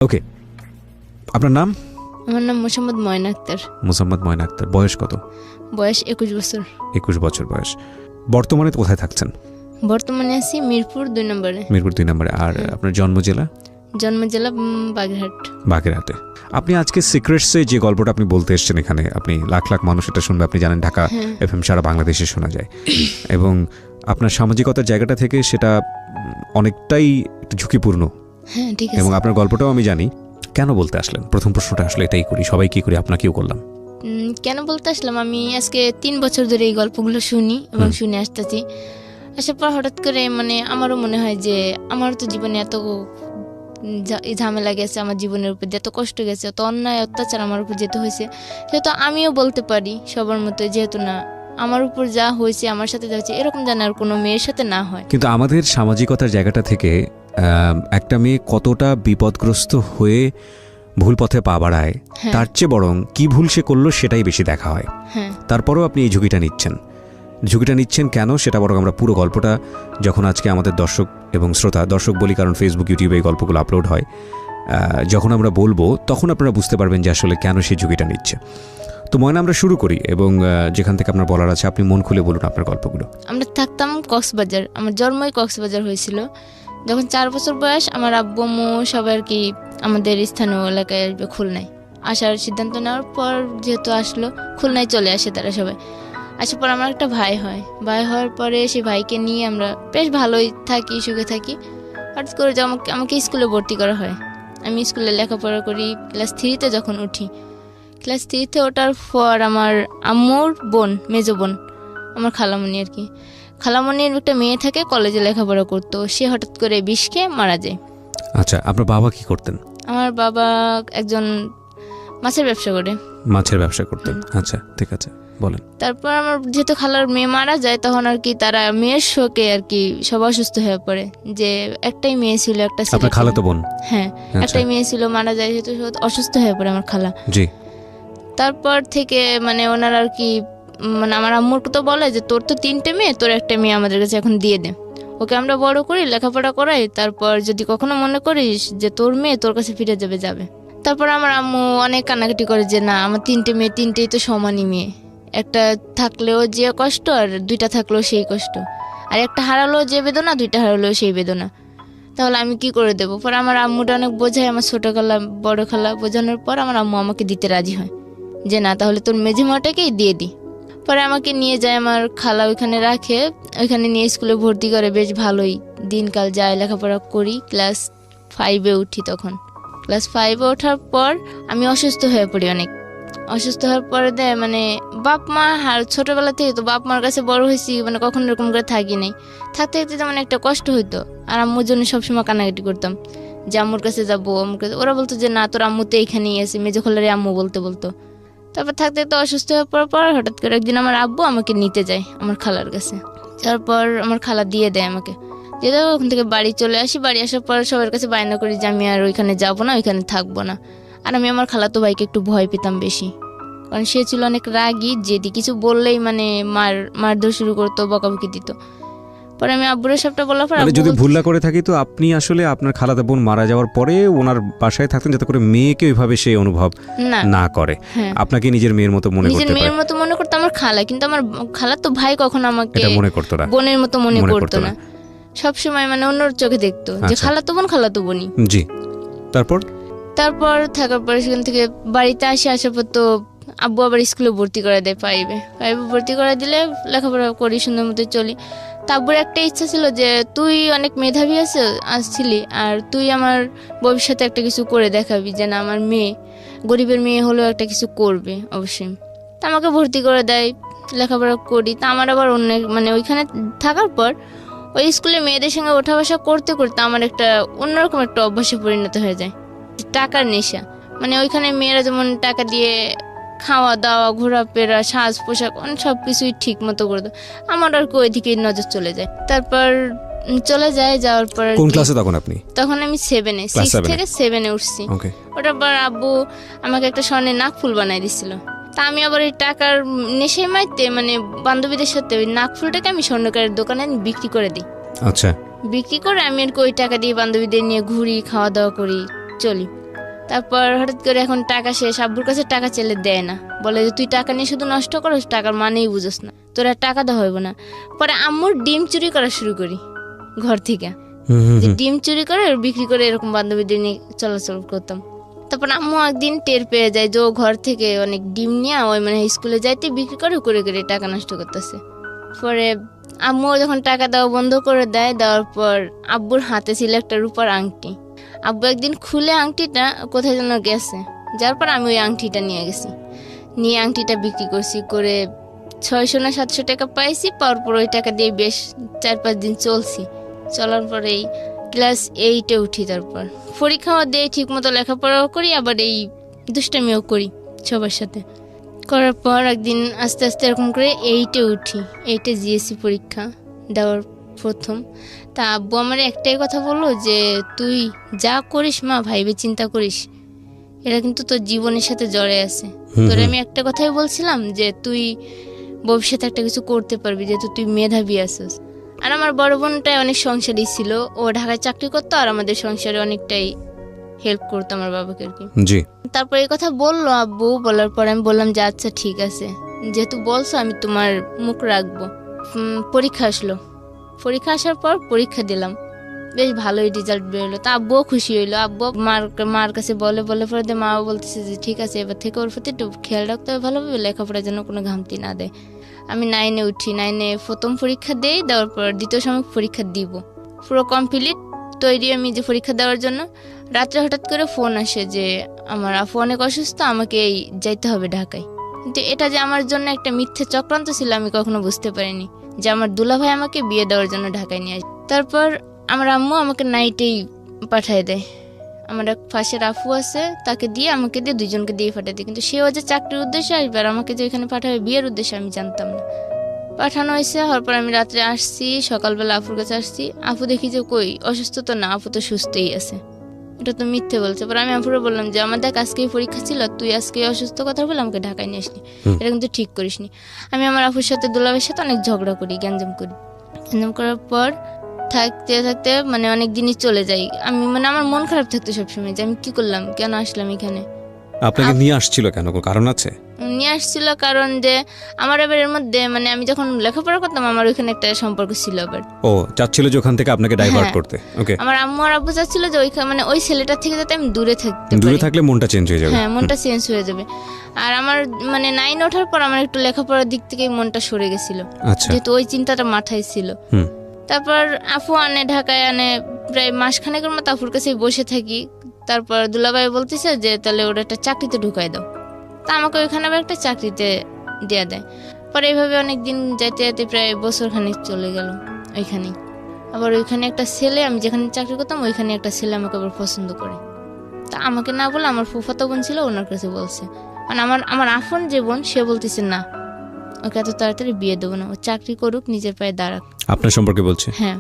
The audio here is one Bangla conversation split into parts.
ওকে, আপনার নাম? আমার নাম মোসাম্মদ ময়না আক্তার। মোসাম্মদ ময়না আক্তার। বয়স কত? বয়স 21 বছর। 21 বছর বয়স। বর্তমানে কোথায় থাকছেন? বর্তমানে আছি মিরপুর 2 নম্বরে। মিরপুর 2 নম্বরে। আর আপনার জন্ম জেলা? জন্ম জেলা বাগেরহাট। বাগেরহাটে। আপনি আজকে সিক্রেটসে যে গল্পটা আপনি বলতে এসেছেন এখানে, আপনি লাখ লাখ মানুষ এটা শুনবে, আপনি জানেন ঢাকা এফএম সারা বাংলাদেশে শোনা যায়, এবং আপনার সামাজিকতার জায়গাটা থেকে সেটা অনেকটাই একটু ঝুঁকিপূর্ণ। হ্যাঁ, ঠিক আছে। এবং আপনার গল্পটাও আমি জানি। কেন বলতে আসলেন? প্রথম প্রশ্নটা আসলে এটাই করি, সবাই কি করি, আপনাকেও করলাম। কেন বলতে আসলাম, আমি আজকে 3 বছর ধরে এই গল্পগুলো শুনি এবং শুনে আসতেছি। আসার পর হঠাৎ করে আমারও মনে হয় যে আমার তো জীবনে এত ঝামেলা গেছে, আমার জীবনের উপর এত কষ্ট গেছে, এত অন্যায় অত্যাচার আমার উপর যেতে হয়েছে, সেহেতু আমিও বলতে পারি সবার মতো, যেহেতু না আমার উপর যা হয়েছে, আমার সাথে যা হয়েছে, এরকম যেন আর কোনো মেয়ের সাথে না হয়। কিন্তু আমাদের সামাজিকতার জায়গাটা থেকে একটা মেয়ে কতটা বিপদগ্রস্ত হয়ে ভুল পথে পা বাড়ায়, তার চেয়ে বরং কি ভুল সে করলো সেটাই বেশি দেখা হয়। তারপরেও আপনি এই ঝুঁকিটা নিচ্ছেন কেন, সেটা বরং আমরা পুরো গল্পটা যখন আজকে আমাদের দর্শক এবং শ্রোতা, দর্শক বলি কারণ ফেসবুক ইউটিউবে এই গল্পগুলো আপলোড হয়, যখন আমরা বলবো তখন আপনারা বুঝতে পারবেন যে আসলে কেন সেই ঝুঁকিটা নিচ্ছে। তো ময়না, আমরা শুরু করি, এবং যেখান থেকে আপনার বলার আছে আপনি মন খুলে বলুন আপনার গল্পগুলো। আমরা থাকতাম কক্সবাজার, আমার জন্মই কক্সবাজার হয়েছিল। যখন 4 বছর বয়স, আমার আব্বু আম্মু সবাই আর কি আমাদের স্থানীয় এলাকায় আসবে খুলনায় আসার সিদ্ধান্ত নেওয়ার পর, যেহেতু আসলো খুলনায় চলে আসে তারা সবাই। আসার পর আমার একটা ভাই হওয়ার পরে সেই ভাইকে নিয়ে আমরা বেশ ভালোই থাকি, সুখে থাকি। হঠাৎ করে আমাকে স্কুলে ভর্তি করা হয়। আমি স্কুলে লেখাপড়া করি। ক্লাস 3-তে যখন উঠি, ক্লাস 3-তে ওঠার পর আমার আম্মুর বোন, মেজো বোন, আমার খালামণি আর কি, খালামণির একটা মেয়ে থাকে, কলেজে লেখাপড়া করতো, সে হঠাৎ করে বিষ খেয়ে মারা যায়। আচ্ছা, আপনার বাবা কি করতেন? আমার বাবা একজন মাছের ব্যবসা করে। মাছের ব্যবসা করতেন। আচ্ছা, ঠিক আছে, বলেন। তারপর আমার যেহেতু খালার মেয়ে মারা যায়, তখন আর কি তারা মেয়ের শোকে আর কি সব অসুস্থ হয়ে পড়ে, যে একটাই মেয়ে ছিল, একটা ছেলে। আপনার খালাতো বোন? হ্যাঁ, একটাই মেয়ে ছিল, মারা যায়, যেহেতু অসুস্থ হয়ে পড়ে আমার খালা। জি। তারপর থেকে ওনার আর কি আমার আম্মুর তো বলে যে তোর তো 3টে মেয়ে, তোর একটা মেয়ে আমাদের কাছে এখন দিয়ে দে, ওকে আমরা বড় করি, লেখাপড়া করাই, তারপর যদি কখনো মনে করিস যে তোর মেয়ে তোর কাছে ফিরে যাবে। তারপর আমার আম্মু অনেক কান্নাকাটি করে যে না, আমার 3টে মেয়ে, 3টেই তো সমানই মেয়ে, একটা থাকলেও যে কষ্ট আর 2টা থাকলেও সেই কষ্ট, আর একটা হারালেও যে বেদনা, 2টা হারালেও সেই বেদনা, তাহলে আমি কি করে দেবো? পরে আমার আম্মুটা অনেক বোঝায়, আমার ছোটো খালা বড় খালা বোঝানোর পর আমার আম্মু আমাকে দিতে রাজি হয় যে না, তাহলে তোর মেঝেমাটাকেই দিয়ে দিই। পরে আমাকে নিয়ে যায় আমার খালা, ওইখানে রাখে, ওইখানে নিয়ে স্কুলে ভর্তি করে। বেশ ভালোই দিনকাল যায়, লেখাপড়া করি। ক্লাস 5-এ উঠি। তখন ক্লাস 5-এ ওঠার পর আমি অসুস্থ হয়ে পড়ি অনেক। অসুস্থ হওয়ার পরে বাপ মা, আর ছোটোবেলা থেকে তো বাপ মার কাছে বড় হয়েছি, কখনো এরকম করে থাকি নাই। থাকতে থাকতে তেমন একটা কষ্ট হইতো, আর আম্মুর জন্য সবসময় কান্নাকাটি করতাম যে আম্মুর কাছে যাবো, আম্মুর কাছে। ওরা বলতো যে না, তোর আম্মু তো এইখানেই আছে, মেজো খোলারে আম্মু বলতো। তারপর থাকতে থাকতে অসুস্থ হয়ে পড়ার পর হঠাৎ করে একদিন আমার আব্বু আমাকে নিতে যায় আমার খালার কাছে। তারপর আমার খালা দিয়ে দেয় আমাকে, দিয়ে দেয়। ওখান থেকে বাড়ি চলে আসি। বাড়ি আসার পর সবার কাছে বায়না করি যে আমি আর ওইখানে যাবো না, ওইখানে থাকবো না। আর আমি আমার খালাতো ভাইকে একটু ভয় পেতাম বেশি, কারণ সে ছিল অনেক রাগী, যেদি কিছু বললেই মারধর শুরু করতো, বকাবকি দিত। পরে আমি আব্বুরের সবটা বলার পর, যদি ভুল না করে থাকি তো আপনি আসলে আপনার খালাতো বোন মারা যাওয়ার পরে ওনার বাসায় থাকতেন, যাতে করে মেয়েকে ওইভাবে সে অনুভব না করে, আপনাকে নিজের মেয়ের মতো মনে করতে পারে। নিজের মেয়ের মতো মনে করতো আমার খালা, কিন্তু আমার খালা তো ভাই কখনো আমাকে এটা মনে করতো না, বোনের মতো মনে করতো না। সবসময় অন্যর চোখে দেখতো যে খালাতো বোনই। জি। তারপর থাকার পর সেখান থেকে বাড়িতে আসার পর তো আব্বু আবার স্কুলে ভর্তি করে দেয়। 5-এ ভর্তি করে দিলে লেখাপড়া করি, সুন্দর মতো চলি। তা আব্বুর একটা ইচ্ছা ছিল যে তুই অনেক মেধাবী আসছিলি, আর তুই আমার ভবিষ্যতে একটা কিছু করে দেখাবি, যে না, আমার মেয়ে গরিবের মেয়ে হলেও একটা কিছু করবে অবশ্যই। তা আমাকে ভর্তি করে দেয়, লেখাপড়া করি। তা আমার আবার অন্য ওইখানে থাকার পর ওই স্কুলে মেয়েদের সঙ্গে ওঠা বসা করতে করতে আমার একটা অন্যরকম একটা অভ্যাসে পরিণত হয়ে যায়, টাকার নেশা। ওইখানে মেয়েরা যেমন টাকা দিয়ে খাওয়া দাওয়া, ঘোরাফেরা, সাজ পোশাক, সব কিছুই ঠিক মতো করে দেয়, আমার আর ওই দিকে নজর চলে যায়। তারপর যাওয়ার পর কোন ক্লাসে তখন আমি 7-এ, 6 থেকে 7-এ উঠছি। ওটার পর আব্বু আমাকে একটা স্বর্ণের নাকফুল বানাই দিছিল। তা আমি আবার এই টাকার নেশায় মাইতে বান্ধবীদের সাথে ওই নাকফুলটাকে আমি স্বর্ণকারের দোকানে বিক্রি করে দিই। আচ্ছা। বিক্রি করে আমি আর ওই টাকা দিয়ে বান্ধবীদের নিয়ে ঘুরি, খাওয়া দাওয়া করি, চলি। তারপর হঠাৎ করে এখন টাকা শেষ, আব্বুর কাছে টাকা চেলে দেয় না, বলে যে তুই টাকা নিয়ে শুধু নষ্ট করস, টাকার মানেই বুঝোস না, তোর আর টাকা দেওয়া হইব না। পরে আম্মুর ডিম চুরি করা শুরু করি ঘর থেকে, যে ডিম চুরি করে বিক্রি করে এরকম বান্ধবীদের নিয়ে চলাচল করতাম। তারপর আম্মু একদিন টের পেয়ে যায় যে ও ঘর থেকে অনেক ডিম নিয়ে ওই মানে স্কুলে যাইতে বিক্রি করে করে করে টাকা নষ্ট করতেছে। পরে আম্মু যখন টাকা দেওয়া বন্ধ করে দেয়, দেওয়ার পর আব্বুর হাতে ছিল একটা রূপার আংটি। আব্বু একদিন খুলে আংটিটা কোথায় যেন গেছে, যার পর আমি ওই আংটিটা নিয়ে গেছি, নিয়ে আংটিটা বিক্রি করছি, করে 600 না 700 টাকা পাইছি। পাওয়ার পর ওই টাকা দিয়ে বেশ 4-5 দিন চলছি। চলার পরেই ক্লাস 8-এ উঠি। তারপর পরীক্ষাও দিয়ে ঠিক মতো লেখাপড়াও করি, আবার এই দুষ্টামিও করি সবার সাথে। করার পর একদিন আস্তে আস্তে এরকম করে 8-এ উঠি। 8-এ জিএসসি পরীক্ষা দেওয়ার প্রথম। তা আব্বু আমার একটাই কথা বললো যে তুই যা করিস মা ভাইবে চিন্তা করিস, এটা কিন্তু তোর জীবনের সাথে জড়ে আছে। তোর আমি একটা কথাই বলছিলাম যে তুই ভবিষ্যতে একটা কিছু করতে পারবি, যেহেতু তুই মেধাবী আছিস। আর আমার বড় বোনটাই অনেক সংসারী ছিল, ও ঢাকায় চাকরি করতো আর আমাদের সংসারে অনেকটাই হেল্প করতো আমার বাবাকে আর কি। জি। তারপর এই কথা বললো আব্বু, বলার পর আমি বললাম যে আচ্ছা ঠিক আছে, যেহেতু বলছো আমি তোমার মুখ রাখবো। পরীক্ষা আসলো, পরীক্ষা আসার পর পরীক্ষা দিলাম, বেশ ভালোই রেজাল্ট বেরোলো। তা আব্বুও খুশি হইলো। আব্বু মার কাছে বলে পরে মাও বলতেছে যে ঠিক আছে এবার থেকে ওর প্রতি একটু খেয়াল রাখতে হবে, ভালোভাবে লেখাপড়ার জন্য কোনো ঘামতি না দেয়। আমি 9-এ উঠি। 9-এ প্রথম পরীক্ষা দেই, দেওয়ার পর দ্বিতীয় সাময়িক পরীক্ষা দিব, পুরো কমপ্লিট তৈরি আমি যে পরীক্ষা দেওয়ার জন্য। রাত্রে হঠাৎ করে ফোন আসে যে আমার আপু অনেক অসুস্থ, আমাকে যাইতে হবে ঢাকায়। কিন্তু এটা যে আমার জন্য একটা মিথ্যে চক্রান্ত ছিল আমি কখনো বুঝতে পারিনি, যে আমার দুলাভাই আমাকে বিয়ে দেওয়ার জন্য ঢাকায় নিয়ে আসে। তারপর আমার আম্মু আমাকে নাইটেই পাঠিয়ে দেয়। আমার এক পাশের আপু আছে, তাকে দিয়ে আমাকে দিয়ে দুজনকে দিয়ে পাঠিয়ে দেয়। কিন্তু সেও যে চাকরির উদ্দেশ্যে আসবে আর আমাকে যে এখানে পাঠাবে বিয়ের উদ্দেশ্যে আমি জানতাম না। পাঠানো হয়েছে। হওয়ার পর আমি রাত্রে আসছি, সকালবেলা আপুর কাছে আসছি। আপু দেখি যে কই অসুস্থ তো না, আপু তো সুস্থই আছে। এটা তো মিথ্যে বলছে। পর আমি আপুরে বললাম যে আমার দেখ আজকেই পরীক্ষা ছিল, তুই আজকে অসুস্থ কথা বলে আমাকে ঢাকায় নিয়ে আসলি, এটা কিন্তু ঠিক করিসনি। আমি আমার আপুর সাথে দুলাভাইয়ের সাথে অনেক ঝগড়া করি, গ্যাঞ্জাম করি। গ্যাঞ্জাম করার পর থাকতে থাকতে মানে অনেক দিনই চলে যাই। আমি মানে আমার মন খারাপ থাকতো সবসময় যে আমি কি করলাম, কেন আসলাম এখানে। আপনাকে নিয়ে আসছিল কেন, কোনো কারণ আছে? নিয়ে আসছিল কারণ যে আমার এবার এর মধ্যে মানে আমি যখন লেখাপড়া করতাম আমার ওইখানে একটা সম্পর্ক ছিল। আবার ও চাচ্ছিল যে ওখান থেকে আপনাকে ডাইভার্ট করতে। ওকে। আমার আম্মু আর আব্বু চাচ্ছিল যে ওইখানে মানে ওই ছেলেটার থেকে যাতে আমি দূরে থাকতে পারি। দূরে থাকলে মনটা চেঞ্জ হয়ে যাবে। হ্যাঁ, মনটা চেঞ্জ হয়ে যাবে। আর আমার মানে 9 ওঠার পর আমার একটু লেখাপড়ার দিক থেকে মনটা সরে গেছিল, যেহেতু ওই চিন্তাটা মাথায় ছিল। তারপর আপু আনে, ঢাকায় আনে, প্রায় মাসখানেকের মতো আপুর কাছেই বসে থাকি। তারপর দুলাভাই বলতেছে যে তাহলে ওরা একটা চাকরিতে ঢুকাই দাও। তা আমাকে ওইখানে আবার একটা চাকরিতে দেয়া দেয়। পরে এইভাবে অনেকদিন যাইতে যাইতে প্রায় বছর খানিক চলে গেল ওইখানেই। আবার ওইখানে একটা ছেলে, আমি যেখানে চাকরি করতাম ওইখানে একটা ছেলে আমাকে আবার পছন্দ করে। তা আমাকে না বলে আমার ফুফাতো বোন ছিল, ওনার কাছে বলছে। মানে আমার আফন যে বোন, সে বলতেছে না ওকে এত তাড়াতাড়ি বিয়ে দেবো না, ও চাকরি করুক, নিজের পায়ে দাঁড়াক। আপনার সম্পর্কে বলছে? হ্যাঁ।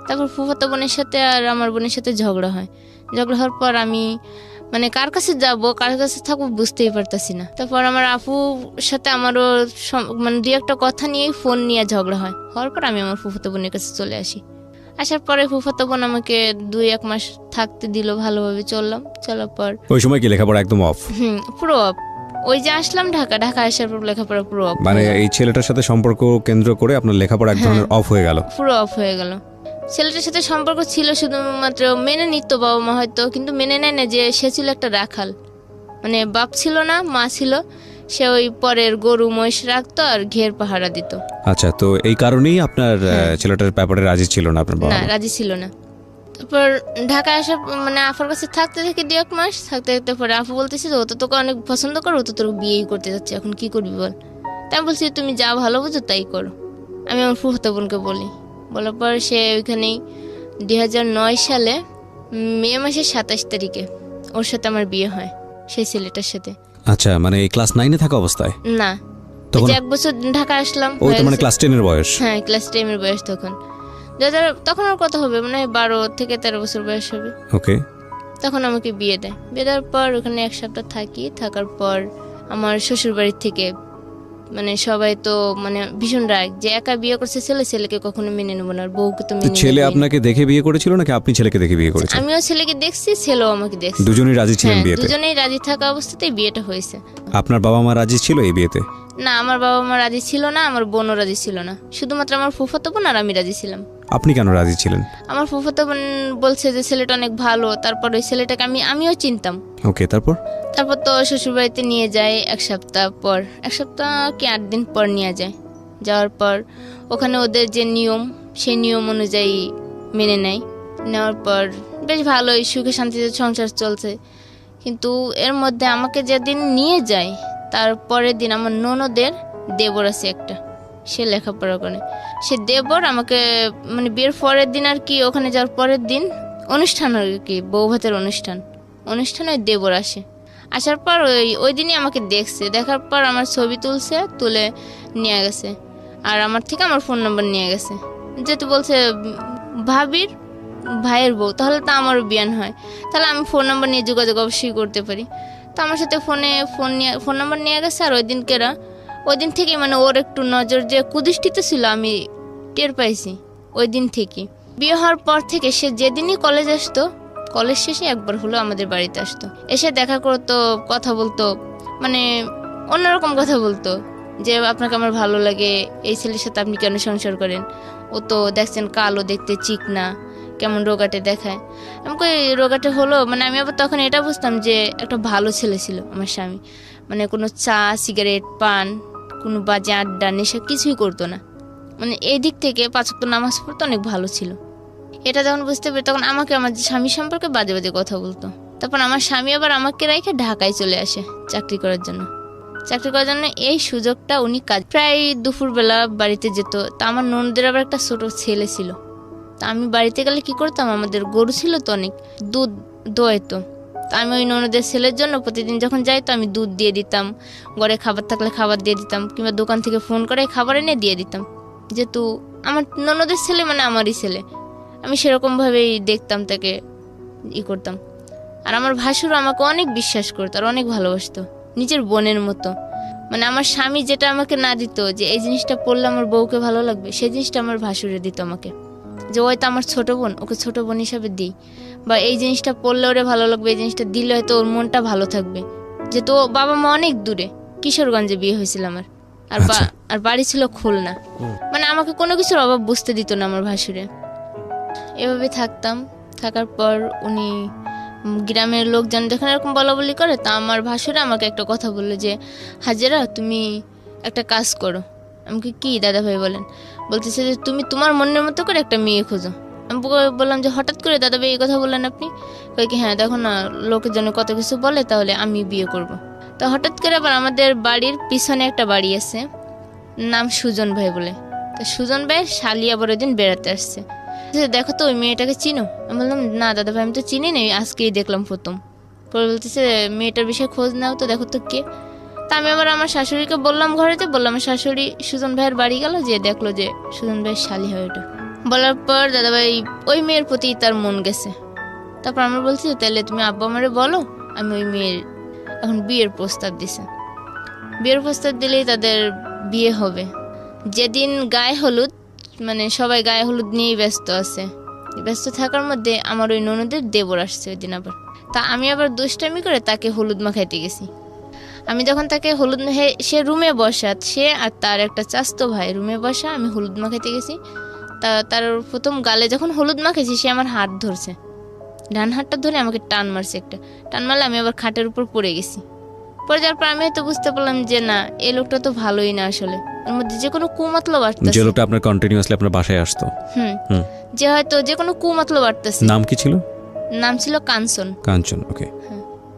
তারপর ফুফাতো বোনের সাথে আর আমার বোনের সাথে ঝগড়া হয়। ঝগড়া হওয়ার পর আমি মানে কার কাছে যাব কার কাছে থাকবো বুঝতেই পারতাছি না। তারপর আমার আপুর সাথে আমারও মানে দুই একটা কথা নিয়েই ফোন নিয়ে ঝগড়া হয়। হওয়ার পর আমি আমার ফুফাতো বোনের কাছে চলে আসি। আসার পরে ফুফাতো বোন আমাকে 2-1 মাস থাকতে দিল, ভালোভাবে চললাম। চলার পর ওই সময় কি লেখাপড়া একদম অফ? পুরো অফ। ওই যে আসলাম ঢাকা আসার পর লেখাপড়া পুরো অফ। মানে এই ছেলেটার সাথে সম্পর্ক কেন্দ্র করে আপনার লেখাপড়া এক ধরনের অফ হয়ে গেল? পুরো অফ হয়ে গেল। ছেলেটার সাথে সম্পর্ক ছিল, শুধুমাত্র মেনে নিত বাবা মা হয়তো, কিন্তু মেনে নেয় না যে সে ছিল একটা রাখাল। মানে বাপ ছিল না, মা ছিল। সে ওই পরের গরু মহিষ রাখতো আর ঘের পাহারা দিত। আচ্ছা, তো এই কারণেই আপনার ছেলেটার ব্যাপারে রাজি ছিল না আপনার বাবা? না, রাজি ছিল না। তারপর ঢাকায় আসা মানে আফার কাছে থাকতে থাকি 2-1 মাস থাকতে থাকতে পরে আপু বলতেছে যে ও তো তোকে অনেক পছন্দ করো, ও তো তোর বিয়েই করতে যাচ্ছে, এখন কি করবি বল। তাই বলছি তুমি যা ভালো বুঝো তাই করো। আমি আমার ফুফাতো বোনকে বলি। বলার পর সে ওইখানেই 2009 সালে মে মাসের 27 তারিখে ওর সাথে আমার বিয়ে হয়, সেই ছেলেটার সাথে। আচ্ছা, মানে এই ক্লাস 9-এ থাকা অবস্থায়? না, তখন 1 বছর ঢাকা আসলাম। ওই তো মানে ক্লাস 10-এর বয়স? হ্যাঁ, ক্লাস 10-এর বয়স তখন। তখন ওর কত হবে, মানে 12 থেকে 13 বছর বয়স হবে। ওকে। তখন আমাকে বিয়ে দেয়। বিয়ে দেওয়ার পর ওখানে 1 সপ্তাহ থাকি। থাকার পর আমার শ্বশুর বাড়ির থেকে মানে সবাই তো মানে ভীষণ রাগ যে একা বিয়ে করছে ছেলে, ছেলেকে কখনো মেনে নেবো না, আর বউকে তো তো মেনে ছেলে নেবই। আপনাকে দেখে বিয়ে করেছিল নাকি আপনি ছেলেকে দেখে বিয়ে করেছেন? আমিও ছেলেকে দেখছি, ছেলেও আমাকে দেখছে। দুজনেই রাজি ছিলেন হ্যাঁ, বিয়েতে? দুজনেই রাজি থাকা অবস্থাতেই বিয়েটা হয়েছে। আপনার বাবা মা রাজি ছিল এই বিয়েতে? না, আমার বাবা মা রাজি ছিল না, আমার বোনও রাজি ছিল না, শুধুমাত্র আমার ফুফাতো বোন আর আমি রাজি ছিলাম। আপনি কেন রাজি ছিলেন? আমার ফুফাতো বোন বলছে যে ছেলেটা অনেক ভালো, তারপর ওই ছেলেটাকে আমিও চিনতাম। ওকে, তারপর? তারপর তো শ্বশুরবাড়িতে নিয়ে যায় এক সপ্তাহ পর, এক সপ্তাহ কি 8 দিন পর নিয়ে যায়। যাওয়ার পর ওখানে ওদের যে নিয়ম, সেই নিয়ম অনুযায়ী মেনে নেয়। নেওয়ার পর বেশ ভালোই সুখে শান্তিতে সংসার চলছে। কিন্তু এর মধ্যে আমাকে যেদিন নিয়ে যায়, তার পরের দিন আমার ননদের দেবর আছে একটা, সে লেখাপড়া করে। সে দেবর আমাকে মানে বিয়ের পরের দিন আর কি, ওখানে যাওয়ার পরের দিন অনুষ্ঠান আর কি, বউ ভাতের অনুষ্ঠানে ওই দেবর আসে। আসার পর ওই দিনই আমাকে দেখছে, দেখার পর আমার ছবি তুলে নিয়ে গেছে, আর আমার থেকে আমার ফোন নাম্বার নিয়ে গেছে। যেহেতু বলছে ভাবির ভাইয়ের বউ, তাহলে তো আমারও বিয়ান হয়, তাহলে আমি ফোন নাম্বার নিয়ে যোগাযোগ অবশ্যই করতে পারি। তো আমার সাথে ফোন নাম্বার নিয়ে গেছে। আর ওই দিন থেকে মানে ওর একটু নজর যে কুদৃষ্টিতে ছিল আমি টের পাইছি ওই দিন থেকে। বিয়ে হওয়ার পর থেকে সে যেদিনই কলেজ আসতো, কলেজ শেষে একবার হলো আমাদের বাড়িতে আসতো, এসে দেখা করতো, কথা বলতো, মানে অন্যরকম কথা বলতো যে আপনাকে আমার ভালো লাগে, এই ছেলের সাথে আপনি কেন সংসার করেন, ও তো দেখছেন কালো দেখতে, চিকনা, কেমন রোগাটে দেখায়। আমাকে রোগাটে হলো মানে আমি আবার তখন এটা বুঝতাম যে একটা ভালো ছেলে ছিল আমার স্বামী, মানে কোনো চা সিগারেট পান কোনো বাজে আড্ডা নেশা কিছুই করতো না, মানে এই দিক থেকে 5 ওয়াক্ত নামাজ পড়তে অনেক ভালো ছিল। এটা যখন বুঝতে পারি তখন আমাকে আমার স্বামী সম্পর্কে বাজে বাজে কথা বলতো। তারপর আমার স্বামী আবার আমাকে রেখে ঢাকায় চলে আসে চাকরি করার জন্য। এই সুযোগটা উনি প্রায় দুপুরবেলা বাড়িতে যেত। তা আমার ননদের আবার একটা ছোট ছেলে ছিল, তা আমি বাড়িতে গেলে কি করতাম, আমাদের গরু ছিল তো অনেক, দুধ দোয়াইতো। তা আমি ওই ননদের ছেলের জন্য প্রতিদিন যখন যাইতো আমি দুধ দিয়ে দিতাম, ঘরে খাবার থাকলে খাবার দিয়ে দিতাম, কিংবা দোকান থেকে ফোন করে খাবার এনে দিয়ে দিতাম। যেহেতু আমার ননদের ছেলে মানে আমারই ছেলে, আমি সেরকমভাবেই দেখতাম তাকে, করতাম। আর আমার ভাসুর আমাকে অনেক বিশ্বাস করতো আর অনেক ভালোবাসতো, নিজের বোনের মতো। মানে আমার স্বামী যেটা আমাকে না দিত, যে এই জিনিসটা পড়লে আমার বউকে ভালো লাগবে, সেই জিনিসটা আমার ভাসুরে দিত আমাকে, যে ওই তো আমার ছোট বোন, ওকে ছোট বোন হিসাবে দিই, বা এই জিনিসটা পড়লে ওরে ভালো লাগবে, এই জিনিসটা দিলে হয়তো ওর মনটা ভালো থাকবে। যেহেতু বাবা মা অনেক দূরে, কিশোরগঞ্জে বিয়ে হয়েছিল আমার, আর বাড়ি ছিল খুলনা। মানে আমাকে কোনো কিছুর অভাব বুঝতে দিত না আমার ভাসুরে। এভাবে থাকার পর উনি গ্রামের লোকজন যখন এরকম বলাবলি করে, তা আমার ভাসুরে আমাকে একটা কথা বললো যে হাজেরা তুমি একটা কাজ করো। আমাকে কি দাদা ভাই বলেন? বলতেছে যে তুমি তোমার মনের মতো করে একটা মেয়ে খোঁজো। আমি বললাম যে হঠাৎ করে দাদা ভাই এই কথা বললেন আপনি? কই কি হ্যাঁ দেখো না লোকের জন্য কত কিছু বলে, তাহলে আমি বিয়ে করব। তো হঠাৎ করে আবার আমাদের বাড়ির পিছনে একটা বাড়ি আছে, নাম সুজন ভাই বলে। তো সুজন ভাই শালি আবার ওই দিন বেড়াতে আসছে, দেখো তো ওই মেয়েটাকে চিনো? আমি বললাম না দাদা ভাই আমি তো চিনি না, আজকেই দেখলাম প্রথম। পরে বলতেছে মেয়েটার বিষয়ে খোঁজ নাও তো, দেখো তো কে। তা আমি আবার আমার শাশুড়িকে বললাম, ঘরেতে বললাম, আমার শাশুড়ি সুজন ভাইয়ের বাড়ি গেল, যে দেখলো যে সুজন ভাইয়ের শালি হয় ওটা। বলার পর দাদা ভাই ওই মেয়ের প্রতি তার মন গেছে। তারপর আমরা বলছি তাহলে তুমি আব্বা আমারে বলো, আমি ওই মেয়ের এখন বিয়ের প্রস্তাব দিছে। বিয়ের প্রস্তাব দিলেই তাদের বিয়ে হবে। যেদিন গায়ে হলুদ, মানে সবাই গায়ে হলুদ নিয়েই ব্যস্ত থাকার মধ্যে আমার ওই ননদের দেবর আসছে ওই দিন আবার। তা আমি আবার দুষ্টামি করে তাকে হলুদ মাখাইতে গেছি। আমি যখন তাকে হলুদ সে রুমে বসা, সে আর তার একটা চাস্তো ভাই রুমে বসা, আমি হলুদ মাখাইতে গেছি। তা তার প্রথম গালে যখন হলুদ মাখাইছি, সে আমার হাত ধরছে, ডান হাতটা ধরে আমাকে টান মারছে, একটা টান মারলে আমি আবার খাটের উপর পড়ে গেছি। পরে যাওয়ার পর আমি হয়তো বুঝতে পারলাম যে না, এই লোকটা তো ভালোই না, আসলে ওর মধ্যে যে কোনো কুমতলব বাড়তেছে। যে লোকটা আপনার কন্টিনিউয়াসলি আপনার বাসায় আসতো, যে হয়তো যে কোনো কুমতলব বাড়তেছে। নাম কি ছিল? নাম ছিল কাঞ্চন। কাঞ্চন, ওকে।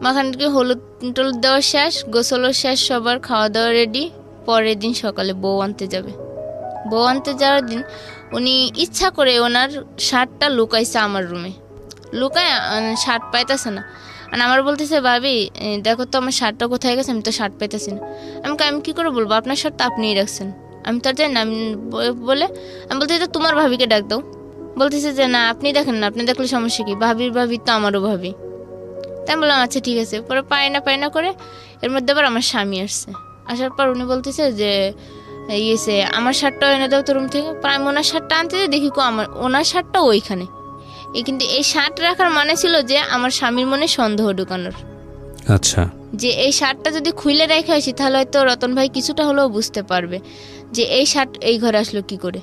মাখানকে হলুদ টলুদ দেওয়া শেষ, গোসলও শেষ, সবার খাওয়া দাওয়া রেডি। পরের দিন সকালে বউ আনতে যাবে। বউ আনতে যাওয়ার দিন উনি ইচ্ছা করে ওনার শার্টটা লুকাইছে আমার রুমে, লুকায় শার্ট পাইতেছে না। আর আমার বলতেছে ভাবি দেখো তো আমার শার্টটা কোথায় গেছে, আমি তো শার্ট পাইতেছি না। আমি কি করে বলবো, আপনার শার্ট তো আপনিই রাখছেন, আমি তো আর জানি না। বলে আমি বলতেছি তোমার ভাবিকে ডাক দাও। বলতেছে যে না আপনি দেখেন না, আপনি দেখলে সমস্যা কি, ভাবি তো আমারও ভাবি। তাই আমি বললাম আচ্ছা ঠিক আছে। পরে পায় না করে এর মধ্যে আবার আমার স্বামী আসছে। আসার পর উনি বলতেছে যে ইয়েছে আমার শার্টটা এনে দাও তো রুম থেকে। পর আমি ওনার শার্টটা আনতে যাই, দেখি আমার ওনার শার্টটা ওইখানে। কিন্তু এই শার্ট রাখার মানে ছিল যে আমার স্বামীর মনে সন্দেহ ঢুকানোর। আচ্ছা, যে এই শার্টটা যদি খুলে রেখে আসি তাহলে হয়তো রতন ভাই কিছুটা হলেও বুঝতে পারবে যে এই শার্ট এই ঘরে আসলো কি করে।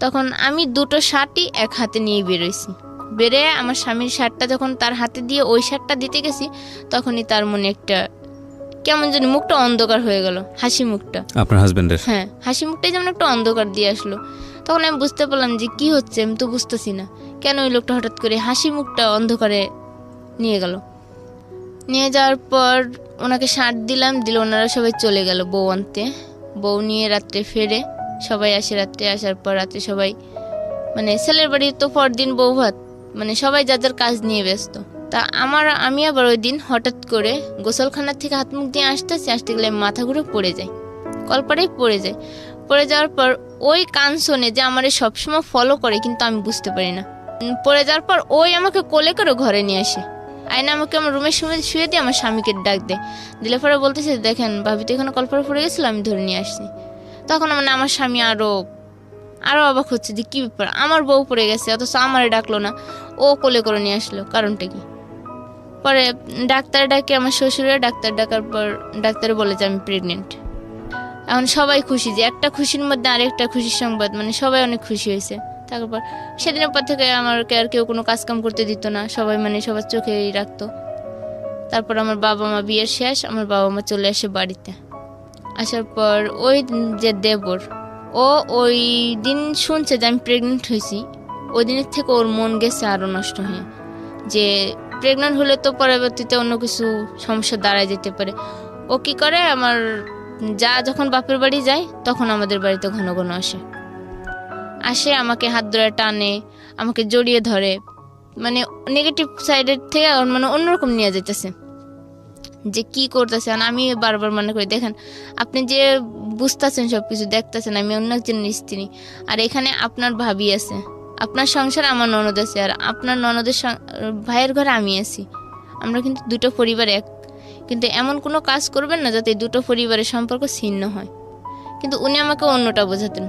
তখন আমি দুটো শার্টই এক হাতে নিয়ে বেরোইছি। বেরে আমার স্বামীর শার্টটা যখন তার হাতে দিয়ে ওই শার্টটা দিতে গেছি, তখনই তার মনে একটা কেমন জানি মুখটা অন্ধকার হয়ে গেল, হাসি মুখটা। আপনার হাজবেন্ডের? হ্যাঁ, হাসি মুখটাই যেমন একটা অন্ধকার দিয়ে আসলো। তখন আমি বুঝতে পারলাম যে কি হচ্ছে, আমি তো বুঝতেছি না কেন ওই লোকটা হঠাৎ করে হাসি মুখটা অন্ধকারে নিয়ে গেল। নিয়ে যাওয়ার পর ওনাকে শার্ট দিলাম, দিলে ওনারা সবাই চলে গেল বউ আনতে। বউ নিয়ে রাত্রে ফেরে, সবাই আসে রাত্রে। আসার পর রাত্রে সবাই মানে ছেলের বাড়ি তো পরদিন বউ ভাত, মানে সবাই যাদের কাজ নিয়ে ব্যস্ত। তা আমি আবার ওই দিন হঠাৎ করে গোসলখানার থেকে হাত মুখ দিয়ে আসতে গেলে মাথা ঘুরে পড়ে যায়, কলপাড়েই পড়ে যায়। পড়ে যাওয়ার পর ওই কান শোনে যে আমার সবসময় ফলো করে, কিন্তু আমি বুঝতে পারি না। পড়ে যাওয়ার পর ওই আমাকে কোলে করে ঘরে নিয়ে আসে, আয়না আমাকে আমার রুমের শুয়ে দিয়ে আমার স্বামীকে ডাক দিলে পরে বলতেছে, দেখেন ভাবি তো এখানে কলপাড়ে পড়ে গেছিল, আমি ধরে নিয়ে আসছি। তখন মানে আমার স্বামী আরো অবাক হচ্ছে যে কি ব্যাপার, আমার বউ পড়ে গেছে অথচ আমারে ডাকলো না, ও কোলে করে নিয়ে আসলো, কারণটা কি? পরে ডাক্তার ডাকে আমার শ্বশুরে, ডাক্তার ডাকার পর ডাক্তারে বলে যে আমি প্রেগনেন্ট। এখন সবাই খুশি, যে একটা খুশির মধ্যে আরেকটা খুশির সংবাদ, মানে সবাই অনেক খুশি হয়েছে। তারপর সেদিনের পর থেকে আমাকে আর কেউ কোনো কাজকাম করতে দিত না, সবাই মানে সবার চোখেই রাখতো। তারপর আমার বাবা মা বিয়ের শেষ, আমার বাবা মা চলে আসে বাড়িতে। আসার পর ওই যে দেবর, ও ওই দিন শুনছে যে আমি প্রেগনেন্ট হয়েছি, ওই দিনের থেকে ওর মন গেছে আরও নষ্ট হয়ে, যে প্রেগনেন্ট হলে তো পরবর্তীতে অন্য কিছু সমস্যা দাঁড়ায় যেতে পারে। ও কি করে, আমার যা যখন বাপের বাড়ি যায় তখন আমাদের বাড়িতে ঘন ঘন আসে আমাকে হাত ধরে টানে, আমাকে জড়িয়ে ধরে, মানে নেগেটিভ সাইডের থেকে মানে অন্যরকম নিয়ে যেতেছে যে কি করতেছে। আমি বারবার মনে করি, দেখেন আপনি যে বুঝতেছেন সব কিছু দেখতেছেন, আমি অন্য একজনের স্ত্রী, আর এখানে আপনার ভাবি আছে, আপনার সংসারে আমার ননদ আছে, আর আপনার ননদের ভাইয়ের ঘরে আমি আছি। আমরা কিন্তু দুটো পরিবার এক, কিন্তু এমন কোনো কাজ করবেন না যাতে দুটো পরিবারের সম্পর্ক ছিন্ন হয়। কিন্তু উনি আমাকে অন্যটা বোঝাতেন,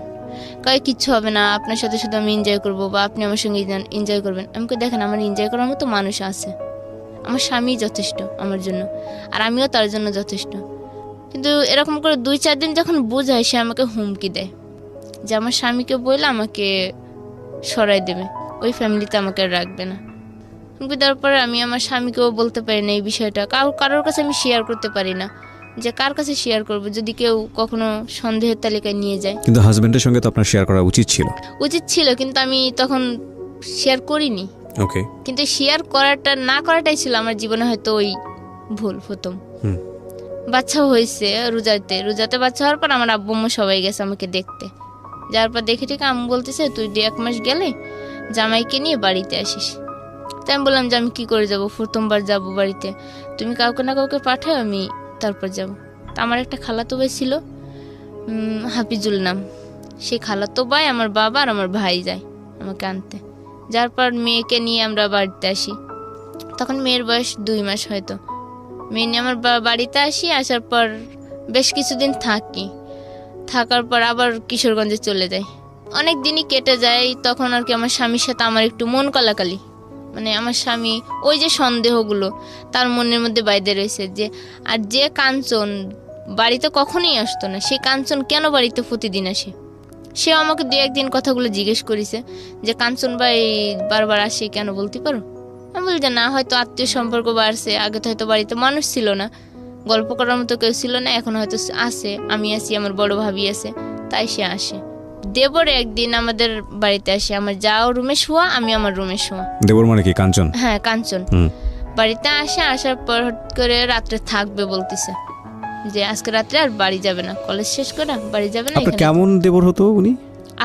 কয় কিচ্ছু হবে না, আপনার সাথে শুধু আমি এনজয় করবো, বা আপনি আমার সঙ্গে এনজয় করবেন। আমাকে দেখেন আমার এনজয় করার মতো মানুষ আছে, আমার স্বামী যথেষ্ট আমার জন্য, আর আমিও তার জন্য যথেষ্ট। কিন্তু এরকম করে 2-4 দিন যখন বোঝায়, সে আমাকে হুমকি দেয় যে আমার স্বামীকে বললে আমাকে সরাই দেবে, ওই ফ্যামিলিতে আমাকে আর রাখবে না। হুমকি দেওয়ার পরে আমি আমার স্বামীকেও বলতে পারি না এই বিষয়টা, কারোর কাছে আমি শেয়ার করতে পারি না, যে কার কাছে শেয়ার করবো যদি কেউ কখনো সন্দেহের তালিকায় নিয়ে যায়। কিন্তু হাজবেন্ডের সঙ্গে তো আপনার শেয়ার করা উচিত ছিল, কিন্তু আমি তখন শেয়ার করিনি। ওকে, কিন্তু শেয়ার না করাটাই ছিল আমার জীবনে হয়তো ওই ভুল প্রথম। বাচ্চা হয়েছে রোজাতে বাচ্চা হওয়ার পর আমার আব্বু আম্মু সবাই গেছে আমাকে দেখতে। যাওয়ার পর দেখে ঠিক আম্মু বলতেছে, তুই 1 মাস গেলে জামাইকে নিয়ে বাড়িতে আসিস। তাই আমি বললাম যে আমি কি করে যাব, প্রথমবার যাব বাড়িতে, তুমি কাউকে না কাউকে পাঠাও, আমি তারপর যাব। তা আমার একটা খালাতো ভাই ছিল, হাফিজুল নাম, সেই খালাতো ভাই, আমার বাবা আর আমার ভাই যায় আমাকে আনতে। যার পর মেয়েকে নিয়ে আমরা বাড়িতে আসি, তখন মেয়ের বয়স 2 মাস হয়তো। মেয়ে নিয়ে আমার বাড়িতে আসি, আসার পর বেশ কিছুদিন থাকার পর আবার কিশোরগঞ্জে চলে যাই। অনেক দিনই কেটে যায়, তখন আর কি আমার স্বামীর সাথে আমার একটু মন কালাকালি, মানে আমার স্বামী ওই যে সন্দেহগুলো তার মনের মধ্যে বাইরে রয়েছে, যে আর যে কাঞ্চন বাড়িতে কখনোই আসতো না, সে কাঞ্চন কেন বাড়িতে প্রতিদিন আসে। সেও আমাকে 2-1 দিন কথাগুলো জিজ্ঞেস করেছে যে কাঞ্চন ভাই বারবার আসে কেন, বলতে পারো? আমি বলি যে না, হয়তো আত্মীয় সম্পর্ক বাড়ছে, আগে তো হয়তো বাড়িতে মানুষ ছিল না, গল্প করার মতো কেউ ছিল না, এখন হয়তো আসে, আমি আছি, আমার বড় ভাবি আছে, তাই সে আসে। দেবর একদিন আমাদের বাড়িতে আসে, আমার যাও রুমে শোয়া, আমি আমার রুমে শোয়া। দেবর মানে কি, কাঞ্চন? হ্যাঁ, কাঞ্চন বাড়িতে আসার পর হট করে রাত্রে থাকবে বলতেছে, যে আজকে রাত্রে আর বাড়ি যাবে না, কলেজ শেষ করে বাড়ি যাবে না। আপনার কেমন দেবর হতো উনি?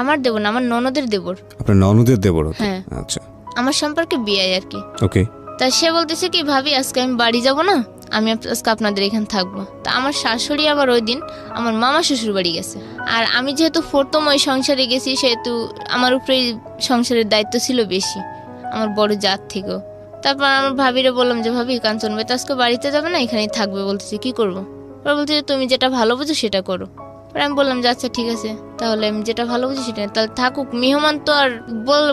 আমার দেবর না, আমার ননদের দেবর। আপনার ননদের দেবর হতো? হ্যাঁ। আচ্ছা, আমার সম্পর্কে বিয়ে আর কি। ওকে। তা সে বলতেছে কি, ভাবি আজকে আমি বাড়ি যাব না, আমি আজকে আপনাদের এখানে থাকবো। তা আমার শাশুড়ি আবার ওই দিন আমার মামা শ্বশুর বাড়ি গেছে, আর আমি যেহেতু প্রথম ওই সংসারে গেছি, সেহেতু আমার উপরে সংসারের দায়িত্ব ছিল বেশি, আমার বড় জাত থেকেও। তারপর আমার ভাবিরে বললাম যে ভাবি কাঞ্চন ভাই তো আজকে বাড়িতে যাবে না, এখানেই থাকবে বলতেছে, কি করব? ওরা বলছে যে তুমি যেটা ভালো বুঝো সেটা করো। পরে আমি বললাম যে আচ্ছা ঠিক আছে, তাহলে আমি যেটা ভালো বুঝি সেটা, তাহলে থাকুক, মেহমান তো আর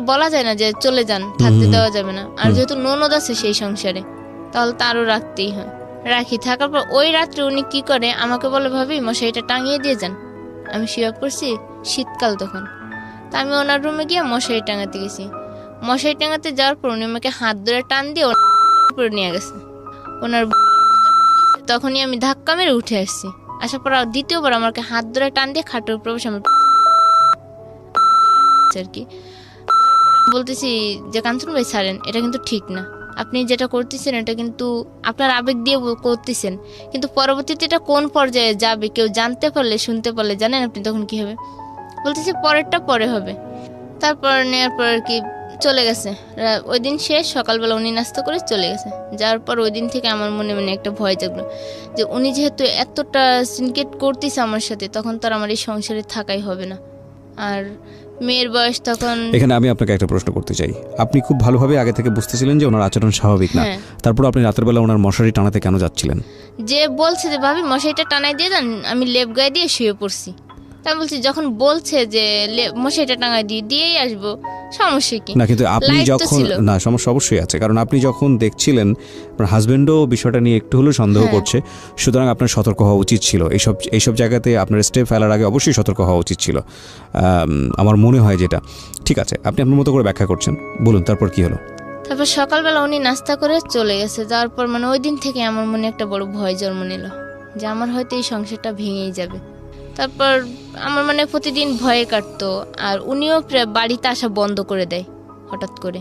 বলা যায় না যে চলে যান, থাকতে দেওয়া যাবে না। আর যেহেতু ননদ আছে সেই সংসারে, তাহলে তো আরও রাখতেই হয়। রাখি, থাকার পর ওই রাত্রে উনি কি করে আমাকে বলে, ভাবি মশারিটা টাঙিয়ে দিয়ে যান। আমি শুয়ে পড়ছি, শীতকাল তখন। তা আমি ওনার রুমে গিয়ে মশারি টাঙাতে গেছি। মশারি টাঙাতে যাওয়ার পর উনি আমাকে হাত ধরে টান দিয়ে উপরে নিয়ে গেছে। ওনার তখনই আমি ধাক্কা মেরে উঠে আসছি। আসার পর দ্বিতীয়বার আমাকে হাত ধরে টান দিয়ে খাটের উপর বসে আমার আর কি বলতেছি যে কাঞ্চন ভাই ছাড়েন, এটা কিন্তু ঠিক না, আপনি যেটা করতেছেন এটা কিন্তু আপনার আবেগ দিয়ে করতেছেন, কিন্তু পরবর্তীতে এটা কোন পর্যায়ে যাবে কেউ জানতে পারলে, শুনতে পারলে জানেন আপনি তখন কি হবে। বলতেছি পরেরটা পরে হবে। তারপর নেওয়ার পর আর কি চলে গেছে। ওই দিন শেষ, সকালবেলা উনি নাস্তা করে চলে গেছে। যাওয়ার পর ওই দিন থেকে আমার মনে মনে একটা ভয় জাগলো যে উনি যেহেতু এতটা সিনকেট করতেছে আমার সাথে, তখন তো আর আমার এই সংসারে থাকাই হবে না। আর মেয়ের বয়স তখন। এখানে আমি আপনাকে একটা প্রশ্ন করতে চাই। আপনি খুব ভালোভাবে আগে থেকে বুঝতেছিলেন যে ওনার আচরণ স্বাভাবিক না, তারপর আপনি রাতের বেলা ওনার মশারি টানাতে কেন যাচ্ছিলেন? যে বলছে যে ভাবি মশারিটা টানাই দিয়ে যান, আমি লেপ গায়ে দিয়ে শুয়ে পড়ছি। তাই বলছি যখন বলছে যে মশারিটা টাঙাই দিয়েই আসবো, সমস্যা কি? না, কিন্তু আপনি যখন, না সমস্যা অবশ্যই আছে, কারণ আপনি যখন দেখছিলেন আপনার হাজবেন্ডও বিষয়টা নিয়ে একটু হলেও সন্দেহ করছে, সুতরাং আপনার সতর্ক হওয়া উচিত ছিল। এইসব জায়গাতে আপনার স্টেপ ফেলার আগে অবশ্যই সতর্ক হওয়া উচিত ছিল, আমার মনে হয় যেটা। ঠিক আছে, আপনি আপনার মতো করে ব্যাখ্যা করছেন, বলুন তারপর কি হলো? তারপর সকালবেলা উনি নাস্তা করে চলে গেছে। যাওয়ার পর মানে ওই দিন থেকে আমার মনে একটা বড় ভয় জন্ম নিল যে আমার হয়তো এই সংসারটা ভেঙেই যাবে। তারপর আমার মানে প্রতিদিন ভয়ে কাটতো। আর উনিও বাড়িতে আসা বন্ধ করে দেয় হঠাৎ করে,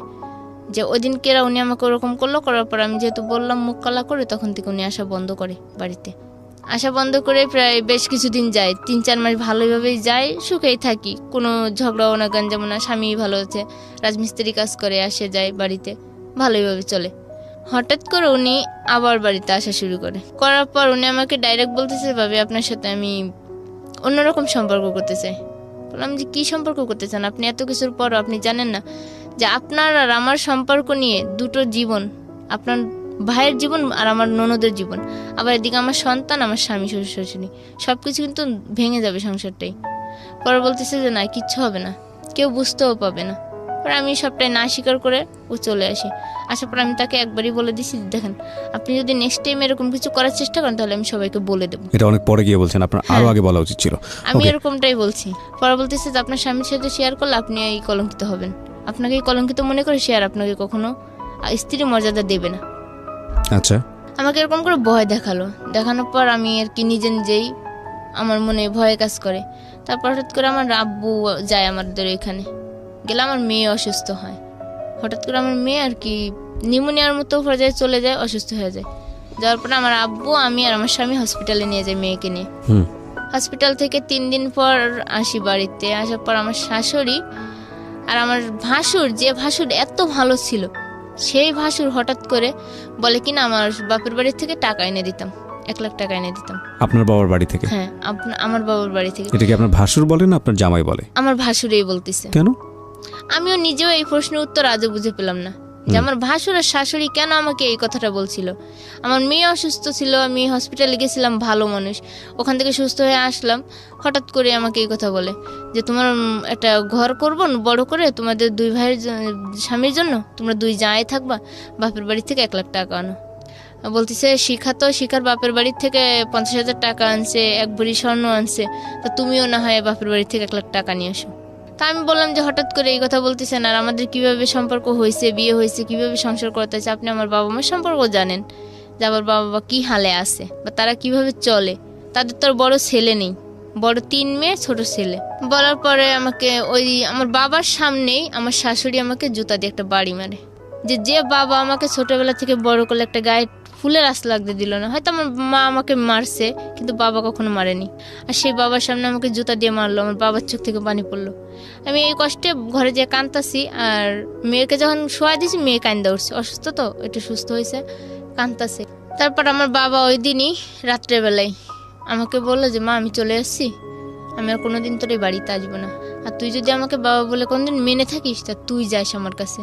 যে ওই দিন কেরা উনি আমাকে ওরকম করলো। করার পর আমি যেহেতু বললাম মুখ কালা করে, তখন থেকে উনি আসা বন্ধ করে, বাড়িতে আসা বন্ধ করে প্রায় বেশ কিছুদিন যায়, 3-4 মাস ভালোভাবেই যায়, সুখেই থাকি, কোনো ঝগড়াও না, যেমন না, স্বামী ভালো আছে, রাজমিস্ত্রি কাজ করে, আসে যায় বাড়িতে, ভালোইভাবে চলে। হঠাৎ করে উনি আবার বাড়িতে আসা শুরু করার পর উনি আমাকে ডাইরেক্ট বলতেছে, ভাবি আপনার সাথে আমি অন্যরকম সম্পর্ক করতে চাই। বললাম যে কী সম্পর্ক করতে চান আপনি? এত কিছুর পরও আপনি জানেন না যে আপনার আর আমার সম্পর্ক নিয়ে দুটো জীবন, আপনার ভাইয়ের জীবন আর আমার ননদের জীবন, আবার এদিকে আমার সন্তান, আমার স্বামী, শ্বশুর শাশুড়ি, সব কিছু কিন্তু ভেঙে যাবে সংসারটাই। পরে বলতেছে যে না, কিচ্ছু হবে না, কেউ বুঝতেও পাবে না। পরে আমি সবটাই না স্বীকার করে ও চলে আসি। আসার পর আমি তাকে একবারই বলে দিছি, দেখেন আপনি যদি নেক্সট টাইম এরকম কিছু করার চেষ্টা করেন তাহলে আমি সবাইকে বলে দেবো। এটা অনেক পরে গিয়ে বলছেন, আপনার আরো আগে বলা উচিত ছিল। আমি এরকমটাই বলছি। পরে বলতেছে যে আপনার স্বামীর সাথে শেয়ার করলে আপনি এই কলঙ্কিত হবেন, আপনাকে এই কলঙ্কিত মনে করে শেয়ার আপনাকে কখনো স্ত্রী মর্যাদা দেবে না। আচ্ছা, আমাকে এরকম করে ভয় দেখানোর পর আমি আর কি নিজেই আমার মনে ভয় কাজ করে। তারপর হঠাৎ করে আমার আব্বু যায় আমাদের এখানে, গেলে আমার মেয়ে অসুস্থ হয়। হঠাৎ করে আমার মেয়ে আর কি নিউমোনিয়ার মতো পর্যায়ে চলে যায়, অসুস্থ হয়ে যায়। যাওয়ার পরে আমার আব্বু, আমি আর আমার স্বামী হসপিটালে নিয়ে যাই মেয়েকে নিয়ে। হসপিটাল থেকে 3 দিন পর আসি বাড়িতে। আসার পর আমার শাশুড়ি আর আমার ভাসুর, যে ভাসুর এত ভালো ছিল, সেই ভাসুর হঠাৎ করে বলে কিনা আমার বাপের বাড়ি থেকে টাকা এনে দিতাম, 1 লাখ টাকা এনে দিতাম। আপনার বাবার বাড়ি থেকে? হ্যাঁ, আমার বাবার বাড়ি থেকে। এটা কি আপনার ভাসুর বলে না আপনার জামাই বলে? আমার ভাসুরই বলতেছে। কেন? আমিও নিজেও এই প্রশ্নের উত্তর আজও বুঝে পেলাম না যে আমার ভাসুর আর শাশুড়ি কেন আমাকে এই কথাটা বলছিল। আমার মেয়ে অসুস্থ ছিল, আমি হসপিটালে গেছিলাম, ভালো মানুষ, ওখান থেকে সুস্থ হয়ে আসলাম, হঠাৎ করে আমাকে এই কথা বলে যে তোমার একটা ঘর করবো বড় করে, তোমাদের 2 ভাইয়ের স্বামীর জন্য, তোমরা 2 জামাই থাকবা, বাপের বাড়ি থেকে 1 লাখ টাকা আনো। বলতেছে শিখার বাপের বাড়ি থেকে 50,000 টাকা আনছে, 1 ভরি স্বর্ণ আনছে, তা তুমিও না হয় বাপের বাড়ি থেকে 1 লাখ টাকা নিয়ে আসো। তা আমি বললাম যে হঠাৎ করে এই কথা বলতেছেন, আর আমাদের কিভাবে সম্পর্ক হয়েছে, বিয়ে হয়েছে, কিভাবে সংসার করতে হয়েছে, আপনি আমার বাবা মার সম্পর্ক জানেন, যে আমার বাবা মা কী হালে আছে বা তারা কিভাবে চলে, তাদের তো আর বড় ছেলে নেই, বড় 3 মেয়ে, ছোট ছেলে। বলার পরে আমাকে ওই আমার বাবার সামনেই আমার শাশুড়ি আমাকে জুতা দিয়ে একটা বাড়ি মারে, যে বাবা আমাকে ছোটবেলা থেকে বড় করলে একটা গায়ে ফুলের আশ লাগতে দিল না। হয়তো আমার মা আমাকে মারছে, কিন্তু বাবা কখনো মারেনি। আর সেই বাবার সামনে আমাকে জুতা দিয়ে মারলো, আমার বাবার চোখ থেকে পানি পড়লো। আমি এই কষ্টে ঘরে যেয়ে কাঁদতাছি, আর মেয়েকে যখন শোয়া দিয়েছি মেয়ে কান্দা উঠছে, অসুস্থ তো একটু সুস্থ হয়েছে, কাঁদতাছে। তারপর আমার বাবা ওই দিনই রাত্রেবেলায় আমাকে বললো যে মা আমি চলে আসছি, আমি আর কোনোদিন তোর এই বাড়িতে আসবো না, আর তুই যদি আমাকে বাবা বলে কোনোদিন মেনে থাকিস তা তুই যাস আমার কাছে,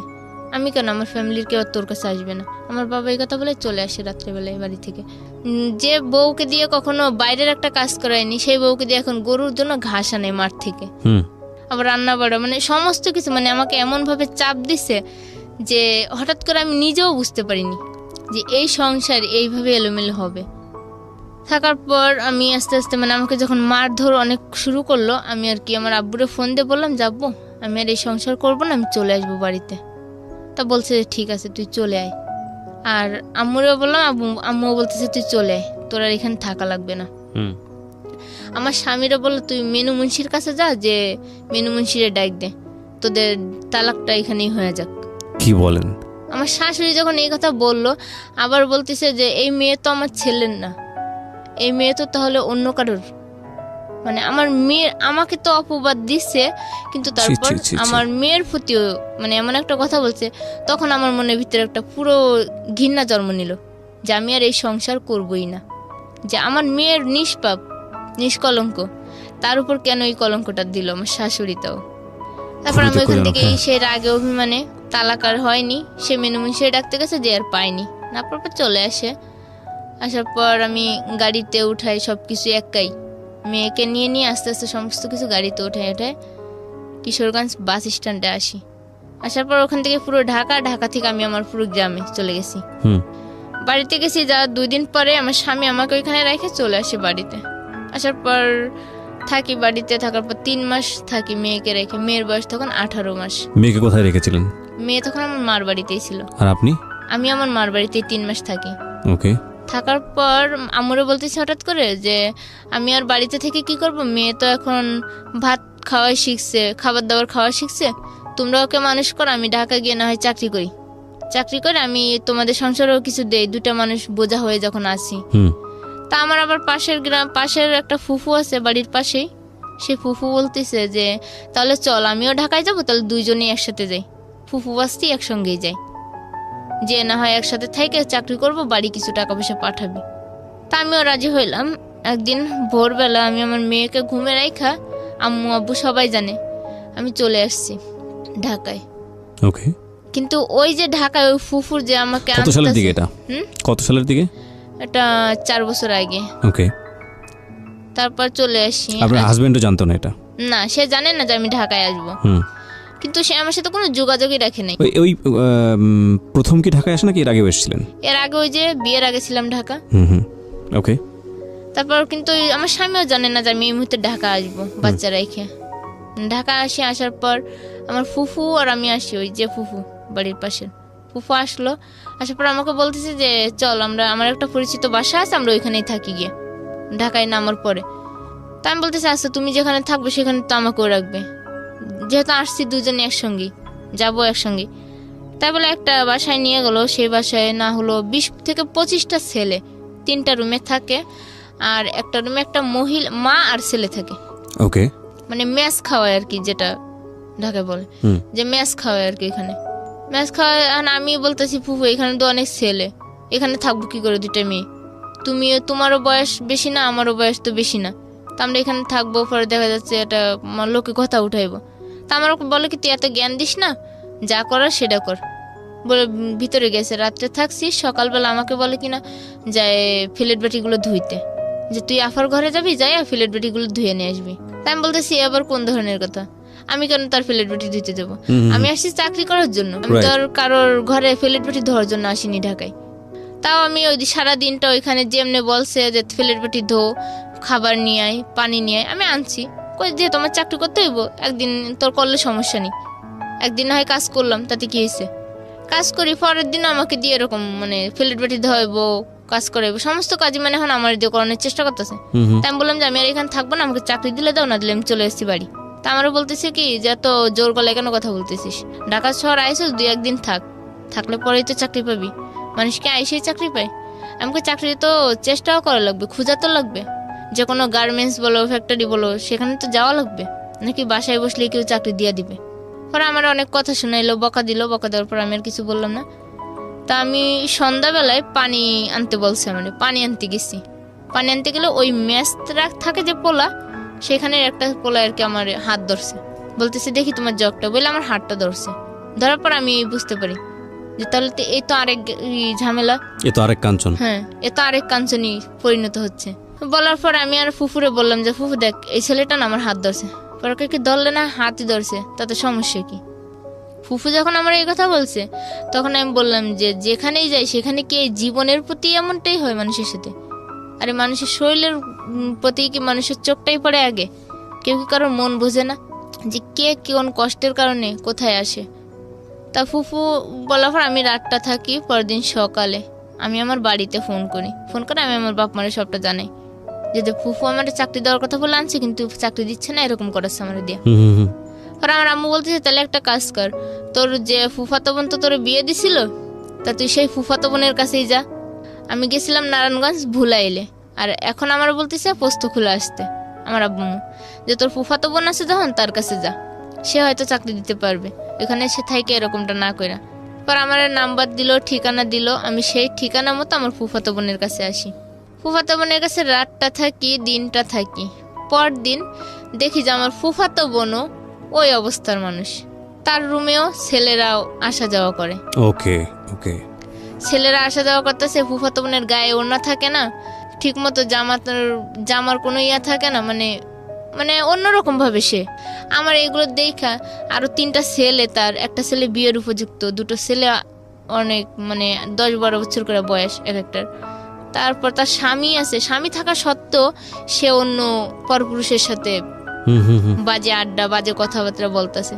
আমি কেন, আমার ফ্যামিলির কেউ আর তোর কাছে আসবে না। আমার বাবা এই কথা বলে চলে আসে রাত্রেবেলায় বাড়ি থেকে। যে বউকে দিয়ে কখনো বাইরের একটা কাজ করায়নি, সেই বউকে দিয়ে এখন গরুর জন্য ঘাস আনে মাঠ থেকে, আবার রান্না বাড়া, মানে সমস্ত কিছু, মানে আমাকে এমনভাবে চাপ দিছে যে হঠাৎ করে আমি নিজেও বুঝতে পারিনি যে এই সংসার এইভাবে এলোমেলো হবে। থাকার পর আমি আস্তে আস্তে, মানে আমাকে যখন মারধর অনেক শুরু করলো, আমি আর কি আমার আব্বুরে ফোন দিয়ে বললাম, যাবো আমি আর এই সংসার করবো না, আমি চলে আসবো বাড়িতে। তা বলছে যে ঠিক আছে তুই চলে আয়। আর আম্মুরেও বললাম, আম্মুও বলতেছে তুই চলে আয়, তোর আর এখানে থাকা লাগবে না। আমার স্বামীরা বললো তুই মেনু মুন্সির কাছে যা, যে মেনু মুন্সিরে ডাক দে, তোদের তালাকটা এখানেই হয়ে যাক। কি বলেন? আমার শাশুড়ি যখন এই কথা বললো, আবার বলতেছে যে এই মেয়ে তো আমার ছেলের না, এই মেয়ে তো তাহলে অন্য কারোর। মানে আমার মেয়ের, আমাকে তো অপবাদ দিচ্ছে, কিন্তু তারপর আমার মেয়ের প্রতিও মানে এমন একটা কথা বলছে, তখন আমার মনের ভিতরে একটা পুরো ঘৃণা জন্ম নিল যে আমি আর এই সংসার করবই না। যে আমার মেয়ের নিষ্পাপ, নিষ্কলঙ্ক, তার উপর কেন এই কলঙ্কটা দিল আমার শাশুড়িটাও। তারপর আমি ওইখান থেকে সে রাগে অভিমানে, তালাক আর হয়নি, সে মেনু মুন্সি ডাকতে গেছে, যে আর পাইনি, না পর চলে আসে। আসার পর আমি গাড়িতে উঠাই সব কিছু একাই, মেয়েকে নিয়ে নিয়ে আস্তে আস্তে সমস্ত কিছু গাড়িতে উঠায় কিশোরগঞ্জ বাস স্ট্যান্ডে আসি। আসার পর ওখান থেকে পুরো ঢাকা থেকে আমি আমার পুরো গ্রামে চলে গেছি। বাড়িতে গেছি যা 2 দিন পরে আমার স্বামী আমাকে ওইখানে রেখে চলে আসে বাড়িতে। আসার পর থাকি বাড়িতে, থাকার পর 3 মাস থাকি মেয়েকে রেখে। মেয়ের বয়স তখন 18 মাস। মেয়েকে কোথায় রেখেছিলেন? মেয়ে তখন আমার মার বাড়িতেই ছিল। আর আপনি? আমি আমার মার বাড়িতেই 3 মাস থাকি। ওকে। থাকার পর আম্মুরে বলতেছি হঠাৎ করে যে আমি আর বাড়িতে থেকে কি করব, মেয়ে তো এখন ভাত খাওয়াই শিখছে, খাবার দাবার খাওয়া শিখছে, তোমরা ওকে মানুষ করো, আমি ঢাকা গিয়ে না হয় চাকরি করে আমি তোমাদের সংসারেও কিছু দেই, 2টা মানুষ বোঝা হয়ে যখন আসি। তা আমার আবার পাশের একটা ফুফু আছে বাড়ির পাশেই, সে ফুফু বলতেছে যে তাহলে চল আমিও ঢাকায় যাবো, তাহলে 2জনেই একসাথে যাই, ফুফু বাস্তি একসঙ্গেই যাই, যে না হয় একসাথে থেকে চাকরি করব, বাড়ি কিছু টাকা পয়সা পাঠাবি। তা আমিও রাজি হইলাম। একদিন ভোরবেলা আমি আমার মেয়েকে ঘুমে রাখা, আম্মু আব্বু সবাই জানে, আমি চলে আসছি ঢাকায়। ওকে। কিন্তু ওই যে ঢাকায় ওই ফুফুর যে আমাকে কত সালের দিকে এটা? কত সালের দিকে? এটা 4 বছর আগে। ওকে। তারপর চলে আসি। আপনার হাজবেন্ডও জানতো না এটা? না, সে জানে না যে আমি ঢাকায় আসবো, কিন্তু সে আমার সাথে কোনো যোগাযোগই রাখে নাই। ওই প্রথম কি ঢাকায় আসে নাকি এর আগে এসেছিলেন? এর আগে ওই যে বিয়ের আগে ছিলাম ঢাকা। ওকে। তারপর কিন্তু আমার স্বামীও জানে না যে আমি এই মুহূর্তে ঢাকা আসবো বাচ্চা রেখে। ঢাকা আসি, আসার পর আমার ফুফু আর আমি আসি, ওই যে ফুফু বাড়ির পাশে ফুফু আসলো। আসার পর আমাকে বলতেছে যে চল আমার একটা পরিচিত বাসা আছে, আমরা ওইখানেই থাকি গিয়ে ঢাকায় নামার পরে। তা আমি বলতেছি আচ্ছা তুমি যেখানে থাকবে সেখানে তো আমাকেও রাখবে, যেহেতু আসছি 2জনে একসঙ্গে যাবো একসঙ্গে। তাই বলে একটা বাসায় নিয়ে গেল। সেই বাসায় না হলো 20 থেকে 25টা ছেলে 3টা রুমে থাকে, আর একটা রুমে একটা মহিলা মা আর ছেলে থাকে। ওকে। মানে মেস খাওয়ায় আর কি, যেটা ঢাকায় বলে যে মেস খাওয়ায় আর কি। এখানে মেস খাওয়ায়। আমি বলতেছি ফুফু এখানে তো অনেক ছেলে, এখানে থাকবো কি করে 2টা মেয়ে, তোমারও বয়স বেশি না, আমারও বয়স তো বেশি না, তা আমরা এখানে থাকবো। পরে দেখা যাচ্ছে এটা লোকে কথা উঠাইবো। তা আমার বলে কি তুই এত জ্ঞান দিস না, যা করার সেটা কর বলে ভিতরে গেছে। রাত্রে থাকছি, সকালবেলা আমাকে বলে কিনা যায় ফিলেট বাটিগুলো ধুইতে, যে তুই আফার ঘরে যাবি, যাই ফিলেট বাটিগুলো ধুয়ে নিয়ে আসবি। তাই আমি বলতেছি আবার কোন ধরনের কথা, আমি কেন তার ফিলেট বাটি ধুইতে দেবো? আমি আসছি চাকরি করার জন্য, আমি তো আর কারোর ঘরে ফিলেট বাটি ধোয়ার জন্য আসিনি ঢাকায়। তাও আমি ওই সারাদিনটা ওইখানে যেমনি বলছে যে ফিলেট বাটি ধো, খাবার নিয়ে আয়, পানি নিয়ে আয়, আমি আনছি। কই যে তোমার চাকরি করতে হইব, একদিন তোর করলে সমস্যা নেই, একদিন হয় কাজ করলাম, তাতে কি হয়েছে? কাজ করি, পরের দিন আমাকে দিয়ে এরকম মানে ফিলেট বাটি ধোয়াইবো, কাজ করাইবো, সমস্ত কাজই মানে এখন আমার দিয়ে করানোর চেষ্টা করতেছে। তাই আমি বললাম যে আমি আর এখানে থাকবো না, আমাকে চাকরি দিলে দাও, না দিলে আমি চলে এসেছি বাড়ি। তা আমারও বলতেছে কি যে এত জোর গলায় কেন কথা বলতেছিস, ঢাকা শহর আইসিস 2-1 দিন থাকলে পরেই তো চাকরি পাবি, মানুষকে আইসেই চাকরি পায়। আমাকে চাকরি তো চেষ্টাও করা লাগবে, খোঁজা তো লাগবে, যে কোনো গার্মেন্টস বলো, ফ্যাক্টরি বলো, সেখানে তো যাওয়া লাগবে, নাকি বাসায় বসলে কেউ চাকরি দিয়ে দিবে। পরে আমার অনেক কথা শোনাইলো, বকা দেওয়ার পর আমি আর কিছু বললাম না। তা আমি সন্ধ্যাবেলায় পানি আনতে বলছে, মানে পানি আনতে গেছি। পানি আনতে গেলে ওই ম্যাচ থাকে যে পোলা, সেখানে একটা পোলা আর কি আমার হাত ধরছে, বলতেছে দেখি তোমার জগটা, বলে আমার হাতটা ধরছে, ধরার পর আমি বুঝতে পারি যে তাহলে তো এই তো আরেক ঝামেলা, এ তো আরেক কাঞ্চন। হ্যাঁ, এ তো আরেক কাঞ্চনই পরিণত হচ্ছে। বলার পর আমি আর ফুফুরে বললাম যে ফুফু দেখ, এই ছেলেটা না আমার হাত ধরছে। পরে কি ধরলে না, হাতই ধরছে, তাতে সমস্যা কি? ফুফু যখন আমার এই কথা বলছে তখন আমি বললাম যে যেখানেই যাই সেখানে কি এই জীবনের প্রতি এমনটাই হয় মানুষের সাথে? আরে মানুষের শরীরের প্রতি কি মানুষের চোখটাই পড়ে আগে? কেউ কি কারোর মন বোঝে না যে কে কোন কষ্টের কারণে কোথায় আসে? তা ফুফু বলার পর আমি রাতটা থাকি। পরদিন সকালে আমি আমার বাড়িতে ফোন করে আমি আমার বাপ মারে সবটা জানাই যে ফুফু আমার চাকরি দেওয়ার কথা বলে আনছে, কিন্তু চাকরি দিচ্ছে না, এরকম করাচ্ছে আমার দিয়ে। আর আমার আম্মু বলতেছে তাহলে একটা কাজ কর, তোর যে ফুফাতো বোন তো তোর বিয়ে দিছিল, তা তুই সেই ফুফাতো বোনের কাছেই যা। আমি গেছিলাম নারায়ণগঞ্জ ভুলাইলে, আর এখন আমার বলতেছে পোস্ত খুলে আসতে আমার আব্বু যে তোর ফুফাতো বোন আছে যখন তার কাছে যা, সে হয়তো চাকরি দিতে পারবে, এখানে সে থাইকে এরকমটা না কইরা। পর আমার নাম্বার দিল, ঠিকানা দিল, আমি সেই ঠিকানা মতো আমার ফুফাতো বোনের কাছে আসি। ফুফাতো বোনের কাছে রাতটা থাকি, দিনটা থাকি। পরদিন দেখি যে আমার ফুফাতো বোনও ওই অবস্থার মানুষ, তার রুমেও ছেলেরাও আসা যাওয়া করে। ওকে ওকে, ছেলেরা আসা যাওয়া করতেছে, ফুফাতো বোনের গায়ে ওড়না থাকে না, ঠিক মতো জামার কোনো ইয়া থাকে না, মানে অন্যরকম ভাবে সে। আমার এগুলো দেখা আরো 3টা ছেলে, তার একটা ছেলে বিয়ের উপযুক্ত, 2টো ছেলে অনেক 10-12 বছর করে বয়স এক একটার। তারপর তার স্বামী আছে, স্বামী থাকা সত্ত্বেও সে অন্য পরপুরুষের সাথে বাজে আড্ডা, বাজে কথাবার্তা বলতেছে।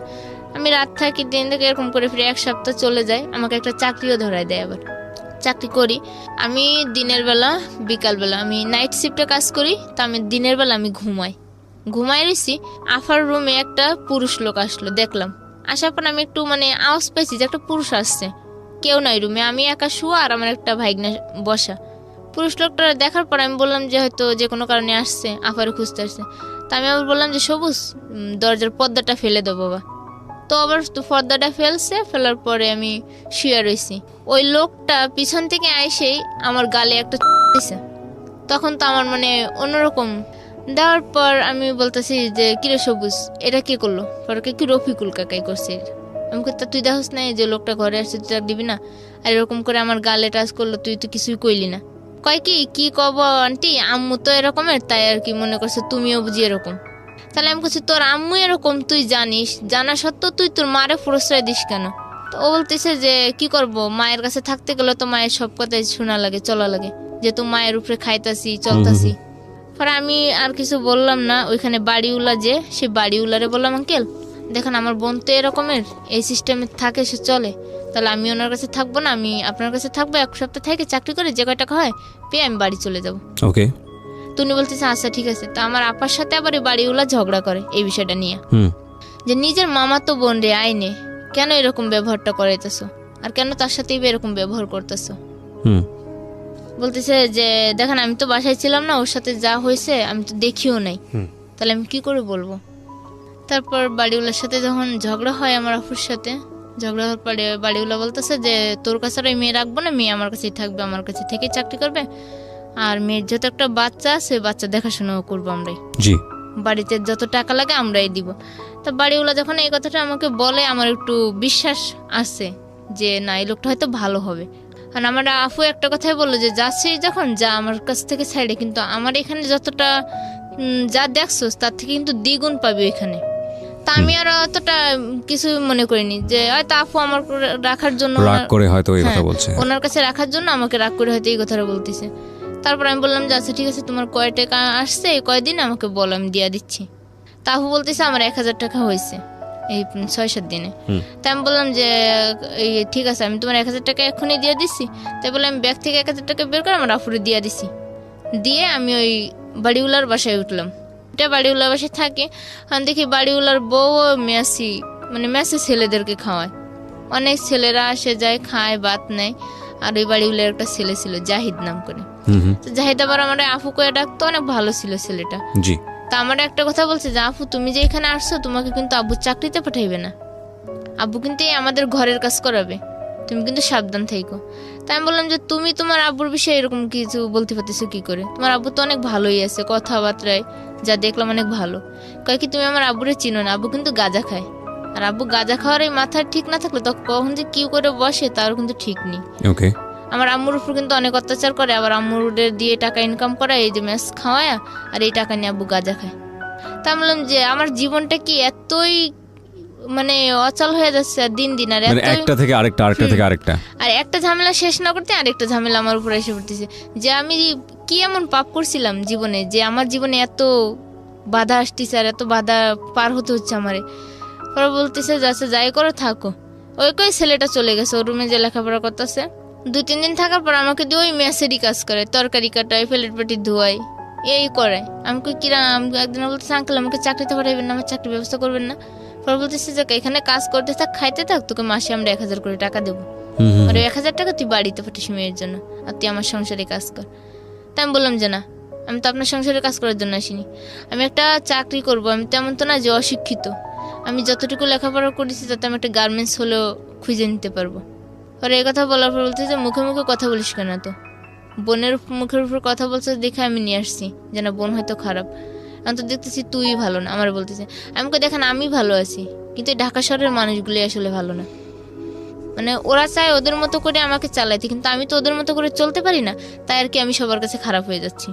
আমি রাত থাকি, দিন থেকে এরকম করে ফিরে 1 সপ্তাহ চলে যায়। আমাকে একটা চাকরিও ধরায় দেয়। আবার চাকরি করি আমি দিনের বেলা, বিকাল বেলা আমি নাইট শিফটে কাজ করি। তা আমি দিনের বেলা আমি ঘুমাই রয়েছি। আফার রুমে একটা পুরুষ লোক আসলো, দেখলাম। আসার পর আমি একটু আওয়াজ পেয়েছি যে একটা পুরুষ আসছে। কেউ নাই রুমে, আমি একা শুয়া আর আমার একটা ভাইগনা বসা। পুরুষ লোকটা দেখার পর আমি বললাম যে হয়তো যে কোনো কারণে আসছে, আফারে খুঁজতে আসছে। তা আমি আবার বললাম যে সবুজ, দরজার পর্দাটা ফেলে দাও বাবা। তো আবার পর্দাটা ফেলার পরে আমি শুয়ে রয়েছি। ওই লোকটা পিছন থেকে আইসেই আমার গালে একটা দিছে। তখন তো আমার অন্যরকম দেওয়ার পর আমি বলতেছি যে কিরে সবুজ, এটা কে করলো? পরে কি রফিকুল কাকাই করছে। আমি তা তুই দেখোস না যে লোকটা ঘরে আসছে, তুই তার দিবি না? আর এরকম করে আমার গালে টাচ করলো, তুই তো কিছুই কইলি না। কয় কি কব আন্টি, আম্মু তো এরকমের, তাই আর কি মনে করছে তুমিও বুঝি এরকম। তাহলে আমি বলছি তোর আম্মু এরকম তুই জানিস, জানা সত্ত্বেও তুই তোর মারে প্রশ্রয় দিস কেন? তো ও বলতেছে যে কি করব, মায়ের কাছে থাকতে গেলে তো মায়ের সব কথাই শোনা লাগে, চলা লাগে, যেহেতু মায়ের উপরে খাইতাছি চলতাছি। পরে আমি আর কিছু বললাম না। ওইখানে বাড়িওয়ালা যে, সে বাড়িওয়ালারে বললাম আঙ্কেল দেখেন আমার বোন তো এরকমের, এই সিস্টেমে থাকে, সে চলে, তাহলে আমি ওনার কাছে থাকবো না, আমি আপনার কাছে থাকবো। 1 সপ্তাহ থেকে চাকরি করে যে কয় টাকা হয় পেয়ে আমি বাড়ি চলে যাবো। ওকে, তুমি বলতেছে আচ্ছা ঠিক আছে। তো আমার আপার সাথে আবার এই বাড়িওয়ালা ঝগড়া করে এই বিষয়টা নিয়ে, যে নিজের মামা তো বোন রে আইনে কেন এরকম ব্যবহারটা করাইতেছো, আর কেন তার সাথেই এরকম ব্যবহার করতেছো। বলতেছে যে দেখেন আমি তো বাসায় ছিলাম না, ওর সাথে যা হয়েছে আমি তো দেখিও নাই, তাহলে আমি কি করে বলবো। তারপর বাড়িওয়ালার সাথে যখন ঝগড়া হয় আমার আপুর সাথে, ঝগড়া হওয়ার পরে বাড়িওয়ালা বলতেছে যে তোর কাছে আর মেয়ে রাখবো না, মেয়ে আমার কাছেই থাকবে, আমার কাছে থেকে চাকরি করবে, আর মেয়ের যত একটা বাচ্চা আছে বাচ্চা দেখাশোনা করবো আমরাই, জি বাড়িতে যত টাকা লাগে আমরাই দিব। তা বাড়িওয়ালা যখন এই কথাটা আমাকে বলে আমার একটু বিশ্বাস আছে যে না এই লোকটা হয়তো ভালো হবে। আর আমার আপু একটা কথাই বললো যে যাচ্ছি যখন যা আমার কাছ থেকে সাইডে, কিন্তু আমার এখানে যতটা যা দেখছো তার থেকে কিন্তু দ্বিগুণ পাবি এখানে। তা আমি আর অতটা কিছু মনে করিনি, যে হয়তো আপু আমার রাখার জন্য রাগ করে হয়তো এই কথা বলছে, ওনার কাছে রাখার জন্য আমাকে রাগ করে হয়তো এই কথাটা বলতেছে। তারপর আমি বললাম যে আচ্ছা ঠিক আছে, তোমার কয় টাকা আসছে এই কয়দিন আমাকে বলো, আমি দিয়া দিচ্ছি। তা আপু বলতেছে আমার 1000 টাকা হয়েছে এই 6-7 দিনে। তাই আমি বললাম যে ঠিক আছে আমি তোমার 1000 টাকা এখনই দিয়ে দিচ্ছি। তাই বলে আমি ব্যাগ থেকে 1000 টাকা বের করে আমার আপুরে দিয়ে দিছি। দিয়ে আমি ওই বাড়িওয়ালার বাসায় উঠলাম। এটা বাড়িওয়ালার বাসায় থাকে, দেখি বাড়িওয়ালার বউ মেসে ছেলেদেরকে খাওয়ায়। অনেক ছেলেরা আসে যায়, খায়, ভাত নেয়। আর ওই বাড়িওয়ালার একটা ছেলে ছিল জাহিদ নাম করে। জাহিদ আবার আমার আপু করে ডাকতো, অনেক ভালো ছিল ছেলেটা। তা আমার একটা কথা বলছে যে আপু তুমি যে এখানে আসছো তোমাকে কিন্তু আব্বু চাকরিতে পাঠাইবে না, আব্বু কিন্তু আমাদের ঘরের কাজ করাবে, তুমি কিন্তু সাবধান থাইকো। তাই আমি বললাম যে তুমি তোমার আব্বুর বিষয়ে এরকম কিছু বলতে পারতেছো কি করে, তোমার আব্বু তো অনেক ভালোই আছে, কথাবার্তায় যা দেখলাম অনেক ভালো। কয় কি তুমি আমার আব্বুরে চিনো না, আব্বু কিন্তু গাঁজা খায়। আর আব্বু গাঁজা খাওয়ার এই মাথায় ঠিক না থাকলে তখন কখন যে কি করে বসে তার কিন্তু ঠিক নেই। ওকে। আমার আম্মুর উপর কিন্তু অনেক অত্যাচার করে, আবার আম্মুদের দিয়ে টাকা ইনকাম করায়, এই যে ম্যাচ খাওয়ায়, আর এই টাকা নিয়ে আব্বু গাঁজা খায়। তা আমি বললাম যে আমার জীবনটা কি এতই মানে অচল হয়ে যাচ্ছে আর দিন দিন, আর মানে একটা থেকে আরেকটা, আরেকটা থেকে আরেকটা, আর একটা ঝামেলা শেষ না করতে আরেকটা ঝামেলা আমার উপর এসে পড়তেছে, যে আমি কি এমন পাপ করছিলাম জীবনে যে আমার জীবনে এত বাধা আসতেছে আর এত বাধা পার হতে হচ্ছে আমারে। পরে বলতেছে যাচ্ছে যাই করো থাকো। ওই কই ছেলেটা চলে গেছে ওর রুমে যে লেখাপড়া করতেছে। 2-3 দিন থাকার পর আমাকে দিয়ে ওই মেসেরই কাজ করে, তরকারি কাটায়, প্লেট পেটি ধোয়াই, এই করে। আমি একদিন বলতেছে আঙ্কেল আমাকে চাকরিতে পাঠাইবেন না, আমার চাকরির ব্যবস্থা করবেন না। পরে বলতেছে যে এখানে কাজ করতে থাক, খাইতে থাক, তোকে মাসে আমরা 1000 করে টাকা দেবো, আর 1000 টাকা তুই বাড়িতে পাঠিস মেয়ের জন্য, আর তুই আমার সংসারে কাজ কর। তা আমি বললাম যে না, আমি তো আপনার সংসারে কাজ করার জন্য আসিনি, আমি একটা চাকরি করব। আমি তেমন তো না যে অশিক্ষিত, আমি যতটুকু লেখাপড়া করেছি তাতে আমি একটা গার্মেন্টস হলেও খুঁজে নিতে পারবো। পরে এই কথা বলার পর বলতে যে মুখে মুখে কথা বলিস কেন, তো বোনের মুখের উপর কথা বলছে দেখে আমি নিয়ে আসছি, যে না বোন হয়তো খারাপ, আমি তো দেখতেছি তুই ভালো না। আমার বলতেছে আমাকে দেখেন আমি ভালো আছি, কিন্তু ঢাকা শহরের মানুষগুলি আসলে ভালো না। মানে ওরা চায় ওদের মতো করে আমাকে চালাইতে, কিন্তু আমি তো ওদের মতো করে চলতে পারি না, তাই আর কি আমি সবার কাছে খারাপ হয়ে যাচ্ছি।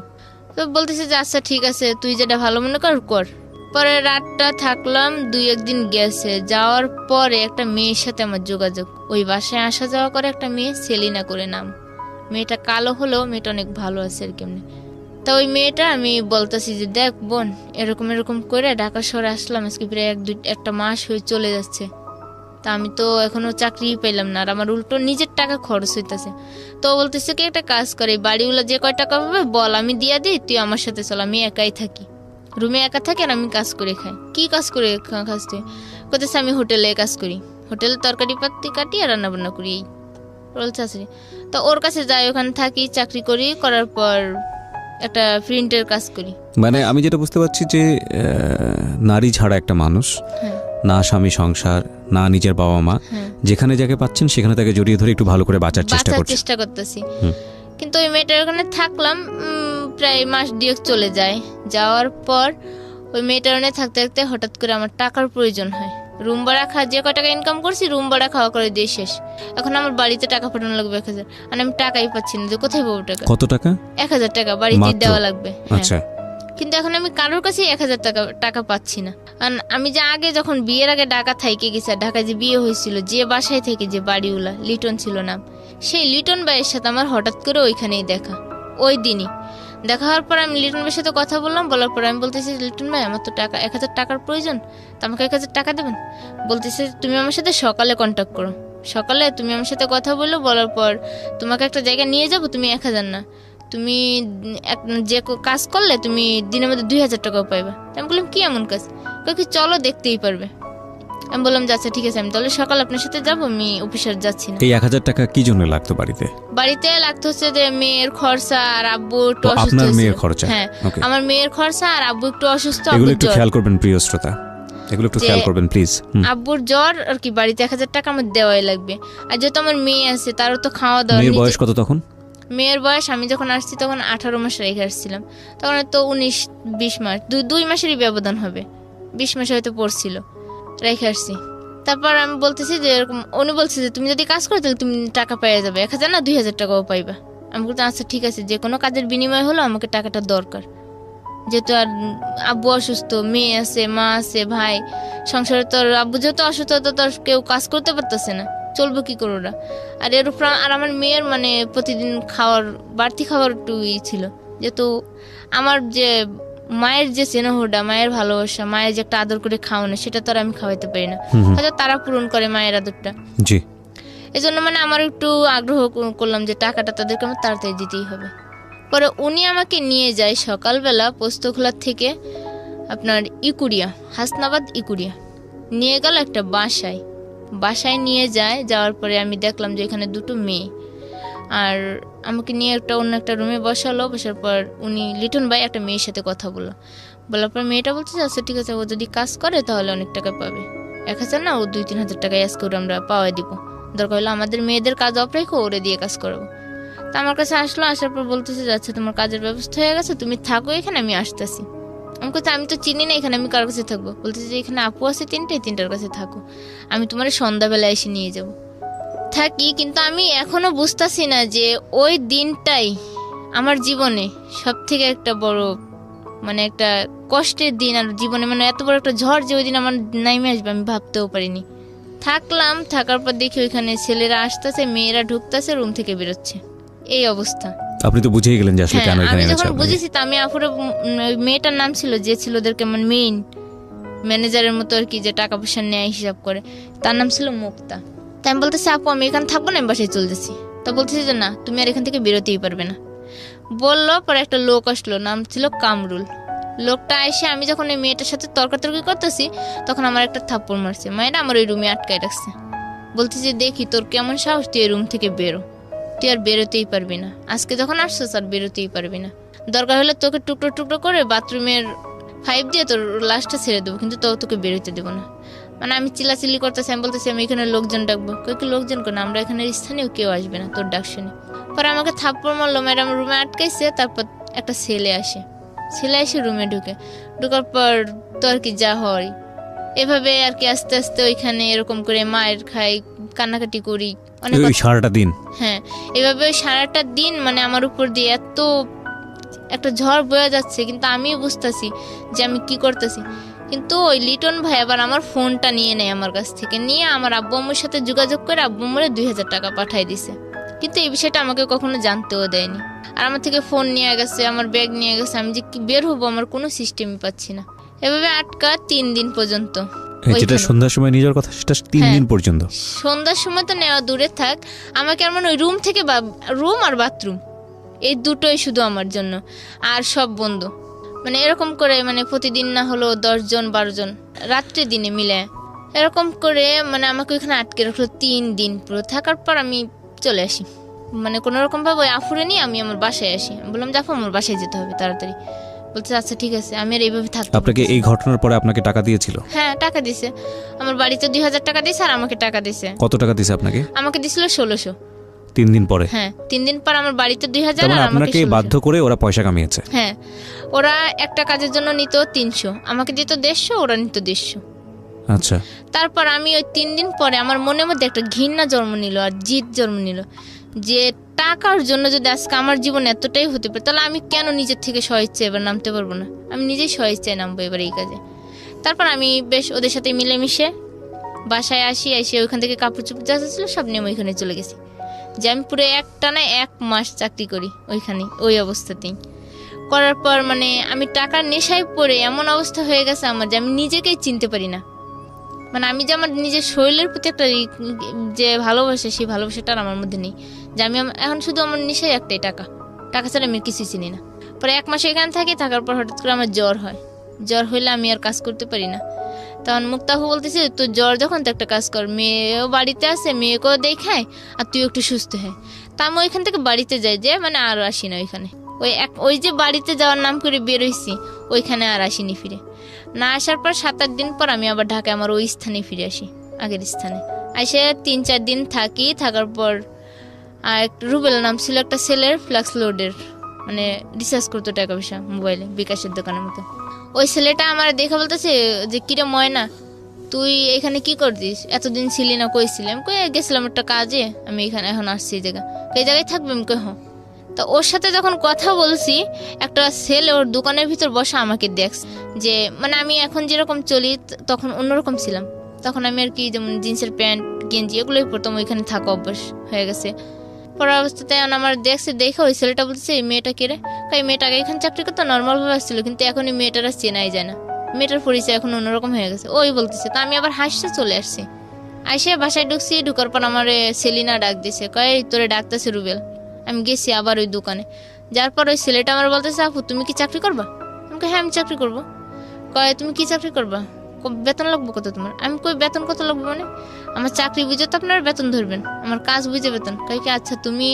তো বলতেছে যে আচ্ছা ঠিক আছে, তুই যেটা ভালো মনে কর কর। পরে রাতটা থাকলাম, 2-1 দিন গেছে। যাওয়ার পরে একটা মেয়ের সাথে আমার যোগাযোগ, ওই বাসায় আসা যাওয়া করে একটা মেয়ে, সেলিনা করে নাম। মেয়েটা কালো হলেও মেয়েটা অনেক ভালো আছে আর কেমনি। তা ওই মেয়েটা আমি বলতেছি যে দেখ বোন, এরকম এরকম করে ঢাকা শহরে আসলাম, আজকে প্রায় 1-2 মাস হয়ে চলে যাচ্ছে, তা আমি তো এখনো চাকরি পেলাম না, আর আমার উল্টো নিজের টাকা খরচ হইতেছে। তো বলতেছে কি একটা কাজ করে, বাড়িগুলো যে কয় টাকা পাবে বল, আমি দিয়া দিই, তুই আমার সাথে চল, আমি একাই থাকি, রুমে একা থাকি, আর আমি কাজ করে খাই। কি কাজ করে খাস তুই? বলতেছে আমি হোটেলে কাজ করি, হোটেলে তরকারি পাতি কাটি আর রান্না বান্না করি, এই বলছে আছে। তো ওর কাছে যাই, ওখানে থাকি, চাকরি করি, করার পর একটা প্রিন্টের কাজ করি। মানে আমি যেটা বুঝতে পারছি যে নারী ছাড়া একটা মানুষ, না স্বামী সংসার, না নিজের বাবা মা, যেখানে যাকে পাচ্ছেন সেখানে তাকে জড়িয়ে ধরে একটু ভালো করে বাঁচার চেষ্টা করতেছি। কিন্তু ওই মেয়েটার ওখানে থাকলাম প্রায় মাস 2 চলে যায়। যাওয়ার পর ওই মেয়েটার ওখানে থাকতে থাকতে হঠাৎ করে আমার টাকার প্রয়োজন হয়। রুম ভাড়া যে কয় টাকা ইনকাম করছি রুম ভাড়া খাওয়া করে দিয়ে শেষ। এখন আমার বাড়িতে টাকা পাঠানো লাগবে 1000, আর আমি টাকাই পাচ্ছি না, যে কোথায় পাবো টাকা? কত টাকা? 1000 টাকা বাড়িতে দেওয়া লাগবে। আচ্ছা। কিন্তু এখন আমি কারোর কাছে 1000 টাকা পাচ্ছি না। আর আমি যে আগে যখন বিয়ের আগে ঢাকা থাইকে গেছি, ঢাকায় যে বিয়ে হয়েছিল, যে বাসায় থেকে যে বাড়িওয়ালা লিটন ছিল নাম, সেই লিটন ভাইয়ের সাথে আমার হঠাৎ করে ওইখানেই দেখা। ওই দিনই দেখা হওয়ার পর আমি লিটন ভাইয়ের সাথে কথা বললাম, বলার পর আমি বলতেছি লিটন ভাই আমার তো টাকা 1000 টাকার প্রয়োজন, তো আমাকে 1000 টাকা দেবেন। বলতেছে তুমি আমার সাথে সকালে কন্ট্যাক্ট করো, সকালে তুমি আমার সাথে কথা বললো, বলার পর তোমাকে একটা জায়গায় নিয়ে যাবো, তুমি 1000 না, তুমি যে কাজ করলে তুমি দিনের মধ্যে 2000 টাকাও পাইবা। আমি বললাম কি এমন কাজ? কি চলো দেখতেই পারবে। আমি বললাম আচ্ছা ঠিক আছে, আমি তাহলে সকাল আপনার সাথে যাবো, আমি অফিসে যাচ্ছি না। এই 1000 টাকা কি জন্য লাগতো বাড়িতে? বাড়িতে লাগতো হচ্ছে যে মেয়ের খরচা, আর আব্বু একটু অসুস্থ। আপনার মেয়ের খরচা? হ্যাঁ, আমার মেয়ের খরচা, আর আব্বু একটু অসুস্থ। এগুলো একটু খেয়াল করবেন প্রিয় শ্রোতা, এগুলো একটু খেয়াল করবেন প্লিজ। আব্বুর জ্বর আর কি, বাড়িতে 1000 টাকা আমার দেওয়াই লাগবে। আর যেহেতু আমার মেয়ে আছে তারও তো খাওয়া দাওয়া। মেয়ের বয়স কত তখন? মেয়ের বয়স আমি যখন আসছি তখন 18 মাস রেখে আসছিলাম, তখন তো 19-20 মাস, 2 মাসেরই ব্যবধান হবে, 20 মাসে হয়তো পড়ছিল, রেখে আসছি। তারপর আমি বলতেছি যে এরকম, উনি বলছে যে তুমি যদি কাজ করো তাহলে তুমি টাকা পেয়ে যাবে, 1000 না 2000 টাকাও পাইবা। আমি বলতে আচ্ছা ঠিক আছে, যে কোনো কাজের বিনিময় হলো আমাকে টাকাটা দরকার, যেহেতু আর আব্বু অসুস্থ, মেয়ে আছে, মা আছে, ভাই, সংসারে তোর আব্বু যেহেতু অসুস্থ, তো তোর কেউ কাজ করতে পারতেছে না, চলবো কি করে ওরা? আর এর উপর আর আমার মেয়ের মানে প্রতিদিন খাওয়ার বাড়তি খাবার একটু ছিল, যেহেতু আমার যে মায়ের যে স্নেহটা, মায়ের ভালোবাসা, মায়ের যে একটা আদর করে খাওয়ানো, সেটা তো আর আমি খাওয়াইতে পারি না, হয়তো তারা পূরণ করে মায়ের আদরটা। জি, এই জন্য মানে আমার একটু আগ্রহ করলাম যে টাকাটা তাদেরকে আমার তাড়াতাড়ি দিতেই হবে। পরে উনি আমাকে নিয়ে যায় সকালবেলা পোস্তখোলা থেকে আপনার ইকুরিয়া, হাসনাবাদ ইকুরিয়া নিয়ে গেল একটা বাসায় নিয়ে যায়। যাওয়ার পরে আমি দেখলাম যে এখানে 2 মেয়ে, আর আমাকে নিয়ে অন্য একটা রুমে বসালো। বসার পর উনি লিটন ভাই একটা মেয়ের সাথে কথা বলার পর মেয়েটা বলছে আচ্ছা ঠিক আছে, ও যদি কাজ করে তাহলে অনেক টাকা পাবে, 1000 না ও 2-3 হাজার টাকা অ্যাস করে আমরা পাওয়াই দিব, দরকার হলো আমাদের মেয়েদের কাজ অফ রেখো, ওরে দিয়ে কাজ করাবো। তা আমার কাছে আসলো, আসার পর বলতেছে আচ্ছা তোমার কাজের ব্যবস্থা হয়ে গেছে, তুমি থাকো এখানে, আমি আসতেছি। আমি বলছি আমি তো চিনি না এখানে, আমি কার কাছে থাকবো? বলতেছে যে এখানে আপু আছে 3টার কাছে থাকো, আমি তোমার সন্ধ্যাবেলা এসে নিয়ে যাব। থাকি, কিন্তু আমি এখনো বুঝতেছি না যে ওই দিনটাই আমার জীবনে সব থেকে একটা বড় মানে একটা কষ্টের দিন আর জীবনে, মানে এত বড় একটা ঝড় যে ওই দিন আমার নাইমে আসবে আমি ভাবতেও পারিনি। থাকলাম, থাকার পর দেখি ওইখানে ছেলেরা আসতেছে, মেয়েরা ঢুকতেছে, রুম থেকে বেরোচ্ছে, এই অবস্থা। আপনি তো বুঝেই গেলেন যে আসলে হ্যাঁ, কেন এখানে আমি এনেছে যখন আপনাকে। বুঝেছি তা আমি আপুরে মেয়েটার নাম ছিল যে ছিল ওদেরকে মানে মেইন ম্যানেজারের মতো আর কি, যে টাকা পয়সা নেয় হিসাব করে, তার নাম ছিল মুক্তা। তাই আমি বলতেছি আপু আমি এখানে থাকবো না, আমি বাসায় চলতেছি। তা বলতেছি যে না, তুমি আর এখান থেকে বেরোতেই পারবে না। বললো, পরে একটা লোক আসলো, নাম ছিল কামরুল। লোকটা এসে আমি যখন ওই মেয়েটার সাথে তর্কাতর্কি করতেছি তখন আমার একটা থাপ্পড় মারছে, মায়েরা আমার ওই রুমে আটকায় রাখছে। বলতেছি দেখি তোর কেমন সাহস, তুই এই রুম থেকে বেরো, তুই আর বেরোতেই পারবি না, আজকে যখন আসছিস আর বেরোতেই পারবি না, দরকার হলে তোকে টুকরো টুকরো করে বাথরুমের 5 দিয়ে তোর লাশটা ছেড়ে দেবো, কিন্তু তোকে বেরোতে দেবো না। মানে আমি চিল্লাচিল্লি করতেছি, আমি বলতেছি আমি এখানে লোকজন ডাকবো। কি লোকজন কেন, আমরা এখানে স্থানীয় কেউ আসবে না, তোর ডাক শুনে। পরে আমাকে থাপ্পড় মারলো, ম্যাডাম রুমে আটকাইছে। তারপর একটা ছেলে এসে রুমে ঢুকার পর তো আর কি যা হয় এভাবে আর কি, আস্তে আস্তে ওইখানে এরকম করে মায়ের খাই, কান্নাকাটি করি অনেক। ওই সারাটা দিন? হ্যাঁ, এভাবে ওই সারাটা দিন মানে আমার উপর দিয়ে এত একটা ঝড় বয়ে যাচ্ছে, কিন্তু আমিও বুঝতেছি যে আমি কি করতেছি। কিন্তু ওই লিটন ভাই আবার আমার ফোনটা নিয়ে নেয় আমার কাছ থেকে, নিয়ে আমার আব্বু আম্মুর সাথে যোগাযোগ করে আব্বু আম্মুরে 2000 টাকা পাঠাই দিছে। কিন্তু এই বিষয়টা আমাকে কখনো জানতেও দেয়নি। আর আমার থেকে ফোন নিয়ে গেছে, আমার ব্যাগ নিয়ে গেছে, আমি যে কি বের হবো আমার কোনো সিস্টেমই পাচ্ছি না। এভাবে আটকা 3 দিন পর্যন্ত। যেটা সন্ধ্যার সময় নিজের কথা, সেটা 3 দিন পর্যন্ত। সন্ধ্যার সময় তো নেওয়া দূরে থাক, আমাকে আর মানে ওই রুম থেকে রুম আর বাথরুম এই দুটোই শুধু আমার জন্য, আর সব বন্ধ। মানে এরকম করে মানে প্রতিদিন না হলো 10 জন 12 জন রাত্রে দিনে মিলে এরকম করে মানে আমাকে ওইখানে আটকে রাখলো 3 দিন পুরো। থাকার পর আমি চলে আসি, মানে কোনো রকম ভাবে ওই আফুরে নিয়ে আমি আমার বাসায় আসি। আমি বললাম জাফু আমার বাসায় যেতে হবে তাড়াতাড়ি। বলছে আচ্ছা ঠিক আছে, আমি আর এইভাবে থাকতে। আপনাকে এই ঘটনার পরে আপনাকে টাকা দিয়েছিল? হ্যাঁ, টাকা দিছে। আমার বাড়িতে 2000 টাকা দিছে আর আমাকে টাকা দিছে। কত টাকা দিছে আপনাকে? আমাকে দিছিল 1600। 3 দিন পরে? হ্যাঁ, 3 দিন পর আমার বাড়িতে 2000 মানে আর আমাকে আপনাকে 1600। বাধ্য করে ওরা পয়সা কামিয়েছে? হ্যাঁ, ওরা একটা কাজের জন্য নিত 300, আমাকে দিত 150, ওরা নিত 150। আচ্ছা। তারপর আমি ওই 3 দিন পরে আমার মনের মধ্যে একটা ঘৃণা জন্ম নিল আর জিদ জন্ম নিল যে টাকার জন্য যদি আজকে আমার জীবন এতটাই হতে পারে, তাহলে আমি কেন নিজের থেকে স্বইচ্ছায় এবার নামতে পারবো না? আমি নিজেই স্বইচ্ছায় নামবো এবার এই কাজে। তারপর আমি বেশ ওদের সাথে মিলেমিশে বাসায় এসে ওইখান থেকে কাপড় চোপড় যা ছিল সব নিয়ে আমি ওইখানে চলে গেছি। যে আমি পুরো একটানা 1 মাস চাকরি করি ওইখানে, ওই অবস্থাতেই। করার পর মানে আমি টাকার নেশায় পড়ে এমন অবস্থা হয়ে গেছে আমার যে আমি নিজেকেই চিনতে পারি না। মানে আমি যে আমার নিজের শরীরের প্রতি একটা যে ভালোবাসা, সেই ভালোবাসাটা আমার মধ্যে নেই। যে আমি এখন শুধু আমার নেশাই একটাই, টাকা ছাড়া আমি কিছুই চিনি না। পরে 1 মাস এখানে থাকার পর হঠাৎ করে আমার জ্বর হয়। জ্বর হইলে আমি আর কাজ করতে পারি না। তখন মুক্তাহু বলতেছে তো জ্বর যখন তো একটা কাজ কর, মেয়েও বাড়িতে আসে, মেয়েকেও দেখায় আর তুই একটু সুস্থ হয়। তা আমি ওইখান থেকে বাড়িতে যাই, যে মানে আর আসি না ওইখানে। ওই যে বাড়িতে যাওয়ার নাম করে বেরোইছি ওইখানে আর আসিনি ফিরে। না আসার পর 7-8 দিন পর আমি আবার ঢাকায় আমার ওই স্থানে ফিরে আসি, আগের স্থানে। এসে 3-4 দিন থাকার পর আর রুবেল নাম ছিল একটা ছেলের, ফ্লাক্স লোডের মানে রিচার্জ করতো টাকা পয়সা মোবাইলে, বিকাশের দোকানের মতো। ওই ছেলেটা আমার দেখে বলতেছে যে কিরে ময়না তুই এখানে কি করতিস, এতদিন ছিলি না, কই ছিলাম? কই গেছিলাম একটা কাজে, আমি এখানে এখন আসছি এই জায়গায় থাকবে? আমি কই হ্যাঁ। তো ওর সাথে যখন কথা বলছি একটা ছেলে ওর দোকানের ভিতর বসা আমাকে দেখছে, যে মানে আমি এখন যেরকম চলি তখন অন্যরকম ছিলাম। তখন আমি আর কি যেমন জিন্সের প্যান্ট গেঞ্জি এগুলোই পরতাম, ওইখানে থাকা অভ্যাস হয়ে গেছে। পরে অবস্থাতে আমার দেখে ওই ছেলেটা বলছে এই মেয়েটা কে রে? এই মেয়েটাকে এখানে চাকরি করতো নর্মালভাবে আসছিল, কিন্তু এখন এই মেয়েটারা চেনাই যায় না, মেয়েটার পরিচয় এখন অন্যরকম হয়ে গেছে ওই বলতেছে। তা আমি আবার হাসতে চলে আসছি। আসে বাসায় ঢুকার পর আমার সেলিনা ডাক দিছে, কয় তোরে ডাকতেছে রুবেল। আমি গেছি আবার ওই দোকানে, যার পর ওই ছেলেটা আমার বলতেছে আপু তুমি কি চাকরি করবা? আমাকে হ্যাঁ আমি চাকরি করবো। কয় তুমি কি চাকরি করবা? বেতন লাগবো কত তোমার? আমি কই বেতন কত লাগবো মানে? আমার চাকরি বুঝে তো আপনারা বেতন ধরবেন, আমার কাজ বুঝে বেতন। কয় কি আচ্ছা তুমি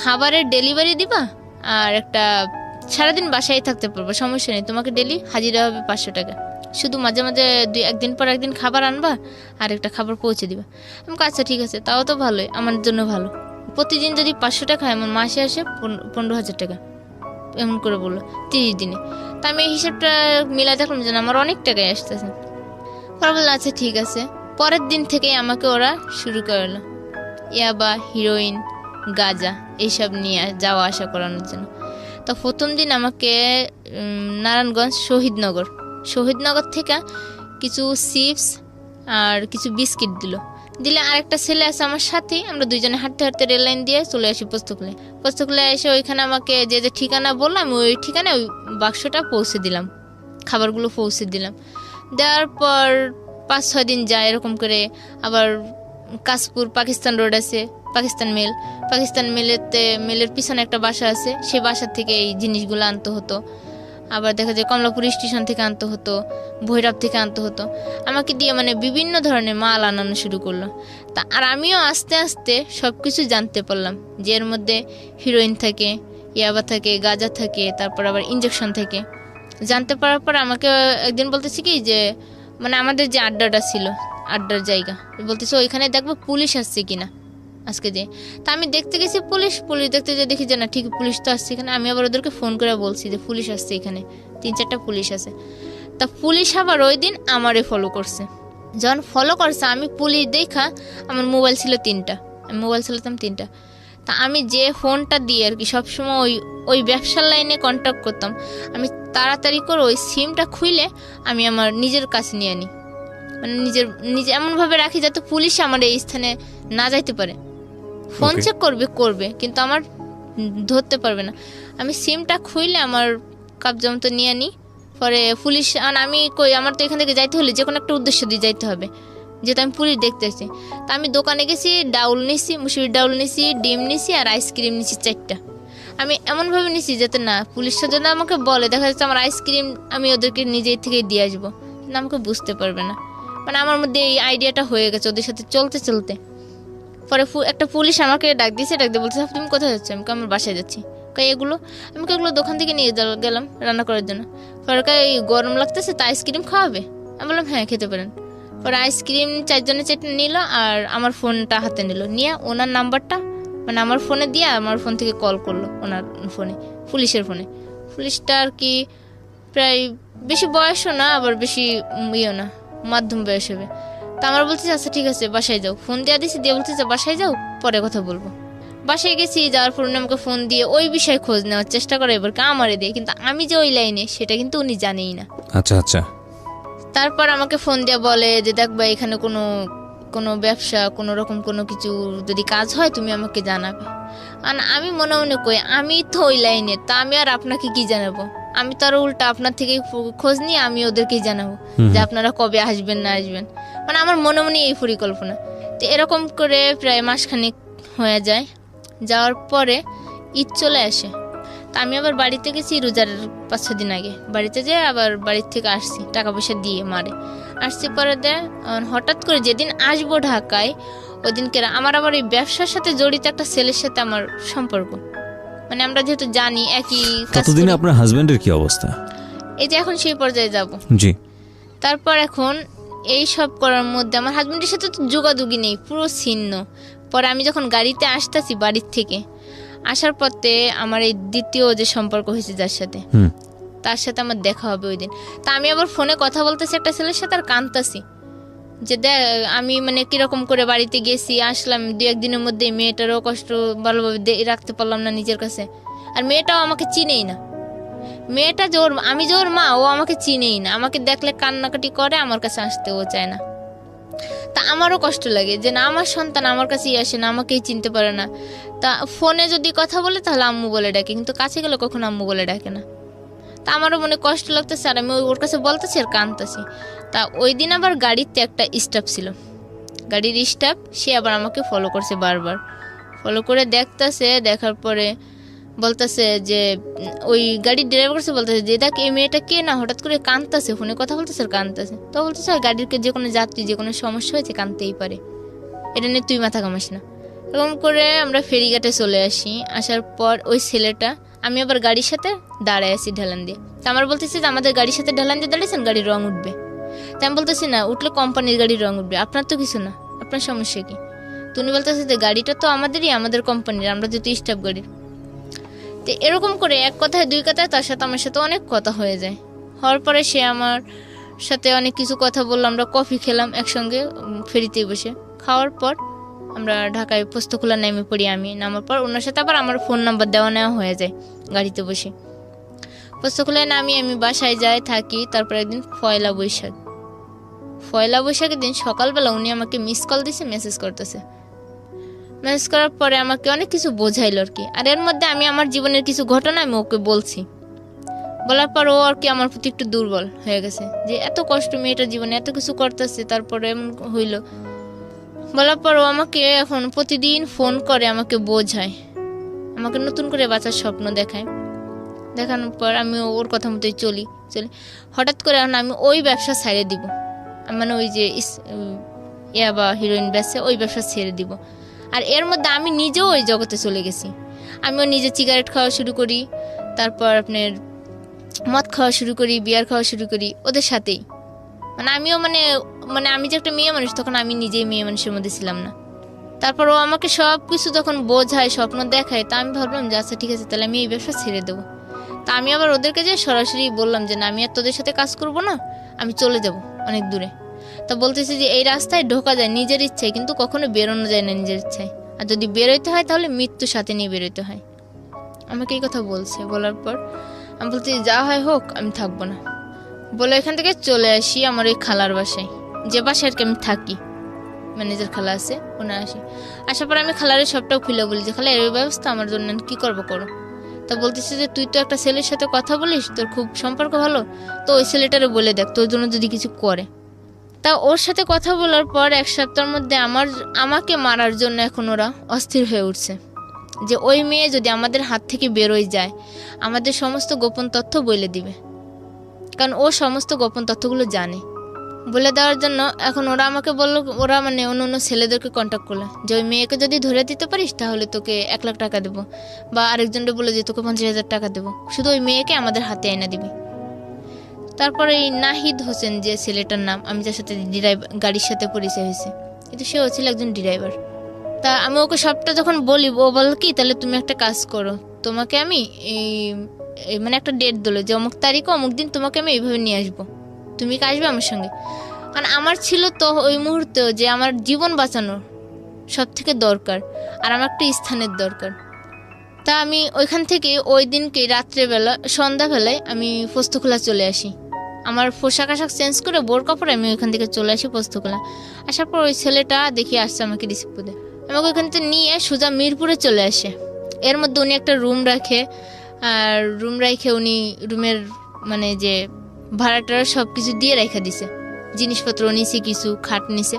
খাবারের ডেলিভারি দিবা আর একটা সারাদিন বাসায় থাকতে পারবো, সমস্যা নেই, তোমাকে ডেলি হাজিরা হবে 500 টাকা, শুধু মাঝে মাঝে একদিন পর একদিন খাবার আনবা আর একটা খাবার পৌঁছে দিবা। আমাকে আচ্ছা ঠিক আছে, তাও তো ভালোই, আমার জন্য ভালো। প্রতিদিন যদি 500 টাকা হয় আমার মাসে আসে 15,000 টাকা, এমন করে বললো 30 দিনে। তা আমি এই হিসাবটা মিলাই দেখলাম যে না, আমার অনেক টাকাই আসতেছে। পরে বললাম আচ্ছা ঠিক আছে। পরের দিন থেকেই আমাকে ওরা শুরু করলো ইয়াবা, হিরোইন, গাঁজা এইসব নিয়ে যাওয়া আসা করানোর জন্য। তো প্রথম দিন আমাকে নারায়ণগঞ্জ শহীদনগর থেকে কিছু চিপস আর কিছু বিস্কিট দিলে আরেকটা ছেলে আছে আমার সাথে, আমরা দুইজনে হাঁটতে হাঁটতে রেল লাইন দিয়ে চলে আসি পোস্তকুলে এসে ওইখানে আমাকে যে যে ঠিকানা বললাম ওই ঠিকানায় ওই বাক্সটা পৌঁছে দিলাম, খাবারগুলো পৌঁছে দিলাম। দেওয়ার পর 5-6 দিন যায় এরকম করে। আবার কাশপুর পাকিস্তান রোড আছে, পাকিস্তান মেলের পিছনে একটা বাসা আছে, সেই বাসার থেকে এই জিনিসগুলো আনতে হতো। আবার দেখা যায় কমলাপুর স্টেশন থেকে আনতে হতো, ভৈরব থেকে আনতে হতো। আমাকে দিয়ে মানে বিভিন্ন ধরনের মাল আনানো শুরু করলো। তা আর আমিও আস্তে আস্তে সব কিছু জানতে পারলাম যে এর মধ্যে হিরোইন থাকে, ইয়াবা থাকে, গাঁজা থাকে, তারপর আবার ইঞ্জেকশন থাকে। জানতে পারার পর আমাকে একদিন বলতেছি কি যে মানে আমাদের যে আড্ডাটা ছিল, আড্ডার জায়গা, বলতেছে ওইখানে দেখবো পুলিশ আসছে কিনা আজকে যে। তা আমি দেখতে গেছি পুলিশ দেখতে যে দেখি যে না ঠিক পুলিশ তো আসছে এখানে। আমি আবার ওদেরকে ফোন করে বলছি যে পুলিশ আসছে এখানে, 3-4টা পুলিশ আছে। তা পুলিশ আবার ওই দিন আমারে ফলো করছে। যখন ফলো করছে আমি পুলিশ দেখা, আমার মোবাইল ছিল 3টা, আমি মোবাইল চালাতাম 3টা। তা আমি যে ফোনটা দিয়ে আর কি সবসময় ওই ব্যবসার লাইনে কন্ট্যাক্ট করতাম, আমি তাড়াতাড়ি করে ওই সিমটা খুলে আমি আমার নিজের কাছে নিয়ে নিই, মানে নিজে এমনভাবে রাখি যাতে পুলিশ আমার এই স্থানে না যাইতে পারে। ফোন চেক করবে কিন্তু আমার ধরতে পারবে না। আমি সিমটা খুইলে আমার কবজা মতো নিয়ে নিই। পরে পুলিশ আমি আমার তো এখান থেকে যাইতে হলে যে কোনো একটা উদ্দেশ্য দিয়ে যাইতে হবে, যেহেতু আমি পুলিশ দেখতে আসছি। তা আমি দোকানে গেছি, ডাউল নিছি, মুসুরির ডাউল নিছি, ডিম নিছি আর আইসক্রিম নিছি 4টা। আমি এমনভাবে নিছি যাতে না পুলিশটা যদি আমাকে বলে দেখা যাচ্ছে আমার আইসক্রিম আমি ওদেরকে নিজেই থেকে দিয়ে আসবো, কিন্তু আমাকে বুঝতে পারবে না। মানে আমার মধ্যে এই আইডিয়াটা হয়ে গেছে ওদের সাথে চলতে। পরে একটা পুলিশ আমাকে ডাক দিয়ে বলছে তুমি কোথায় যাচ্ছ? আমি আমার বাসায় যাচ্ছি। এগুলো দোকান থেকে নিয়ে গেলাম রান্না করার জন্য। পরে গরম লাগতেছে তা আইসক্রিম খাওয়াবে? আমি বললাম হ্যাঁ খেতে পারেন। পরে আইসক্রিম 4 জনের 4টা নিল আর আমার ফোনটা হাতে নিল, নিয়ে ওনার নাম্বারটা মানে আমার ফোনে দিয়ে আমার ফোন থেকে কল করলো ওনার ফোনে, পুলিশের ফোনে। পুলিশটা আর কি প্রায় বেশি বয়সও না আবার বেশি ইয়েও না, মাধ্যম বয়স হবে। তা আমার বলতেছে আচ্ছা ঠিক আছে বাসায় যাও, ফোন দিয়ে দিছি, দিয়ে বলতেছে বাসায় যাও পরে কথা বলবো। বাসায় গেছি, যাওয়ার পর উনি আমাকে ফোন দিয়ে ওই বিষয়ে খোঁজ নেওয়ার চেষ্টা করে এবার আমারে দিয়ে, কিন্তু আমি যে ওই লাইনে সেটা কিন্তু উনি জানেই না। আচ্ছা। তারপর আমাকে ফোন দিয়ে বলে যে দেখ ভাই এখানে কোনো ব্যবসা কোনো রকম কোনো কিছু যদি কাজ হয় তুমি আমাকে জানাবে। আর আমি মনে মনে কই আমি তো ওই লাইনে, তা আমি আর আপনাকে কি জানাবো? আমি তো আর উল্টা আপনার থেকে খোঁজ নিয়ে আমি ওদেরকেই জানাবো যে আপনারা কবে আসবেন না আসবেন। মানে আমার মনে মনে এই পরিকল্পনা। তো এরকম করে প্রায় মাসখানেক হয়ে যায়। যাওয়ার পরে ঈদ চলে আসে। তা আমি আবার বাড়িতে গেছি রোজার 5-6 দিন আগে, বাড়িতে যেয়ে আবার বাড়ির থেকে আসছি টাকা পয়সা দিয়ে মারে আসছি। পরে হঠাৎ করে যেদিন আসবো ঢাকায় ওদিনকে আমার আবার এই ব্যবসার সাথে জড়িত একটা ছেলের সাথে আমার সম্পর্ক, মানে আমরা যেহেতু জানি একই। ততদিনে আপনার হাজবেন্ডের কি অবস্থা? এই যে এখন সেই পর্যায়ে যাব। জি। তারপর এখন এই সব করার মধ্যে আমার হাজবেন্ডের সাথে তো যোগাযোগই নেই, পুরো ছিন্ন। পরে আমি যখন গাড়িতে আসতেছি বাড়ির থেকে আসার পথে আমার এই দ্বিতীয় যে সম্পর্ক হয়েছে যার সাথে, তার সাথে আমার দেখা হবে ওই দিন। তা আমি আবার ফোনে কথা বলতেছি একটা ছেলের সাথে আর কাঁদতাছি যে দেখ আমি মানে কিরকম করে বাড়িতে গেছি আসলাম 2-1 দিনের মধ্যে, মেয়েটারও কষ্ট ভালোভাবে রাখতে পারলাম না নিজের কাছে। আর মেয়েটাও আমাকে চিনেই না, মেয়েটা আমি যে ওর মা ও আমাকে চিনেই না, আমাকে দেখলে কান্নাকাটি করে, আমার কাছে আসতেও চায় না। তা আমারও কষ্ট লাগে যে না আমার সন্তান আমার কাছেই আসে না, আমাকেই চিনতে পারে না। তা ফোনে যদি কথা বলে তাহলে আম্মু বলে ডাকে, কিন্তু কাছে গেলে কখনো আম্মু বলে ডাকে না। তা আমারও মনে কষ্ট লাগতেছে আর আমি ওর কাছে বলতেছি আর কাঁদতেছি। তা ওই দিন আবার গাড়িতে একটা স্টাফ ছিল, গাড়ির স্টাফ, সে আবার আমাকে ফলো করছে বারবার, ফলো করে দেখতেছে। দেখার পরে বলতেছে যে ওই গাড়ির ড্রাইভার কাছে বলতেছে যে দেখ এই মেয়েটা কে না হঠাৎ করে কাঁদতেছে, ফোনে কথা বলতেছে আর কাঁদতেছে। তো বলতেছে গাড়ির যে কোনো যাত্রী যে কোনো সমস্যা হয়েছে কাঁদতেই পারে, এটা নিয়ে তুই মাথা ঘামাস না। এরকম করে আমরা ফেরিঘাটে চলে আসি। আসার পর ওই ছেলেটা, আমি আবার গাড়ির সাথে দাঁড়ায় আছি ঢালান দিয়ে। তা আমার বলতেছে যে আমাদের গাড়ির সাথে ঢালান দিয়ে দাঁড়িয়েছেন, গাড়ির রং উঠবে। তা আমি বলতেছি না উঠলে কোম্পানির গাড়ির রং উঠবে, আপনার তো কিছু না, আপনার সমস্যা কি? তুমি বলতেছে যে গাড়িটা তো আমাদেরই, আমাদের কোম্পানির, আমরা যেহেতু স্টাফ গাড়ির। তো তো এরকম করে এক কথায় দুই কথায় তার সাথে আমার সাথে অনেক কথা হয়ে যায়। হওয়ার পরে সে আমার সাথে অনেক কিছু কথা বললো, আমরা কফি খেলাম একসঙ্গে ফেরিতে বসে। খাওয়ার পর আমরা ঢাকায় পোস্তখোলা নেমে পড়ি। আমি নামার পর ওনার সাথে আবার আমার ফোন নাম্বার দেওয়া নেওয়া হয়ে যায় গাড়িতে বসে। পোস্তখোলায় নামি আমি বাসায় যাই, থাকি। তারপর একদিন পয়লা বৈশাখের দিন সকালবেলা উনি আমাকে মিস কল দিছে, মেসেজ করতেছে। মেসেজ করার পরে আমাকে অনেক কিছু বোঝাইলো আর কি। আর এর মধ্যে আমি আমার জীবনের কিছু ঘটনা আমি ওকে বলছি। বলার পর ও আর কি আমার প্রতি একটু দুর্বল হয়ে গেছে, যে এত কষ্ট মেয়েটার জীবনে, এত কিছু করতেছে, তারপরে এমন হইল। বলার পর ও আমাকে এখন প্রতিদিন ফোন করে, আমাকে বোঝায়, আমাকে নতুন করে বাঁচার স্বপ্ন দেখায়। দেখানোর পর আমি ওর কথা মতোই চলি। হঠাৎ করে এখন আমি ওই ব্যবসা ছেড়ে দিব, মানে ওই যে ইয়াবা হিরোইন বেচে ওই ব্যবসা ছেড়ে দিব। আর এর মধ্যে আমি নিজেও ওই জগতে চলে গেছি। আমিও নিজে সিগারেট খাওয়া শুরু করি, তারপর আপনার মদ খাওয়া শুরু করি, বিয়ার খাওয়া শুরু করি ওদের সাথেই। মানে আমিও মানে আমি যে একটা মেয়ে মানুষ, তখন আমি নিজেই মেয়ে মানুষের মধ্যে ছিলাম না। তারপর ও আমাকে সব কিছু যখন বোঝায়, স্বপ্ন দেখায়, তা আমি ভাবলাম যে আচ্ছা ঠিক আছে, তাহলে আমি এই ব্যবসা ছেড়ে দেবো। তা আমি আবার ওদেরকে যে সরাসরি বললাম যে না, আমি আর তোদের সাথে কাজ করব না, আমি চলে যাব অনেক দূরে। তা বলতেছি যে এই রাস্তায় ঢোকা যায় নিজের ইচ্ছায়, কিন্তু কখনো বেরোনো যায় না নিজের ইচ্ছায়। আর যদি বেরোইতে হয় তাহলে মৃত্যুর সাথে নিয়ে বেরোইতে হয়। আমাকে এই কথা বলছে। বলার পর আমি বলছি যা হয় হোক, আমি থাকবো না। বলে এখান থেকে চলে আসি আমার ওই খালার বাসায়, যে বাসায় আর কি আমি থাকি, ম্যানেজার খালা আছে, ওনা আসি। আসার পর আমি খালারে সবটাও খুলে বলি যে খালা এই ব্যবস্থা আমার জন্য, কি করবো করো। তা বলতেছে যে তুই তো একটা ছেলের সাথে কথা বলিস, তোর খুব সম্পর্ক ভালো, তো ওই ছেলেটারে বলে দেখ তোর জন্য যদি কিছু করে। তা ওর সাথে কথা বলার পর এক সপ্তাহের মধ্যে আমাকে মারার জন্য এখন ওরা অস্থির হয়ে উঠছে, যে ওই মেয়ে যদি আমাদের হাত থেকে বেরোয় যায়, আমাদের সমস্ত গোপন তথ্য বলে দিবে, কারণ ও সমস্ত গোপন তথ্যগুলো জানে। বলে দেওয়ার জন্য এখন ওরা আমাকে বললো, ওরা মানে অন্য ছেলেদেরকে কন্ট্যাক্ট করলো যে ওই মেয়েকে যদি ধরে দিতে পারিস তাহলে তোকে 1 লাখ টাকা দেবো, বা আরেকজনকে বলে যে তোকে 50,000 টাকা দেবো, শুধু ওই মেয়েকে আমাদের হাতে এনে দিবি। তারপরে এই নাহিদ হোসেন যে ছেলেটার নাম, আমি যার সাথে গাড়ির সাথে পরিচয় হয়েছে, কিন্তু সেও ছিল একজন ড্রাইভার। তা আমি ওকে সবটা যখন বলি, ও বল কি তাহলে তুমি একটা কাজ করো, তোমাকে আমি মানে একটা ডেট দিলো যে অমুক তারিখে অমুক দিন তোমাকে আমি এইভাবে নিয়ে আসবো, তুমি কি আসবে আমার সঙ্গে। কারণ আমার ছিল তো ওই মুহূর্তেও যে আমার জীবন বাঁচানো সব থেকে দরকার, আর আমার একটা স্থানের দরকার। তা আমি ওইখান থেকে ওই দিনকে রাত্রেবেলা সন্ধ্যাবেলায় আমি পোস্তখোলা চলে আসি। আমার পোশাক আশাক চেঞ্জ করে বোর কাপড়ে আমি ওইখান থেকে চলে আসি পোস্তখোলা। আসার পর ওই ছেলেটা দেখি আসছে আমাকে রিসিভ করে, আমাকে ওইখান থেকে নিয়ে সোজা মিরপুরে চলে আসে। এর মধ্যে উনি একটা রুম রাখে, আর রুম রাখে উনি রুমের মানে যে ভাড়াটা সব কিছু দিয়ে রেখে দিছে, জিনিসপত্র নিছে, কিছু খাট নিছে,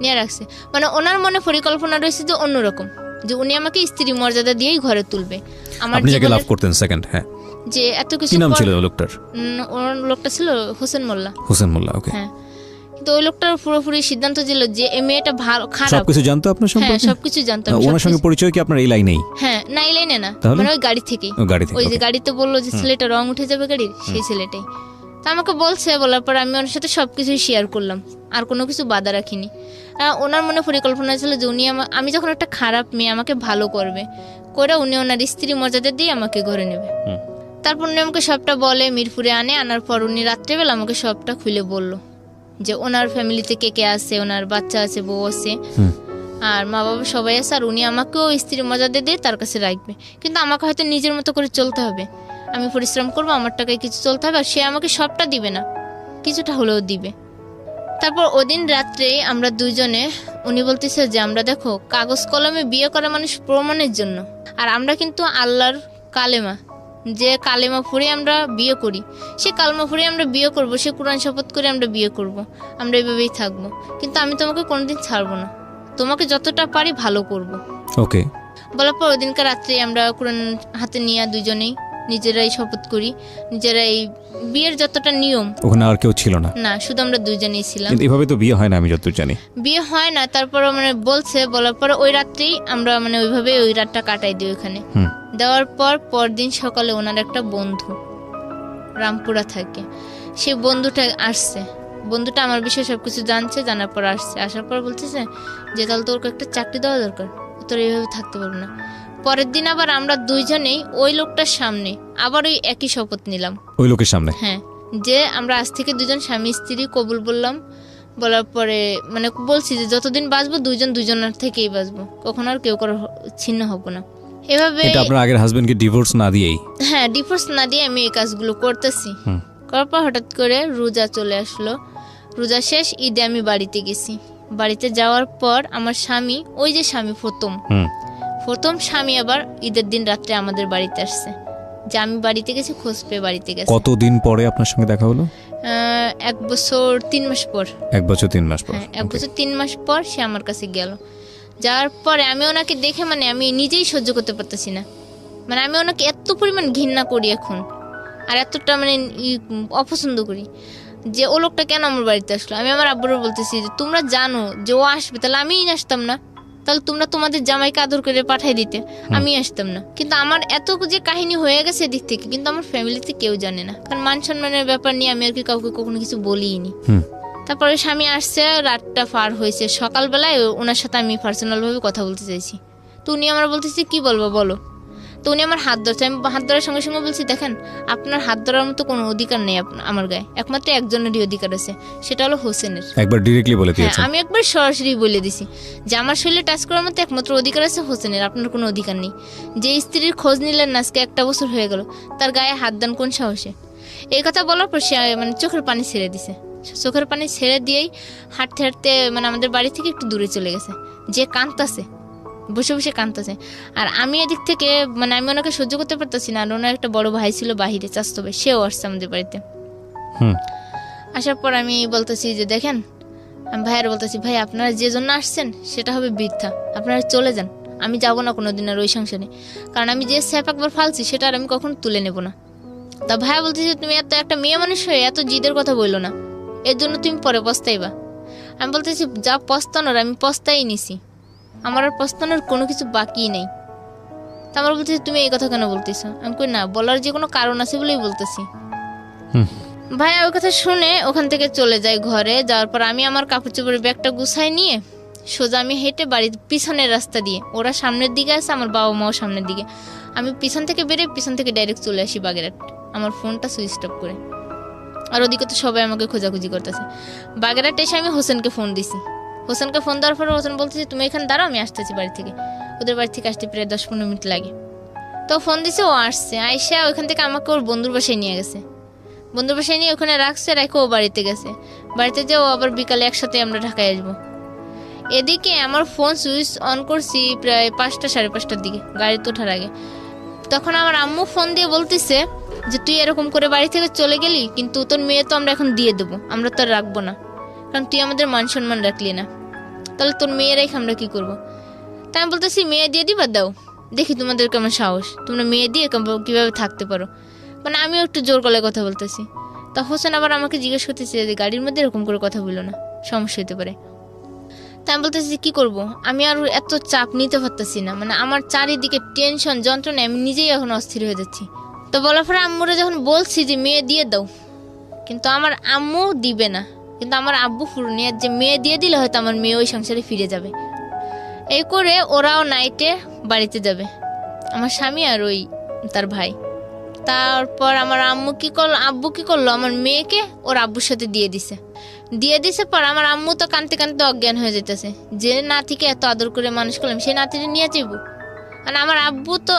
নিয়ে রাখছে। মানে ওনার মনে পরিকল্পনা রয়েছে যে অন্যরকম, যে উনি আমাকে স্ত্রী মর্যাদা দিয়েই ঘরে তুলবে। আমার আপনি যাকে লাভ করতেন সেকেন্ড, হ্যাঁ, যে এত কিছু। কি নাম ছিল লোকটার? ওর লোকটা ছিল হোসেন মোল্লা। ওকে। হ্যাঁ, কিন্তু ওই লোকটার পুরোপুরি সিদ্ধান্ত ছিল যে এই মেয়েটা ভালো খারাপ, সবকিছু জানতো আপনার সম্পর্কে। হ্যাঁ, সবকিছু জানতো। ওনার সঙ্গে পরিচয় কি আপনার এই লাইনেই? হ্যাঁ, না এই লাইনে না, মানে ওই গাড়ি থেকেই। ওই যে গাড়িতে বললো যে ছেলেটা রং উঠে যাবে গাড়ির, সেই ছেলেটাই। তা আমাকে বলছে, বলার পর আমি ওনার সাথে সবকিছুই শেয়ার করলাম, আর কোনো কিছু বাধা রাখিনি। ওনার মনে পরিকল্পনা ছিল যে উনি আমি যখন একটা খারাপ মেয়ে, আমাকে ভালো করবে, করে উনি ওনার স্ত্রী মর্যাদা দিয়ে আমাকে ঘরে নেবে। তারপর উনি আমাকে সবটা বলে, মিরপুরে আনার পর উনি রাত্রেবেলা আমাকে সবটা খুলে বলল যে ওনার ফ্যামিলিতে কে কে আছে, ওনার বাচ্চা আছে, বউ আছে, আর মা বাবা সবাই আছে, আর উনি আমাকেও স্ত্রী মর্যাদা দিয়ে তার কাছে রাখবে, কিন্তু আমাকে হয়তো নিজের মতো করে চলতে হবে, আমি পরিশ্রম করবো, আমার টাকায় কিছু চলতে হবে, আর সে আমাকে সবটা দিবে না, কিছুটা হলেও দিবে। তারপর ওদিন রাত্রে আমরা দুইজনে, উনি বলতেছে যে আমরা দেখো কাগজ কলমে বিয়ে করা মানুষ প্রমাণের জন্য, আর আমরা কিন্তু আল্লাহর কালেমা, যে কালেমা পড়ে আমরা বিয়ে করি, সে কালেমা পড়ে আমরা বিয়ে করব, সে কোরআন শপথ করে আমরা বিয়ে করব, আমরা এইভাবেই থাকবো, কিন্তু আমি তোমাকে কোনোদিন ছাড়বো না, তোমাকে যতটা পারি ভালো করব। ওকে। বলার পর ওদিনকার রাত্রে আমরা কোরআন হাতে নিয়ে দুইজনেই নিজেরাই শপথ করি, নিজেরাই বিয়ের যতটা নিয়ম, ওখানে আর কেউ ছিল না? না, শুধু আমরা দুইজনেই ছিলাম। কিন্তু এভাবে তো বিয়ে হয় না, আমি যতদূর জানি বিয়ে হয় না। তারপর মানে বলছে, বলার পর ওই রাত্রেই আমরা মানে ওইভাবে ওই রাতটা কাটাই দিই ওইখানে। দেওয়ার পর পরদিন সকালে ওনার একটা বন্ধু রামপুরা থাকে, সে বন্ধুটা আসছে, বন্ধুটা আমার বিষয়ে সবকিছু জানছে, জানার পর আসছে, আসার পর বলতেছে যে তাহলে তোর একটা চাকরি দেওয়া দরকার, তোর এইভাবে থাকতে পারবো না। পরের দিন আবার আমরা দুইজনেই ওই লোকটার সামনে আবার ওই একই শপথ নিলাম, ওই লোকের সামনে। হ্যাঁ, যে আমরা আজ থেকে দুজন স্বামী স্ত্রী কবুল বললাম। বলার পরে মানে বলছি যে যতদিন বাঁচবো দুইজন দুজনের থেকেই বাঁচবো, কখনো আর কেউ কারো ছিন্ন হবো না। এভাবে এটা আপনার আগের হাজবেন্ডকে ডিভোর্স না দিয়েই? হ্যাঁ, ডিভোর্স না দিয়ে আমি এই কাজগুলো করতেছি। করার পর হঠাৎ করে রোজা চলে আসলো। রোজা শেষ, ঈদে আমি বাড়িতে গেছি। বাড়িতে যাওয়ার পর আমার স্বামী, ওই যে স্বামী প্রথম স্বামী আবার ঈদের দিন রাত্রে আমাদের বাড়িতে আসছে, যে আমি বাড়িতে গেছি খোঁজ পেয়ে বাড়িতে গেছে। কতদিন পরে আপনার সঙ্গে দেখা হলো? 1 বছর 3 মাস পর। 1 বছর 3 মাস পর? হ্যাঁ, 1 বছর 3 মাস পর সে আমার কাছে গেল। যাওয়ার পরে আমি ওনাকে দেখে মানে আমি নিজেই সহ্য করতে পারতেছি না। মানে আমি ওনাকে এত পরিমাণ ঘৃণা করি এখন, আর এতটা মানে অপছন্দ করি যে ও লোকটা কেন আমার বাড়িতে আসলো। আমি আমার আব্বুর বলতেছি যে তোমরা জানো যে ও আসবে, তাহলে আমিই আসতাম না, তাহলে তোমরা তোমাদের জামাইকে আদর করে পাঠাই দিতে, আমি আসতাম না। কিন্তু আমার এত যে কাহিনী হয়ে গেছে এদিক থেকে, কিন্তু আমার ফ্যামিলিতে কেউ জানে না, কারণ মান সম্মানের ব্যাপার নিয়ে আমি আর কি কাউকে কখনো কিছু বলিনি। তারপরে স্বামী আসছে, রাতটা পার হয়েছে, সকালবেলায় ওনার সাথে আমি পার্সোনালভাবে কথা বলতে চাইছি। তো উনি আমার বলতেছি কি বলবো বলো। তো উনি আমার হাত ধরছে, আমি হাত ধরার সঙ্গে সঙ্গে বলছি দেখেন আপনার হাত ধরার মতো কোনো অধিকার নেই আমার গায়ে, একমাত্র একজনেরই অধিকার আছে, সেটা হলো হোসেনের। একবার ডিরেক্টলি বলে দিয়েছেন? আমি একবার সরাসরি বলে দিছি যে আমার শরীরে টাচ করার মতো একমাত্র অধিকার আছে হোসেনের, আপনার কোনো অধিকার নেই। যে স্ত্রীর খোঁজ নিলেন না আজকে 1 বছর হয়ে গেল, তার গায়ে হাত দেন কোন সাহসে? এই কথা বলার পর সে মানে চোখের পানি ছেড়ে দিছে। চোখের পানি ছেড়ে দিয়েই হাঁটতে হাঁটতে মানে আমাদের বাড়ি থেকে একটু দূরে চলে গেছে, যে কাঁদতাছে, বসে বসে কাঁদতেছে। আর আমি এদিক থেকে মানে আমি ওনাকে সহ্য করতে পারতেছি না। আর ওনার একটা বড় ভাই ছিল বাহিরে, চাচাতো ভাই, সেও আসছে আমাদের বাড়িতে। আসার পর আমি বলতেছি যে দেখেন, আমি ভাইয়ের বলতেছি ভাই আপনারা যে জন্য আসছেন সেটা হবে বৃথা, আপনারা চলে যান, আমি যাবো না কোনোদিন আর ওই সংসারে, কারণ আমি যে স্যাপ একবার ফালছি সেটা আর আমি কখনো তুলে নেব না। তা ভাইয়া বলতেছি তুমি এত একটা মেয়ে মানুষ হয়ে এত জিদের কথা বললো না, এর জন্য তুমি পরে পস্তাইবা। আমি বলতেছি যা পস্তানোর আমি পস্তাই নিছি, আমার আর পস্তানোর কোনো কিছু বাকি নেই। তা আমার বলতেছি তুমি এই কথা কেন বলতেছ? আমি কই না, বলার যে কোনো কারণ আছে বলেই বলতেছি। ভাইয়া ওই কথা শুনে ওখান থেকে চলে যায় ঘরে। যাওয়ার পর আমি আমার কাপড় চোপড়ের ব্যাগটা গুছাই নিয়ে সোজা আমি হেঁটে বাড়ির পিছনের রাস্তা দিয়ে, ওরা সামনের দিকে আছে, আমার বাবা মাও সামনের দিকে, আমি পিছন থেকে বেরিয়ে পিছন থেকে ডাইরেক্ট চলে আসি বাগেরহাট, আমার ফোনটা সুইচ অফ করে। আর ওদিকে তো সবাই আমাকে খোঁজাখুঁজি করতেছে। বাগেরহাট এসে আমি হোসেনকে ফোন দিছি। হোসেনকে ফোন দেওয়ার পর হোসেন বলতেছে তুমি এখানে দাঁড়াও, আমি আসতেছি বাড়ি থেকে। ওদের বাড়ি থেকে আসতে প্রায় 10-15 মিনিট লাগে। তো ফোন দিছে, ও আসছে, আইসা ওইখান থেকে আমাকে ওর বন্ধুর বাসায় নিয়ে গেছে। বন্ধুর বাসায় নিয়ে ওখানে রাখছে, রেখে ও বাড়িতে গেছে। বাড়িতে যেও আবার বিকালে একসাথে আমরা ঢাকায় আসবো। এদিকে আমার ফোন সুইচ অন করছি প্রায় 5টা 5:30টার দিকে, গাড়িতে ওঠার আগে। তখন আমার আম্মু ফোন দিয়ে বলতেছে যে তুই এরকম করে বাড়ি থেকে চলে গেলি, কিন্তু তোর মেয়ে তো আমরা এখন দিয়ে দেবো, আমরা তো আর রাখবো না, কারণ তুই আমাদের মান সম্মান রাখলি না, তাহলে তোর মেয়ে রেখে আমরা কি করবো? তাই আমি বলতেছি মেয়ে দিয়ে দিবা, দাও, দেখি তোমাদের কেমন সাহস, তোমরা মেয়ে দিয়ে কিভাবে থাকতে পারো। মানে আমিও একটু জোর গলায় কথা বলতেছি। তা হোসেন আবার আমাকে জিজ্ঞেস করতেছে যে গাড়ির মধ্যে এরকম করে কথা বললো না, সমস্যা হতে পারে। তাই আমি বলতেছি কি করব, আমি আর এত চাপ নিতে পারতেছি না, মানে আমার চারিদিকে টেনশন যন্ত্রণা, আমি নিজেই এখন অস্থির হয়ে যাচ্ছি। তো বলার পরে আম্মুরে যখন বলছি যে মেয়ে দিয়ে দাও, কিন্তু আমার আম্মু দিবে না, কিন্তু আমার আব্বু ফুরনিয়ার যে মেয়ে দিয়ে দিলে হয়তো আমার মেয়ে ওই সংসারে ফিরে যাবে। এই করে ওরাও নাইটে বাড়িতে যাবে, আমার স্বামী আর ওই তার ভাই। তারপর আমার আব্বু কি করলো, আমার মেয়েকে ওর আব্বুর সাথে দিয়ে দিছে পর আমার আম্মু তো কাঁদতে কাঁদতে অজ্ঞান হয়ে যেতেছে, যে নাতিকে এত আদর করে মানুষ করলাম সেই নাতিটা নিয়ে যাইব। আর আমার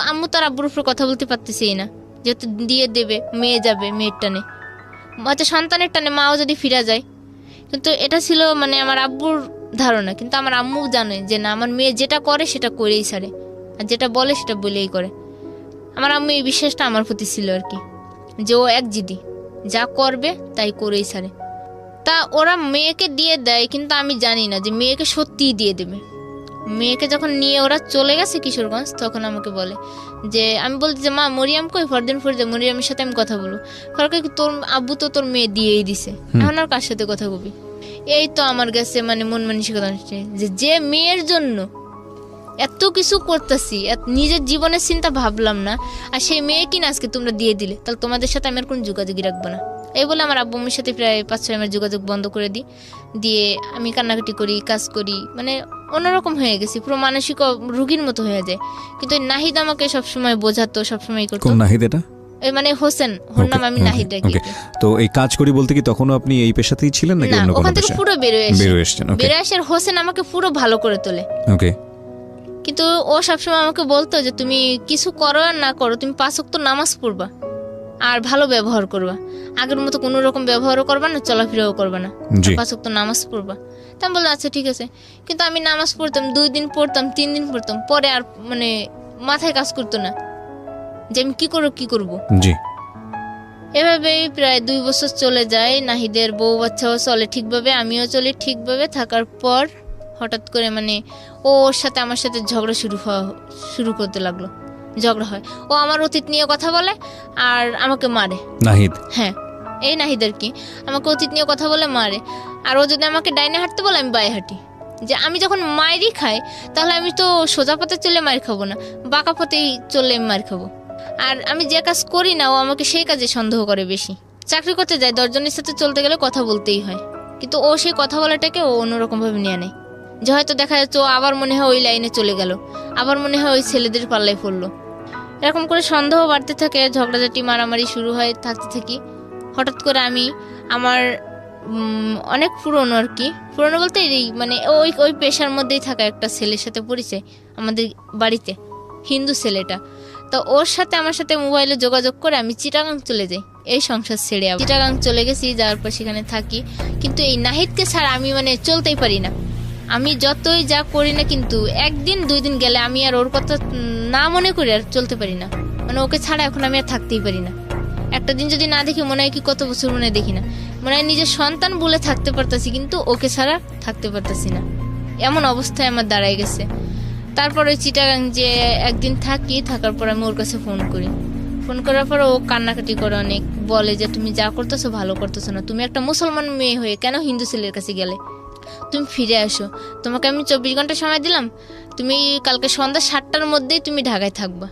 আম্মু তার আব্বুর উপর কথা বলতে পারতেছেই না, যেহেতু দিয়ে দেবে, মেয়ে যাবে, মেয়ের টানে, হয়তো সন্তানের টানে মাও যদি ফিরা যায়। কিন্তু এটা ছিল মানে আমার আব্বুর ধারণা, কিন্তু আমার আম্মু জানে যে না, আমার মেয়ে যেটা করে সেটা করেই ছাড়ে, আর যেটা বলে সেটা বলেই করে। আমার আম্মু এই বিশ্বাসটা আমার প্রতি ছিল আর কি, যে ও এক জিদি, যা করবে তাই করেই ছাড়ে। তা ওরা মেয়েকে দিয়ে দেয়, কিন্তু আমি জানি না যে মেয়েকে সত্যিই দিয়ে দেবে। মেয়েকে যখন নিয়ে ওরা চলে গেছে কিশোরগঞ্জ, তখন আমাকে বলে যে, আমি বলছি যে মা মরিয়াম কই, ফরদিন ফরিদা, মরিয়ামের সাথে আমি কথা বলবো। তোর আব্বু তো তোর মেয়ে দিয়েই দিছে, এখন আর কার সাথে কথা বলবি? এই তো আমার কাছে মানে মন মানসিকতা যে মেয়ের জন্য এত কিছু করতেছি, নিজের জীবনের চিন্তা ভাবলাম না, আর সেই মেয়ে কিনা আজকে তোমরা দিয়ে দিলে, তাহলে তোমাদের সাথে আমি আর কোনো যোগাযোগই রাখবো না। এই বলে আমার আব্বু আম্মুর সাথে প্রায় 5-6 মাস যোগাযোগ বন্ধ করে দিই। দিয়ে আমি কান্নাকাটি করি, কাজ করি, মানে অন্যরকম হয়ে গেছি, পুরো মানসিক রোগীর মতো হয়ে যায়। কিন্তু ওই নাহিদ আমাকে সবসময় বোঝাতো, সবসময় করতো। কোন নাহিদ এটা? এই মানে হোসেন, ওর নাম আমি নাহিদ ডাকি। তো এই কাজ করি বলতে কি তখনও আপনি এই পেশাতেই ছিলেন নাকি অন্য কোনো ওখান থেকে পেশা? পুরো বেরোয় এসেছেন। বেরোয় এসে হোসেন আমাকে পুরো ভালো করে তোলে। ওকে। কিন্তু ও সবসময় আমাকে বলতো যে তুমি কিছু করো আর না করো, তুমি 5 ওয়াক্ত নামাজ পড়বা আর ভালো ব্যবহার করবা, আগের মতো কোনো রকম ব্যবহারও করবা না, চলাফেরাও করবা না, 5 ওয়াক্ত নামাজ পড়বা। তা আমি বললাম আচ্ছা ঠিক আছে। কিন্তু আমি নামাজ পড়তাম, 2 দিন পড়তাম, 3 দিন পড়তাম, পরে আর মানে মাথায় কাজ করতো না যে আমি কি করবো। জি। এভাবেই প্রায় 2 বছর চলে যায়। নাহিদের বউ বাচ্চাও চলে ঠিকভাবে, আমিও চলি ঠিকভাবে। থাকার পর হঠাৎ করে মানে ওর সাথে আমার সাথে ঝগড়া শুরু করতে লাগলো। ঝগড়া হয়, ও আমার অতীত নিয়ে কথা বলে আর আমাকে মারে। নাহিদ? হ্যাঁ, এই নাহিদ আর কি, আমাকে অতীত নিয়ে কথা বলে মারে। আর ও যদি আমাকে ডাইনে হাঁটতে বলে আমি বাঁয়ে হাঁটি। যে আমি যখন মায়েরই খাই তাহলে আমি তো সোজা পথে চলে মার খাবো না, বাঁকা পথেই চলে আমি মার খাবো। আর আমি যে কাজ করি না ও আমাকে সেই কাজে সন্দেহ করে বেশি। চাকরি করতে যায়, 10 জনের সাথে চলতে গেলে কথা বলতেই হয়, কিন্তু ও সেই কথা বলাটাকে ও অন্যরকম ভাবে নিয়ে নেয়। যে হয়তো দেখা যাচ্ছে ও আবার মনে হয় ওই লাইনে চলে গেল, আবার মনে হয় ওই ছেলেদের পাল্লায় পড়লো। এরকম করে সন্দেহ বাড়তে থাকে, ঝগড়াঝাটি মারামারি শুরু হয়, থাকতে থাকি। হঠাৎ করে আমি আমার অনেক পুরনো আর কি, পুরনো বলতে এই মানে ওই পেশার মধ্যেই থাকা একটা ছেলের সাথে পরিচয় আমাদের বাড়িতে, হিন্দু ছেলেটা। তো ওর সাথে আমার সাথে মোবাইলে যোগাযোগ করে আমি চিটাগাং চলে যাই, এই সংসার ছেড়ে চিটাগাং চলে গেছি। যাওয়ার পর সেখানে থাকি, কিন্তু এই নাহিদকে ছাড়া আমি মানে চলতেই পারি না। আমি যতই যা করি না, কিন্তু 1 দিন 2 দিন গেলে আমি আর ওর কথা না মনে করি আর চলতে পারি না। মানে ওকে ছাড়া এখন আমি আর থাকতেই পারি না। একটা দিন যদি না দেখি মনে হয় কি কত বছর মনে দেখি না, মনে হয় নিজের সন্তান বলে থাকতে পারতাছি, কিন্তু ওকে ছাড়া থাকতে পারতাছি না। এমন অবস্থায় আমার দাঁড়ায় গেছে। তারপর ওই চিটাগাং যে একদিন থাকার পর আমি ওর কাছে ফোন করি। ফোন করার পর ও কান্নাকাটি করে অনেক, বলে যে তুমি যা করতেছো ভালো করতেছো না, তুমি একটা মুসলমান মেয়ে হয়ে কেন হিন্দু ছেলের কাছে গেলে, তুমি ফিরে আসো, তোমাকে আমি 24 ঘন্টা সময় দিলাম, তুমি কালকে সন্ধ্যা 7টার মধ্যেই তুমি ঢাকায় থাকবা,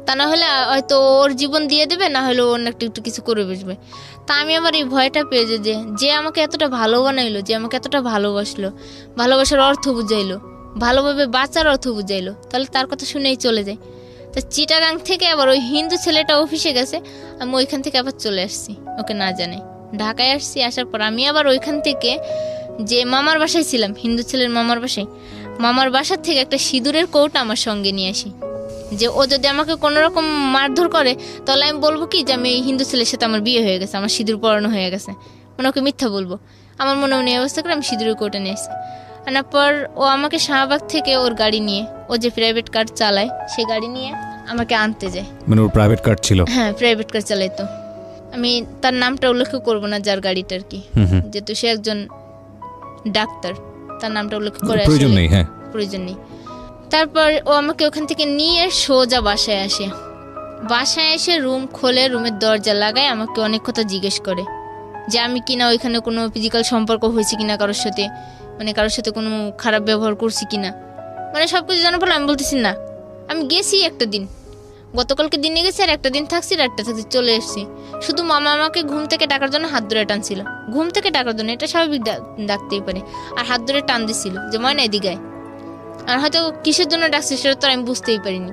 তা না হলে হয়তো ওর জীবন দিয়ে দেবে, না হলে ওর একটু কিছু করে বসবে। তা আমি আমার এই ভয়টা পেয়ে যে আমাকে এতটা ভালো বানাইলো, যে আমাকে এতটা ভালোবাসলো, ভালোবাসার অর্থ বুঝাইলো, ভালোভাবে বাঁচার অর্থ বুঝাইলো, তাহলে তার কথা শুনেই চলে যায়। তা চিটাগাং থেকে আবার ওই হিন্দু ছেলেটা অফিসে গেছে, আমি ওইখান থেকে আবার চলে আসছি ওকে না জানে, ঢাকায় আসছি। আসার পর আমি আবার ওইখান থেকে যে মামার বাসায় ছিলাম, হিন্দু ছেলের মামার বাসার থেকে একটা সিঁদুরের কৌটা আমার সঙ্গে নিয়ে আসি, যে ও যদি আমাকে কোনো রকম মারধর করে তাহলে আমি বলবো কি যে আমি হিন্দু ছেলের সাথে আমার বিয়ে হয়ে গেছে, আমার সিঁদুর পরানো হয়ে গেছে, মানে ওকে মিথ্যা বলবো। আমার মনে মনে অবস্থা করে আমি সিঁদুরের কৌটা নিয়ে আসি। আনার পর ও আমাকে শাহবাগ থেকে ওর গাড়ি নিয়ে, ও যে প্রাইভেট কার চালায় সেই গাড়ি নিয়ে আমাকে আনতে যায়। মানে ওর প্রাইভেট কার ছিল? হ্যাঁ, প্রাইভেট কার চালাইতো। আমি তার নামটা উল্লেখ করবো না যার গাড়িটার কি, যেহেতু সে একজন ডাক্তার, তার নামটা উল্লেখ করে প্রয়োজন নেই। তারপর ও আমাকে ওখান থেকে নিয়ে সোজা বাসায় এসে রুম খোলে, রুমের দরজা লাগায়, আমাকে অনেক কথা জিজ্ঞেস করে যে আমি কিনা ওইখানে কোনো ফিজিক্যাল সম্পর্ক হয়েছে কিনা কারোর সাথে, মানে কারোর সাথে কোনো খারাপ ব্যবহার করছি কিনা, মানে সবকিছু জানার পর আমি বলতেছি না, আমি গেছি একটা দিন, গতকালকে দিনে গেছি, আর একটা দিন থাকছি, রাতটা থাকছি, চলে এসেছি। শুধু মামা আমাকে ঘুম থেকে ডাকার জন্য হাত ধরে টানছিল, ঘুম থেকে ডাকার জন্য, এটা স্বাভাবিক ডাকতেই পারে, আর হাত ধরে টান দিছিল যে ময়না এদিকে, আর হয়তো কিসের জন্য ডাকছে সেটা তো আমি বুঝতেই পারিনি।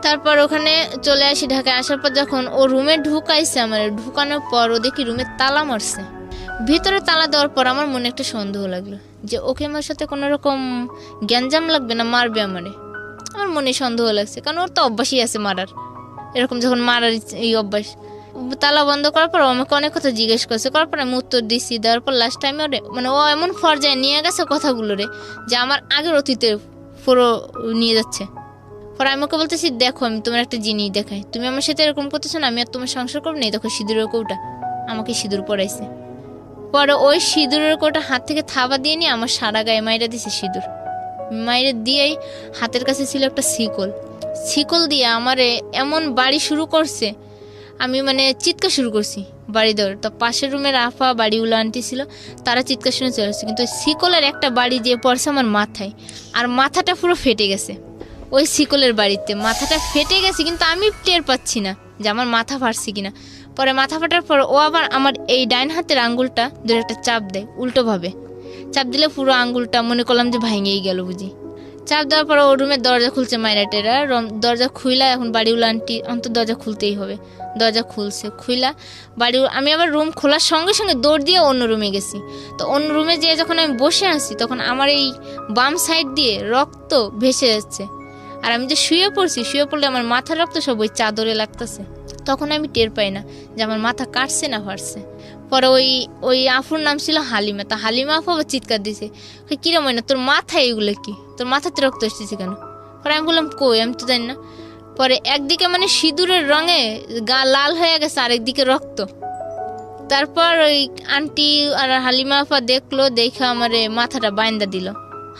তারপর ওখানে চলে আসি, ঢাকায় আসার পর যখন ও রুমে ঢুকাইছে, আমার ঢুকানোর পর ও দেখি রুমে তালা মারছে। ভিতরে তালা দেওয়ার পর আমার মনে একটা সন্দেহ লাগলো যে ওকে আমার সাথে কোনো রকম গ্যাঞ্জাম লাগবে না, মারবে আমারে। আমার মনে সন্দেহ লাগছে, কারণ ওর তো অভ্যাসই আছে মারার, এরকম যখন মারার এই অভ্যাস। তালা বন্ধ করার পর আমাকে অনেক কথা জিজ্ঞেস করছে, করার পর আমি উত্তর দিচ্ছি, দেওয়ার পর লাস্ট টাইমে ওরে মানে ও এমন পর্যায়ে নিয়ে গেছে কথাগুলো রে যে আমার আগের অতীতের পুরো নিয়ে যাচ্ছে। পরে আমি ওকে বলতেছি দেখো আমি তোমার একটা জিনিস দেখাই, তুমি আমার সাথে এরকম করতেছো না, আমি আর তোমার সংসার করবো না। দেখো সিঁদুরের কৌটা, আমাকে সিঁদুর পরাইছে। পরে ওই সিঁদুরের কৌটা হাত থেকে থাবা দিয়ে নিয়ে আমার সারা গায়ে মাইরা দিছে সিঁদুর। মাইরে দিয়েই হাতের কাছে ছিল একটা শিকল দিয়ে আমারে এমন বাড়ি শুরু করছে, আমি মানে চিৎকার শুরু করছি বাড়ি দেওয়ার। তো পাশের রুমের আফা বাড়িগুলো আন্টি ছিল, তারা চিৎকার শুনে চলে আসছে, কিন্তু শিকলের একটা বাড়ি যে পড়ছে আমার মাথায়, আর মাথাটা পুরো ফেটে গেছে। ওই শিকলের বাড়িতে মাথাটা ফেটে গেছে, কিন্তু আমি টের পাচ্ছি না যে আমার মাথা ফাটছে কিনা। পরে মাথা ফাটার পর ও আবার আমার এই ডাইন হাতের আঙ্গুলটা ধরে একটা চাপ দেয় উল্টোভাবে। চাপ দিলে পুরো আঙ্গুলটা মনে করলাম যে ভাঙেই গেল বুঝি। চাপ দেওয়ার পর ও রুমের দরজা খুলছে মাইরাটেরা, দরজা খুইলা এখন বাড়িওয়ালা আন্টি অন্তত দরজা খুলতেই হবে। দরজা খুলছে, খুইলা আমি আবার রুম খোলার সঙ্গে সঙ্গে দৌড় দিয়ে অন্য রুমে গেছি। তো অন্য রুমে যেয়ে যখন আমি বসে আছি তখন আমার এই বাম সাইড দিয়ে রক্ত ভেসে যাচ্ছে। আর আমি যে শুয়ে পড়ছি, শুয়ে পড়লে আমার মাথার রক্ত সব ওই চাদরে লাগতেছে। তখন আমি টের পাই না যে আমার মাথা কাটছে না ফাটছে। পরে ওই আফুর নাম ছিল হালিমা। তা হালিমা আফু আবার চিৎকার দিছে, কিরম হয় না তোর মাথায় এগুলো কি, তোর মাথাতে রক্ত আসতেছে কেন? পরে আমি বললাম কই, আমি তো জানি না। পরে একদিকে মানে সিঁদুরের রঙে গা লাল হয়ে গেছে, আরেকদিকে রক্ত। তারপর ওই আন্টি আর হালিমা আফা দেখলো, দেখে আমারে মাথাটা বাইন্দা দিল,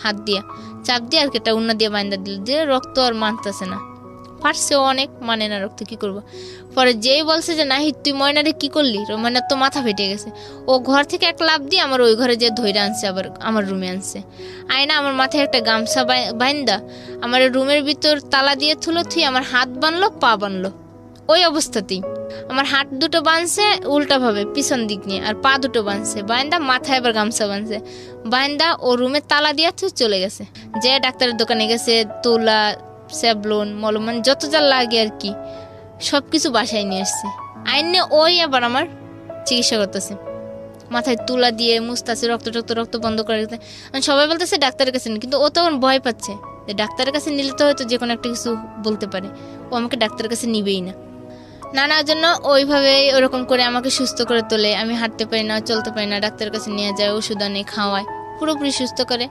হাত দিয়া চাপ দিয়ে আর কেটা উন্না দিয়ে বাইন্দা দিল, দিয়ে রক্ত আর মানতেছে না, ফাটছেও অনেক, মানে না রক্ত, কি করবো। পরে যেই বলছে যে নাহি তুই ময়নারে কি করলি, ময়নার তো মাথা ফেটে গেছে, ও ঘর থেকে এক লাফ দিয়ে আমার ওই ঘরে যে ধইরা আনছে, আবার আমার রুমে আনছে। আয়না আমার মাথায় একটা গামছা বাইন্দা আমার রুমের ভিতর তালা দিয়ে থুই, আমার হাত বানলো, পা বানলো ওই অবস্থাতেই। আমার হাত দুটো বানছে উল্টাভাবে পিছন দিক নিয়ে, আর পা দুটো বানছে বাইন্দা, মাথায় আবার গামছা বানছে বাইন্দা, ও রুমে তালা দিয়ে চলে গেছে। যে ডাক্তারের দোকানে গেছে, তুলা, স্যাবলন, মলমান যত যা লাগে আর কি সব কিছু বাসায় নিয়ে আসছে। আইনে ওই আবার আমার চিকিৎসা করতেছে, মাথায় তুলা দিয়ে মুছতেছে, রক্ত বন্ধ করে রেখেছে। সবাই বলতেছে ডাক্তারের কাছে নিয়ে, কিন্তু ও তখন ভয় পাচ্ছে যে ডাক্তারের কাছে নিলে তো হয়তো যে কোনো একটা কিছু বলতে পারে, ও আমাকে ডাক্তারের কাছে নিবেই না। নানার জন্য ওইভাবে ওরকম করে আমাকে সুস্থ করে তোলে। আমি হাঁটতে পারি না, চলতে পারি না, ডাক্তারের কাছে নিয়ে যায়, ওষুধ আনে, খাওয়ায়, পুরোপুরি সুস্থ করে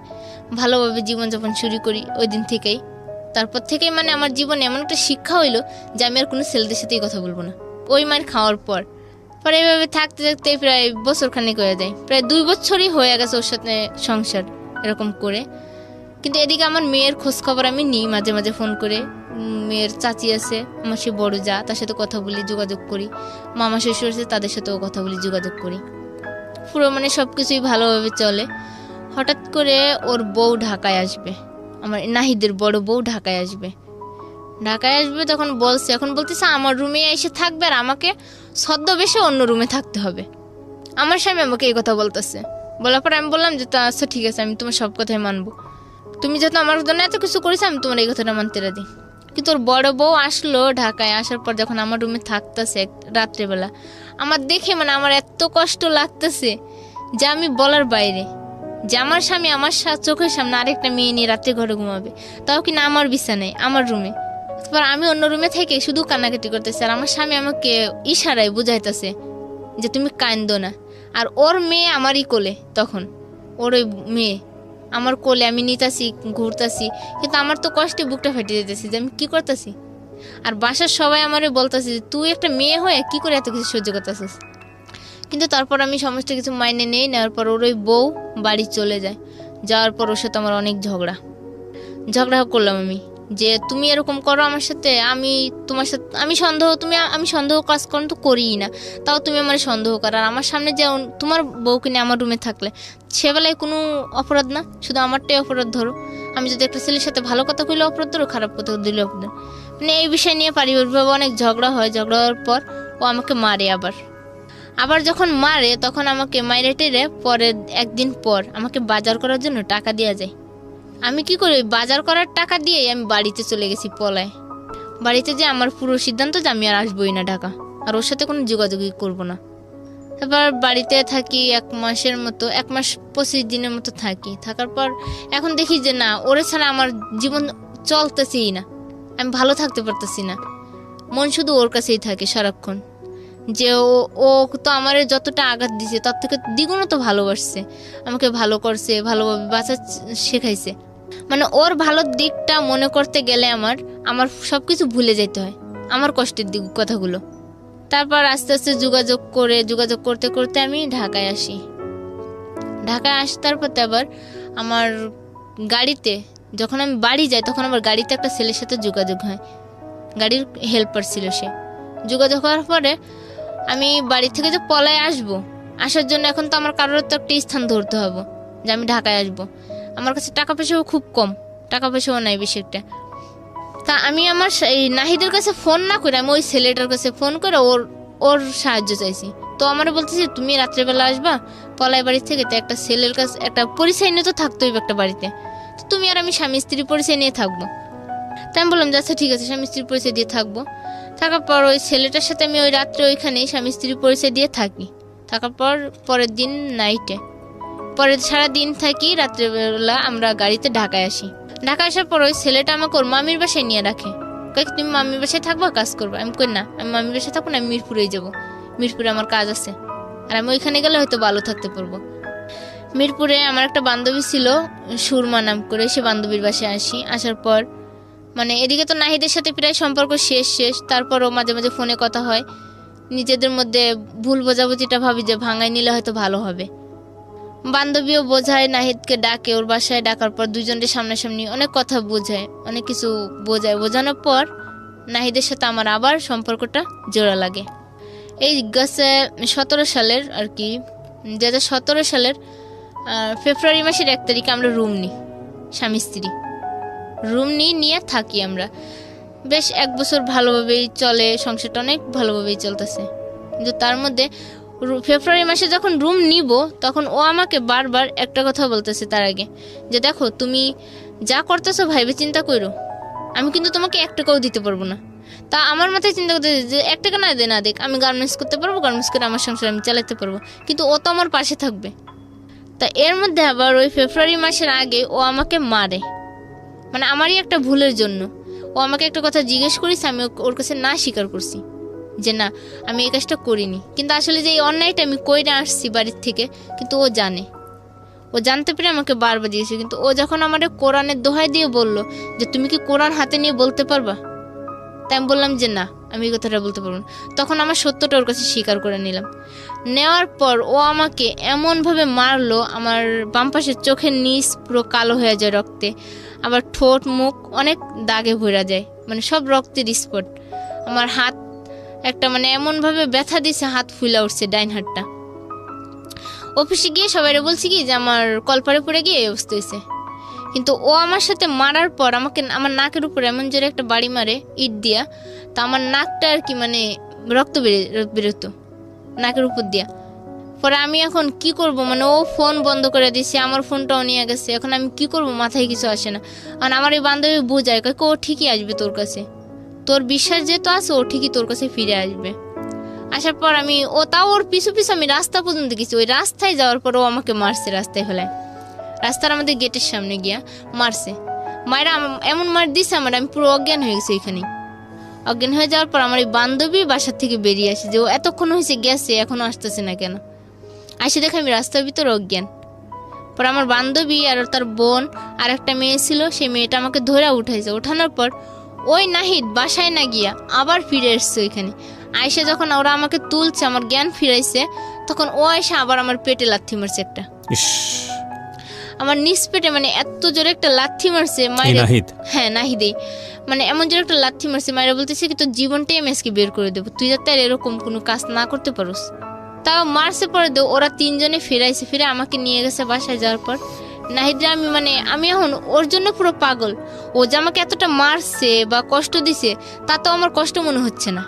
ভালোভাবে জীবনযাপন শুরু করি ওই দিন থেকেই। তারপর থেকেই মানে আমার জীবনে এমন একটা শিক্ষা হইলো যে আমি আর কোনো ছেলেদের সাথেই কথা বলবো না ওই মার খাওয়ার পর। পরে এইভাবে থাকতে থাকতে প্রায় বছর খানেক হয়ে যায়, প্রায় 2 বছরই হয়ে গেছে ওর সাথে সংসার এরকম করে। কিন্তু এদিকে আমার মেয়ের খোঁজ খবর আমি নিই, মাঝে মাঝে ফোন করে। মেয়ের চাচি আছে আমার, সে বড় যা, তার সাথে কথা বলি, যোগাযোগ করি। মামা শ্বশুর আছে, তাদের সাথেও কথা বলি, যোগাযোগ করি। পুরো মানে সব কিছুই ভালোভাবে চলে। হঠাৎ করে ওর বউ ঢাকায় আসবে, আমার নাহিদের বড় বউ ঢাকায় আসবে তখন বলছে, এখন বলতেছে আমার রুমে এসে থাকবে আর আমাকে ছদ্মবেশে অন্য রুমে থাকতে হবে। আমার স্বামী আমাকে এই কথা বলতেছে। বলার পর আমি বললাম যে তা আচ্ছা ঠিক আছে, আমি তোমার সব কথাই মানবো, তুমি যেহেতু আমার জন্য এত কিছু করেছো আমি তোমার এই কথাটা মানতে রাজি। কিন্তু ওর বড় বউ আসলো ঢাকায়, আসার পর যখন আমার রুমে থাকতেছে রাত্রেবেলা, আমার দেখে মানে আমার এত কষ্ট লাগতেছে যে আমি বলার বাইরে, যে আমার স্বামী আমার চোখের সামনে আরেকটা মেয়ে নিয়ে রাত্রে ঘরে ঘুমাবে, তাও কিনা আমার বিছানায়, আমার রুমে। তারপর আমি অন্য রুমে থেকে শুধু কান্নাকাটি করতেছি, আর আমার স্বামী আমাকে ইশারায় বুঝাইতেছে যে তুমি কান্দো না। আর ওর মেয়ে আমারই কোলে, তখন ওর ওই মেয়ে আমার কোলে, আমি নিতাছি, ঘুরতাছি, কিন্তু আমার তো কষ্টে বুকটা ফেটে যেতেছি যে আমি কি করতেছি। আর বাসার সবাই আমারে বলতেছে যে তুই একটা মেয়ে হয়ে কি করে এত কিছু সহ্য করতেছিস। কিন্তু তারপর আমি সমস্ত কিছু মাইনে নেই। নেওয়ার পর ওর ওই বউ বাড়ি চলে যায়। যাওয়ার পর ওর সাথে আমার অনেক ঝগড়া করলাম আমি, যে তুমি এরকম করো আমার সাথে, আমি তোমার সাথে আমি সন্দেহ কাজ করুন তো করিই না, তাও তুমি আমার সন্দেহ করো। আর আমার সামনে যে তোমার বউকে নিয়ে আমার রুমে থাকলে সেবেলায় কোনো অপরাধ না, শুধু আমারটাই অপরাধ ধরো। আমি যদি একটা ছেলের সাথে ভালো কথা কইলে অপরাধ ধরো, খারাপ কথা দিলে অপরাধ। মানে এই বিষয় নিয়ে পারিবারিকভাবে অনেক ঝগড়া হয়। ঝগড়া হওয়ার পর ও আমাকে মারে। আবার যখন মারে তখন আমাকে মাইরে টেরে পরে একদিন পর আমাকে বাজার করার জন্য টাকা দেওয়া যায়। আমি কি করি, বাজার করার টাকা দিয়ে আমি বাড়িতে চলে গেছি পলায়। বাড়িতে যে আমার পুরো সিদ্ধান্ত যে আমি আর আসবোই না ঢাকা, আর ওর সাথে কোনো যোগাযোগই করবো না। তারপর বাড়িতে থাকি 1 মাসের মতো, 1 মাস 25 দিনের মতো থাকি। থাকার পর এখন দেখি যে না, ওরে ছাড়া আমার জীবন চলতেছেই না, আমি ভালো থাকতে পারতেছি না। মন শুধু ওর কাছেই থাকে সারাক্ষণ, যে ও তো আমার যতটা আঘাত দিছে তার থেকে দ্বিগুণ তো ভালোবাসছে, আমাকে ভালো করছে, ভালোভাবে বাঁচা শেখাইছে। মানে ওর ভালো দিকটা মনে করতে গেলে আমার সবকিছু ভুলে যেতে হয়, আমার কষ্টের দিক কথাগুলো। তারপর আস্তে আস্তে যোগাযোগ করতে করতে আমি ঢাকায় আসি। তারপর আবার আমার গাড়িতে যখন আমি বাড়ি যাই তখন আমার গাড়িতে একটা ছেলের সাথে যোগাযোগ হয়, গাড়ির হেল্পার ছিল সে। যোগাযোগ হওয়ার পরে আমি বাড়ি থেকে যে পলায় আসার জন্য এখন তো আমার কারোর তো একটা স্থান ধরতে হবে যে আমি ঢাকায় আসবো। আমার কাছে টাকা পয়সাও খুব কম, টাকা পয়সাও নাই বেশি একটা। তা আমি আমার এই নাহিদের কাছে ফোন না করে আমি ওই ছেলেটার কাছে ফোন করে ওর সাহায্য চাইছি। তো আমারও বলতেছে তুমি রাত্রেবেলা আসবা পলাই বাড়ি থেকে, তো একটা ছেলের কাছে একটা পরিচয় নিয়ে তো থাকতেই হবে একটা বাড়িতে, তো তুমি আর আমি স্বামী স্ত্রী পরিচয় নিয়ে থাকবো। তাই আমি বললাম যে আচ্ছা ঠিক আছে, স্বামী স্ত্রীর পরিচয় দিয়ে থাকবো। থাকার পর ওই ছেলেটার সাথে আমি ওই রাত্রে ওইখানেই স্বামী স্ত্রীর পরিচয় দিয়ে থাকি। থাকার পর পরের দিন নাইটে পরের সারাদিন থাকি, রাত্রেবেলা আমরা গাড়িতে ঢাকায় আসি। ঢাকায় আসার পর ওই ছেলেটা আমাকে ওর মামির বাসায় নিয়ে রাখে, কয়েক তুমি মামির বাসায় থাকবা, কাজ করবা। আমি কই না, আমি মামির বাসায় থাকবো না, আমি মিরপুরেই যাবো, মিরপুরে আমার কাজ আছে, আর আমি ওইখানে গেলে হয়তো ভালো থাকতে পারবো। মিরপুরে আমার একটা বান্ধবী ছিল সুরমা নাম করে, সে বান্ধবীর বাসায় আসি। আসার পর মানে এদিকে তো নাহিদের সাথে প্রায় সম্পর্ক শেষ, তারপরও মাঝে মাঝে ফোনে কথা হয়। নিজেদের মধ্যে ভুল বোঝাবুঝিটা ভাবি যে ভাঙাই নিলে হয়তো ভালো হবে। বান্ধবীও বোঝায়, নাহিদকে ডাকে ওর বাসায়, ডাকার পর দুজনের সামনাসামনি অনেক কথা বোঝায়, অনেক কিছু বোঝানোর পর নাহিদের সাথে আমার আবার সম্পর্কটা জোড়া লাগে। এই গেছে 17 সালের আর কি, 2017 সালের ফেব্রুয়ারি মাসের 1 তারিখে আমরা রুম নিই, স্বামী স্ত্রী রুম নিয়ে থাকি আমরা। বেশ 1 বছর ভালোভাবেই চলে, সংসারটা অনেক ভালোভাবেই চলতেছে। কিন্তু তার মধ্যে ফেব্রুয়ারি মাসে যখন রুম নিব তখন ও আমাকে বারবার একটা কথা বলতেছে তার আগে, যে দেখো তুমি যা করতেছো ভাইবে চিন্তা করো, আমি কিন্তু তোমাকে 1 টাকাও দিতে পারবো না। তা আমার মাথায় চিন্তা করতে যে 1 টাকা না দেখ, আমি গার্মেন্টস করতে পারবো, গার্মেন্টস করে আমার সংসার আমি চালাতে পারবো, কিন্তু ও তো আমার পাশে থাকবে। তা এর মধ্যে আবার ওই ফেব্রুয়ারি মাসের আগে ও আমাকে মারে, মানে আমারই একটা ভুলের জন্য ও আমাকে একটা কথা জিজ্ঞেস করেছে, আমি ওর কাছে না স্বীকার করছি যে না আমি এই কাজটা করিনি। কিন্তু আসলে যে এই অন্যায়টা আমি কইরে আসছি বাড়ির থেকে, কিন্তু ও জানতে পেরে আমাকে বারবার দিয়েছে। কিন্তু ও যখন আমাদের কোরআনের দোহাই দিয়ে বলল যে তুমি কি কোরআন হাতে নিয়ে বলতে পারবা, তাই আমি বললাম যে না আমি এই কথাটা বলতে পারবো না। তখন আমার সত্যটা ওর কাছে স্বীকার করে নিলাম। নেওয়ার পর ও আমাকে এমনভাবে মারলো, আমার বাম পাশের চোখের নিচ পুরো কালো হয়ে যায় রক্তে, আবার ঠোঁট মুখ অনেক দাগে ভরা যায়, মানে সব রক্তের স্পট। আমার হাত একটা মানে এমনভাবে ব্যথা দিছে, হাত ফুলে উঠছে ডাইন হাতটা। অফিসে গিয়ে সবাই বলছি কি যে আমার কলপারে পড়ে গিয়ে এই অবস্থা হয়েছে। কিন্তু ও আমার সাথে মারার পর আমাকে আমার নাকের উপরে এমন জোরে একটা বাড়ি মারে ইট দিয়া, তা আমার নাকটা আর কি মানে রক্ত বেরোতো নাকের উপর দিয়া। পরে আমি এখন কি করব, মানে ও ফোন বন্ধ করে দিছে, আমার ফোনটাও নিয়ে গেছে, এখন আমি কি করব মাথায় কিছু আসে না। আর আমার এই বান্ধবী বোঝায় ও ঠিকই আসবে তোর কাছে, তোর বিশ্বাস যেহেতু আছে ও ঠিকই তোর কাছে ফিরে আসবে। আসার পর আমি ওর পিছু আমি রাস্তা পর্যন্ত গেছি, ওই রাস্তায় যাওয়ার পর ও আমাকে মারছে, রাস্তায় ফেলায়, রাস্তার আমাদের গেটের সামনে গিয়া মারছে। মায়েরা এমন মার দিছে আমার, আমি পুরো অজ্ঞান হয়ে গেছি ওইখানে। অজ্ঞান হয়ে যাওয়ার পর আমার এই বান্ধবী বাসার থেকে বেরিয়ে আসে যে ও এতক্ষণ হয়েছে গেছে এখনো আসতেছে না কেন, আসে দেখে আমি রাস্তার ভিতর অজ্ঞান। পর আমার বান্ধবী আর তার বোন আর একটা মেয়ে ছিল, সেই মেয়েটা আমাকে ধরে উঠাইছে। ওঠানোর পর ওই নাহিদ বাসায় না গিয়া আবার ফিরে এসছে ওইখানে। আয়সা যখন ওরা আমাকে তুলছে, আমার জ্ঞান ফিরাইছে, তখন ও আয়সা আবার আমার পেটে লাথি মারছে একটা, আমার নিচ পেটে, মানে এত জোরে একটা লাথি মারছে মায়ের। হ্যাঁ নাহিদে, মানে এমন জোরে একটা লাথি মারছে, মায়েরা বলতেছে কি তোর জীবনটাই আমি আজকে বের করে দেবো, তুই যাতে আর এরকম কোনো কাজ না করতে পারোস। তাও মারছে পরে ওরা 3 জনে ফিরে আমাকে নিয়ে গেছে বাসায়। যাওয়ার পর নাহিদরা আমি এখন ওর জন্য পুরো পাগল। ও যে আমাকে এতটা মারছে বা কষ্ট দিছে তা তো আমার কষ্ট মনে হচ্ছে না,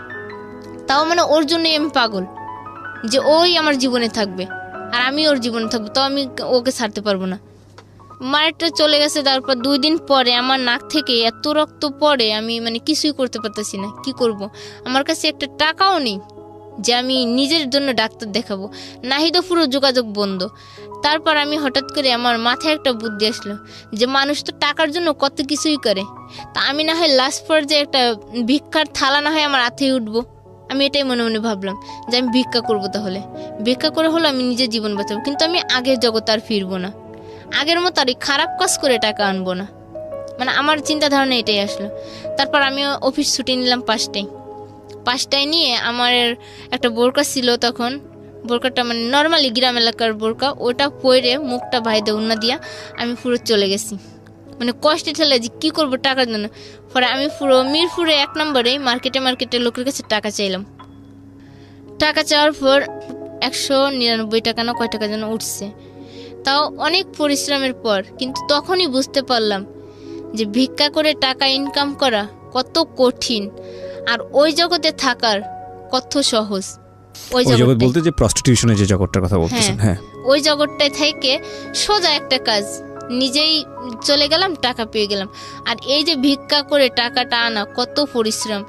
তাও মানে ওর জন্যই আমি পাগল, যে ওই আমার জীবনে থাকবে আর আমি ওর জীবনে থাকবো, তাও আমি ওকে ছাড়তে পারবো না। মায়েরটা চলে গেছে, তারপর 2 দিন পরে আমার নাক থেকে এত রক্ত পড়ে, আমি কিছুই করতে পারতেছি না। কি করব, আমার কাছে একটা টাকাও নেই যে আমি নিজের জন্য ডাক্তার দেখাবো। নাহিদও পুরো যোগাযোগ বন্ধ। তারপর আমি হঠাৎ করে আমার মাথায় একটা বুদ্ধি আসলো যে মানুষ তো টাকার জন্য কত কিছুই করে, তা আমি না হয় লাস্ট পর্যায়ে একটা ভিক্ষার থালা না হয় আমার হাতেই উঠবো। আমি এটাই মনে মনে ভাবলাম যে আমি ভিক্ষা করবো, তাহলে ভিক্ষা করে হলো আমি নিজের জীবন বাঁচাবো, কিন্তু আমি আগের জগৎ আর ফিরবো না, আগের মতো আর খারাপ কাজ করে টাকা আনবো না। আমার চিন্তা ধারণা এটাই আসলো। তারপর আমি অফিস ছুটি নিলাম 5টায় নিয়ে আমার একটা বোরকা ছিল তখন, বোরকাটা নর্মালি গ্রাম এলাকার বোরকা, ওটা পরে মুখটা ভাইদে উন্না দিয়া আমি পুরো চলে গেছি, কষ্টে ঠেলে যে কী করবো টাকার জন্য। পরে আমি পুরো মিরপুরে 1 নম্বরে মার্কেটে লোকের কাছে টাকা চাইলাম। টাকা চাওয়ার পর 199 টাকা না কয় টাকা যেন উঠছে, তাও অনেক পরিশ্রমের পর। কিন্তু তখনই বুঝতে পারলাম যে ভিক্ষা করে টাকা ইনকাম করা কত কঠিন, আর ওই জগতে থাকার কত সহজ ওই জগৎ জগৎটাই। বলতে যে প্রস্টিটিউশনের যে জগৎটার কথা বলতেছেন, হ্যাঁ ওই জগৎটায় থেকে সোজা একটা কাজ, নিজেই চলে গেলাম, টাকা পেয়ে গেলাম। আর এই যে ভিক্ষা করে টাকাটা আনা, কত পরিশ্রম।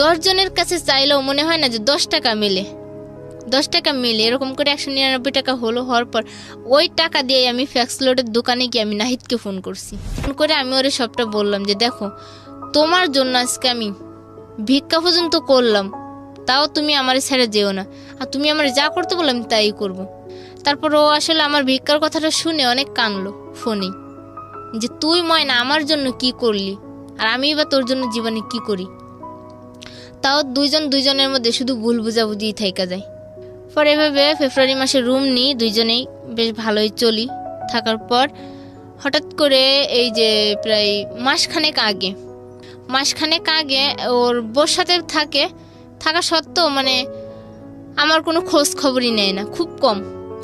10 জনের কাছে চাইলেও মনে হয় না যে 10 টাকা মেলে, 10 টাকা মেলে। এরকম করে 199 টাকা হওয়ার পর ওই টাকা দিয়ে আমি ফ্যাক্স লোডের দোকানে গিয়ে আমি নাহিদকে ফোন করছি। ফোন করে আমি ওরে সবটা বললাম যে দেখো, তোমার জন্য আজকে আমি ভিক্ষা পর্যন্ত করলাম, তাও তুমি আমার ছেড়ে যেও না, আর তুমি আমার যা করতে বললাম আমি তাই করবো। তারপর ও আসলে আমার ভিক্ষার কথাটা শুনে অনেক কাঁদলো ফোনে, যে তুই ময়না আমার জন্য কি করলি, আর আমি বা তোর জন্য জীবনে কি করি। তাও দুইজনের মধ্যে শুধু ভুল বুঝাবুঝি থাকা যায়। পরে এভাবে ফেব্রুয়ারি মাসে রুম নিই, দুইজনেই বেশ ভালোই চলি। থাকার পর হঠাৎ করে এই যে প্রায় মাসখানেক আগে ওর বোর সাথে থাকা সত্ত্বেও মানে আমার কোনো খোঁজ খবরই নেয় না, খুব কম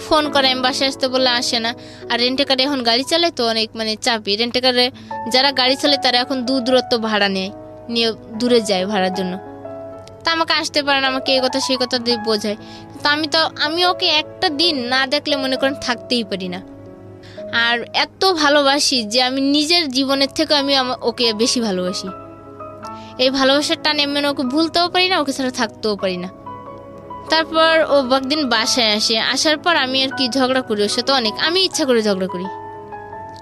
ফোন করে। আমি বাসায় আসতে বললে আসে না। আর রেন্টেকারে এখন গাড়ি চালায় তো অনেক মানে চাপি। রেন্টেকারে যারা গাড়ি চালায় তারা এখন দূরত্ব ভাড়া নিয়ে দূরে যায় ভাড়ার জন্য। তা আমাকে আসতে পারে না, আমাকে এই কথা সেই কথা দিয়ে বোঝায়। তো আমি ওকে একটা দিন না দেখলে মনে করেন থাকতেই পারি না। আর এত ভালোবাসি যে আমি নিজের জীবনের থেকে আমি ওকে বেশি ভালোবাসি। এই ভালোবাসার টানে আমি ওকে ভুলতেও পারি না, ওকে ছাড়া থাকতেও পারি না। তারপর ও একদিন বাসায় আসার পর আমি আর কি ঝগড়া করি ওর সাথে অনেক। আমি ইচ্ছা করে ঝগড়া করি,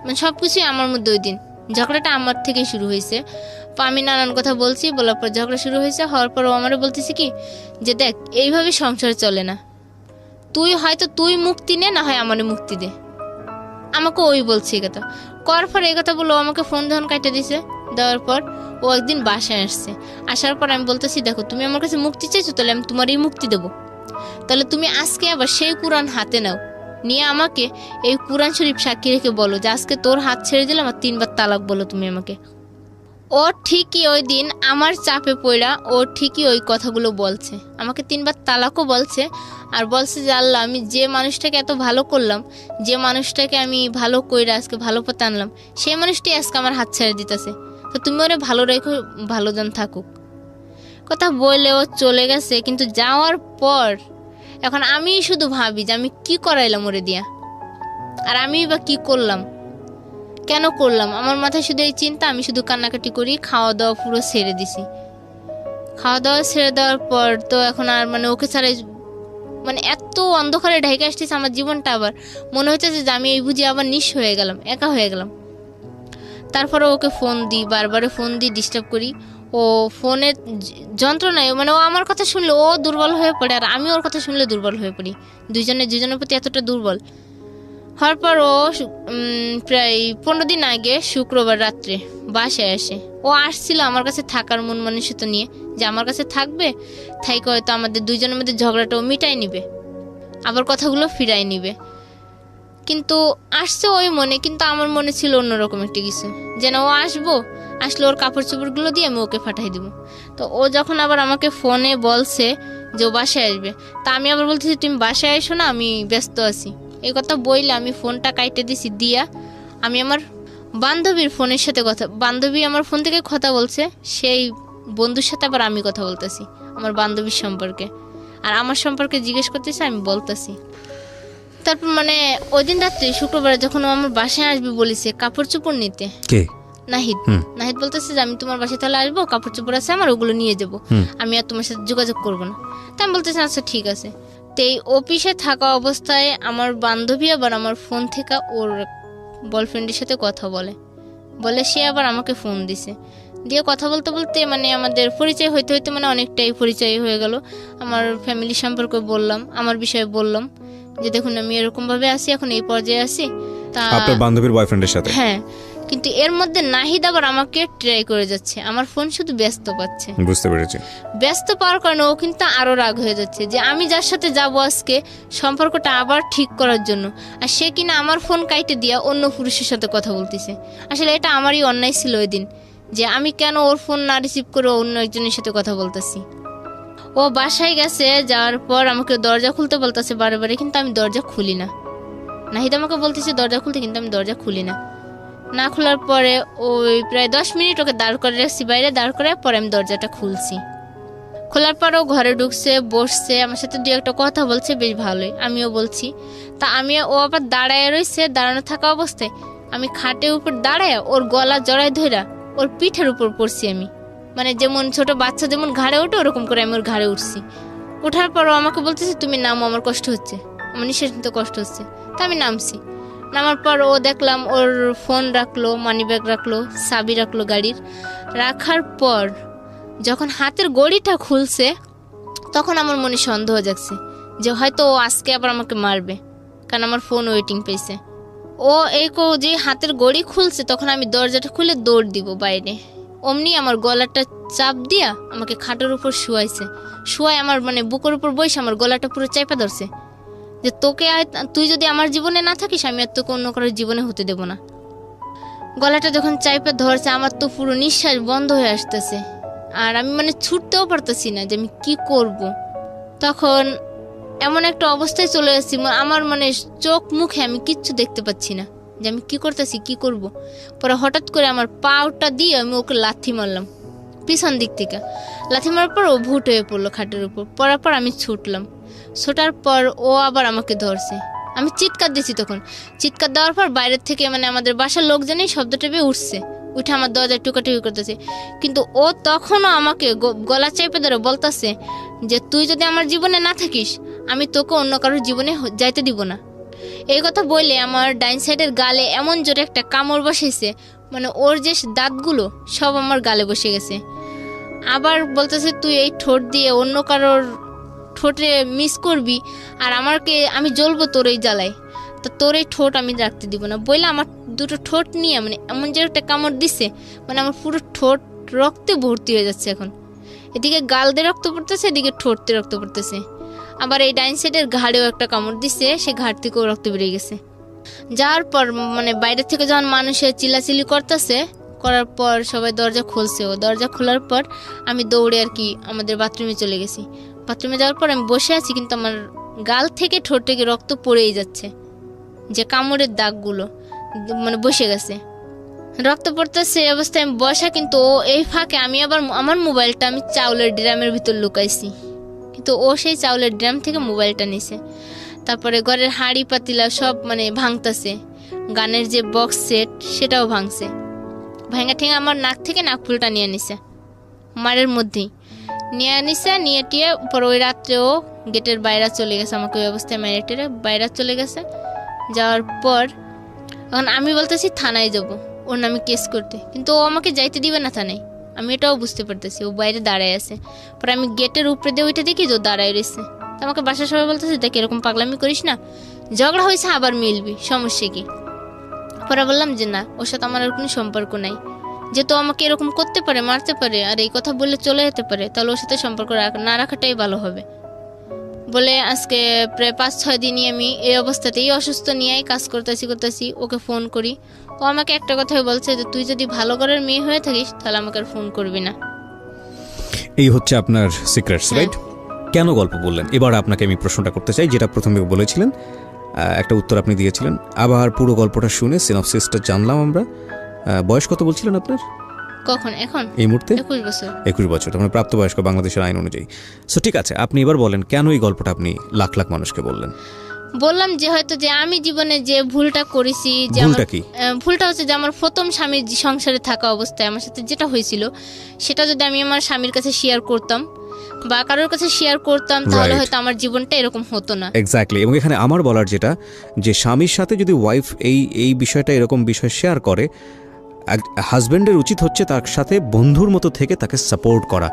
মানে সব কিছুই আমার মধ্যে। ওই দিন ঝগড়াটা আমার থেকেই শুরু হয়েছে। তো আমি নানান কথা বলছি, বলার পর ঝগড়া শুরু হয়েছে। হওয়ার পর ও আমারও বলতেছে কি যে দেখ, এইভাবে সংসার চলে না, তুই মুক্তি নে, না হয় আমারে মুক্তি দে। আমাকে ওই বলছে এই কথা। করার পর এই কথা বললো, আমাকে ফোন যখন কাটে দিছে, দেওয়ার পর ও একদিন বাসায় আসার পর আমি বলতেছি দেখো, তুমি আমার কাছে মুক্তি চাইছো, তাহলে আমি তোমারই মুক্তি দেবো। তাহলে তুমি আজকে আবার সেই কোরআন হাতে নাও, নিয়ে আমাকে এই কোরআন শরীফ সাক্ষী রেখে বলো যে আজকে তোর হাত ছেড়ে দিলাম, আর 3 বার তালাক বলো তুমি আমাকে। ও ঠিকই ওই দিন আমার চাপে পড়া ও ঠিকই ওই কথাগুলো বলছে, আমাকে 3 বার তালাকও বলছে। আর বলছে যে আল্লাহ, আমি যে মানুষটাকে এত ভালো করলাম, যে মানুষটাকে আমি ভালো কইরা আজকে ভালো পথে আনলাম, সেই মানুষটি আজকে আমার হাত ছেড়ে দিতেছে। তো তুমি ওরে ভালো রেখো, ভালো জন থাকুক। কথা বলে ও চলে গেছে। কিন্তু যাওয়ার পর এখন আমি শুধু ভাবি যে আমি কি করাইলাম ওরে দিয়া, আর আমি বা কি করলাম, কেন করলাম। আমার মাথায় শুধু এই চিন্তা, আমি শুধু কান্নাকাটি করি। খাওয়া দাওয়া পুরো ছেড়ে দিছি। খাওয়া দাওয়া ছেড়ে দেওয়ার পর তো এখন আর মানে ওকে ছাড়া মানে এত অন্ধকারে ঢেকে আসতেছে আমার জীবনটা। আবার মনে হচ্ছে যে আমি এই বুঝি আবার নিঃস্ব হয়ে গেলাম, একা হয়ে গেলাম। তারপরে ওকে ফোন দিই, বারবার ফোন দিই, ডিস্টার্ব করি। ও ফোনের যন্ত্রণায় মানে ও আমার কথা শুনলে ও দুর্বল হয়ে পড়ে, আর আমি ওর কথা শুনলে দুর্বল হয়ে পড়ি। দুজনের প্রতি এতটা দুর্বল হওয়ার পর ও প্রায় 15 দিন আগে শুক্রবার রাত্রে বাসায় আসে। ও আসছিল আমার কাছে থাকার মন মানসিকতা নিয়ে, যে আমার কাছে থাকবে, থাইকে হয়তো আমাদের দুইজনের মধ্যে ঝগড়াটাও মিটাই নিবে, আবার কথাগুলো ফিরাই নিবে। কিন্তু আসছে ওই মনে, কিন্তু আমার মনে ছিল অন্যরকম একটা কিছু, যেন ও আসলে ওর কাপড় চোপড়গুলো দিয়ে আমি ওকে পাঠাই দিব। তো ও যখন আবার আমাকে ফোনে বলছে যে ও বাসায় আসবে, তা আমি আবার বলতেছি তুমি বাসায় এসো না, আমি ব্যস্ত আছি। এই কথা বইলে আমি ফোনটা কাইটে দিছি। দিয়া আমি আমার বান্ধবী আমার ফোন থেকে কথা বলছে, সেই বন্ধুর সাথে আবার আমি কথা বলতেছি আমার বান্ধবীর সম্পর্কে, আর আমার সম্পর্কে জিজ্ঞেস করতেছি, আমি বলতেছি। তারপর মানে ওই দিন রাত্রে শুক্রবার যখন ও আমার বাসায় আসবে বলেছে কাপড় চোপড় নিতে, নাহিদ বলতেছে যে আমি তোমার বাসায় তাহলে আসবো, কাপড় চোপড় আছে আমার, ওগুলো নিয়ে যাবো, আমি আর তোমার সাথে যোগাযোগ করবো না। তা আমি বলতেছি আচ্ছা ঠিক আছে। তো এই অফিসে থাকা অবস্থায় আমার বান্ধবী আবার আমার ফোন থেকে ওর বয়ফ্রেন্ডের সাথে কথা বলে সে আবার আমাকে ফোন দিছে। দিয়ে কথা বলতে বলতে মানে আমাদের পরিচয় হইতে হইতে মানে অনেকটাই পরিচয় হয়ে গেল। আমার ফ্যামিলি সম্পর্কে বললাম, আমার বিষয়ে বললাম যে দেখুন আমি এরকম ভাবে আছি, এখন এই পর্যায়ে আছি। তা আপনার বান্ধবীর বয়ফ্রেন্ডের সাথে? হ্যাঁ, কিন্তু এর মধ্যে নাহিদ আবার আমাকে ট্রাই করে যাচ্ছে, আমার ফোন শুধু ব্যস্ত পাচ্ছে। বুঝতে পেরেছি। ব্যস্ত পাওয়ার কারণে ও কিন্তু আরো রাগ হয়ে যাচ্ছে যে আমি যার সাথে যাব আজকে সম্পর্কটা আবার ঠিক করার জন্য, আর সে কিনা আমার ফোন কাইটে দিয়া অন্য পুরুষের সাথে কথা বলতেছে। আসলে এটা আমারই অন্যায় ছিল ওই দিন, যে আমি কেন ওর ফোন না রিসিভ করে অন্য একজনের সাথে কথা বলতেছি। ও বাসায় গেছে, যাওয়ার পর আমাকে দরজা খুলতে বলতেছে বারে, কিন্তু আমি দরজা খুলি না। নাহিদ আমাকে বলতেছে দরজা খুলতে, কিন্তু আমি দরজা খুলি না খোলার পরে ওই প্রায় 10 মিনিট ওকে দাঁড় করে রাখছি বাইরে, দাঁড় করে পরে আমি দরজাটা খুলছি। খোলার পরও ঘরে ঢুকছে, বসছে, আমার সাথে দু একটা কথা বলছে, বেশ ভালোই, আমিও বলছি। তা ও আবার দাঁড়ায় রয়েছে, দাঁড়ানো থাকা অবস্থায় আমি খাটের উপর দাঁড়ায় ওর গলা জড়ায় ধইরা ওর পিঠের উপর পড়ছি আমি, মানে যেমন ছোট বাচ্চা যেমন ঘাড়ে ওঠে ওরকম করে আমি ওর ঘাড়ে উঠছি। ওঠার পরও আমাকে বলতেছে তুমি নামো, আমার কষ্ট হচ্ছে, আমার নিঃশ্বাস নিতে কষ্ট হচ্ছে। তা আমি নামছি। নামার পর ও দেখলাম ওর ফোন রাখলো, মানি ব্যাগ রাখলো, চাবি রাখলো গাড়ির। রাখার পর যখন হাতের গড়িটা খুলছে তখন আমার মনে সন্দেহ জাগছে যে হয়তো ও আজকে আবার আমাকে মারবে, কারণ আমার ফোন ওয়েটিং পেয়েছে। ও যে হাতের গড়ি খুলছে তখন আমি দরজাটা খুলে দৌড় দিব বাইরে, অমনি আমার গলাটা চাপ দিয়া আমাকে খাটের উপর শুয়াই আমার মানে বুকের উপর বসে আমার গলাটা পুরো চাপা ধরছে যে তুই যদি আমার জীবনে না থাকিস আমি আর তোকে অন্য কারোর জীবনে হতে দেব না। গলাটা যখন চাপা ধরছে আমার তো পুরো নিঃশ্বাস বন্ধ হয়ে আসতেছে, আর আমি মানে ছুটতেও পারতেছি না যে আমি কি করব। তখন এমন একটা অবস্থায় চলে আসছি, আমার মানে চোখ মুখে আমি কিচ্ছু দেখতে পাচ্ছি না যে আমি কি করতেছি, কি করব। পরে হঠাৎ করে আমার পাউটা দিয়ে আমি ওকে লাথি মারলাম পিছন দিক থেকে। লাথি মারার পর ও ভুট হয়ে পড়লো খাটের উপর। পড়ার পর আমি ছুটার পর ও আবার আমাকে ধরছে। আমি চিৎকার দিয়েছি, তখন চিৎকার দেওয়ার পর বাইরের থেকে মানে আমাদের বাসার লোকজনই শব্দটা পেয়ে উঠছে, উঠে আমার দরজায় টুকাটুকি করতেছে। কিন্তু ও তখনও আমাকে গলা চেপে ধরে বলতেছে যে তুই যদি আমার জীবনে না থাকিস আমি তোকে অন্য কারোর জীবনে যাইতে দিব না। এই কথা বলে আমার ডাইন সাইডের গালে এমন জোরে একটা কামড় বসেছে, মানে ওর যে দাঁতগুলো সব আমার গালে বসে গেছে। আবার বলতেছে তুই এই ঠোঁট দিয়ে অন্য কারোর ঠোঁটে মিস করবি আর আমি জ্বলবো তোর এই জ্বালায়, তো তোর এই ঠোঁট আমি রাখতে দিব না বলে আমার দুটো ঠোঁট নিয়ে মানে এমন যে একটা কামড় দিছে, মানে আমার পুরো ঠোঁট রক্তে ভর্তি হয়ে যাচ্ছে। এখন এদিকে গাল দিয়ে রক্ত পড়তেছে, এদিকে ঠোঁট দিয়ে রক্ত পড়তেছে। আবার এই ডাইন সাইডের ঘাড়েও একটা কামড় দিছে, সে ঘাড় থেকেও রক্ত বেরিয়ে গেছে। যাওয়ার পর মানে বাইরে থেকে যখন মানুষে চিল্লাচিল্লি করার পর সবাই দরজা খুলছে। ও দরজা খোলার পর আমি দৌড়ে আর কি আমাদের বাথরুমে চলে গেছি। বাথরুমে যাওয়ার পর আমি বসে আছি, কিন্তু আমার গাল থেকে ঠোঁট থেকে রক্ত পড়েই যাচ্ছে, যে কামড়ের দাগগুলো মানে বসে গেছে, রক্ত পড়তেছে। এই অবস্থায় আমি বসা, কিন্তু ও এই ফাঁকে আমি আবার আমার মোবাইলটা আমি চাউলের ড্রামের ভিতর লুকাইছি, কিন্তু ও সেই চাউলের ড্রাম থেকে মোবাইলটা নিছে। তারপরে ঘরের হাঁড়ি পাতিলা সব মানে ভাঙতেছে, গানের যে বক্স সেট সেটাও ভাঙছে। ভাঙা ঠেঙা আমার নাক থেকে নাকফুলটা নিয়ে নিছে, মারের মধ্যেই নিয়ে টিয়ে পর ওই রাত্রেও গেটের বাইরে চলে গেছে, আমাকে ওই অবস্থায় মেরে টেরে বাইরে চলে গেছে। যাওয়ার পর এখন আমি বলতেছি থানায় যাব ওর নামে কেস করতে, কিন্তু ও আমাকে যাইতে দিবে না থানায়, আমি এটাও বুঝতে পারতেছি। ও বাইরে দাঁড়ায় আছে, পরে আমি গেটের উপরে দিয়ে ওইটা দেখি যে ও দাঁড়ায় রয়েছে। আমাকে বাসার সবাই বলতেছে দেখ এরকম পাগলামি করিস না, ঝগড়া হয়েছে আবার মিলবি, সমস্যা কি। পরে বললাম যে না, ওর সাথে আমার আর কোনো সম্পর্ক নাই, যেহেতু আমাকে এরকম করতে পারে, মারতে পারে, আর এই কথা বলে চলে যেতে পারে, তাহলে ওর সাথে সম্পর্ক না রাখাটাই ভালো হবে বলে আজকে প্রায় 5-6 দিনই আমি এই অবস্থাতেই অসুস্থ নিয়েই কাজ করতেছি। ওকে ফোন করি, ও আমাকে একটা কথাই বলছে যে তুই যদি ভালো ঘরের মেয়ে হয়ে থাকিস তাহলে আমাকে আর ফোন করবি না। এই হচ্ছে আপনার সিক্রেটস, রাইট? কেন গল্প বললেন? এবার আপনাকে আমি প্রশ্নটা করতে চাই, যেটা প্রথমে বলেছিলেন, একটা উত্তর আপনি দিয়েছিলেন। আবার পুরো গল্পটা শুনে সিনপসিসটা জানলাম আমরা। বয়স কত বলছিলেন আপনার? কখন? এখন এই মুহূর্তে 21 বছর। মানে প্রাপ্তবয়স্ক বাংলাদেশের আইন অনুযায়ী। সো ঠিক আছে, আপনি এবার বলেন কেন এই গল্পটা আপনি লাখ লাখ মানুষকে বললেন? বললাম যে হয়তো যে আমি জীবনে যে ভুলটা করেছি, যে ভুলটা হচ্ছে যে আমার প্রথম স্বামীর সংসারে থাকা অবস্থায় আমার সাথে যেটা হয়েছিল সেটা যদি আমি আমার স্বামীর কাছে শেয়ার করতাম বা কারোর কাছে শেয়ার করতাম তাহলে হয়তো আমার জীবনটা এরকম হতো না। এক্স্যাক্টলি। এবং এখানে আমার বলার যেটা, যে স্বামীর সাথে যদি ওয়াইফ এই বিষয়টা এরকম বিষয় শেয়ার করে, হাজব্যান্ডের উচিত হচ্ছে তার সাথে বন্ধুর মতো থেকে তাকে সাপোর্ট করা,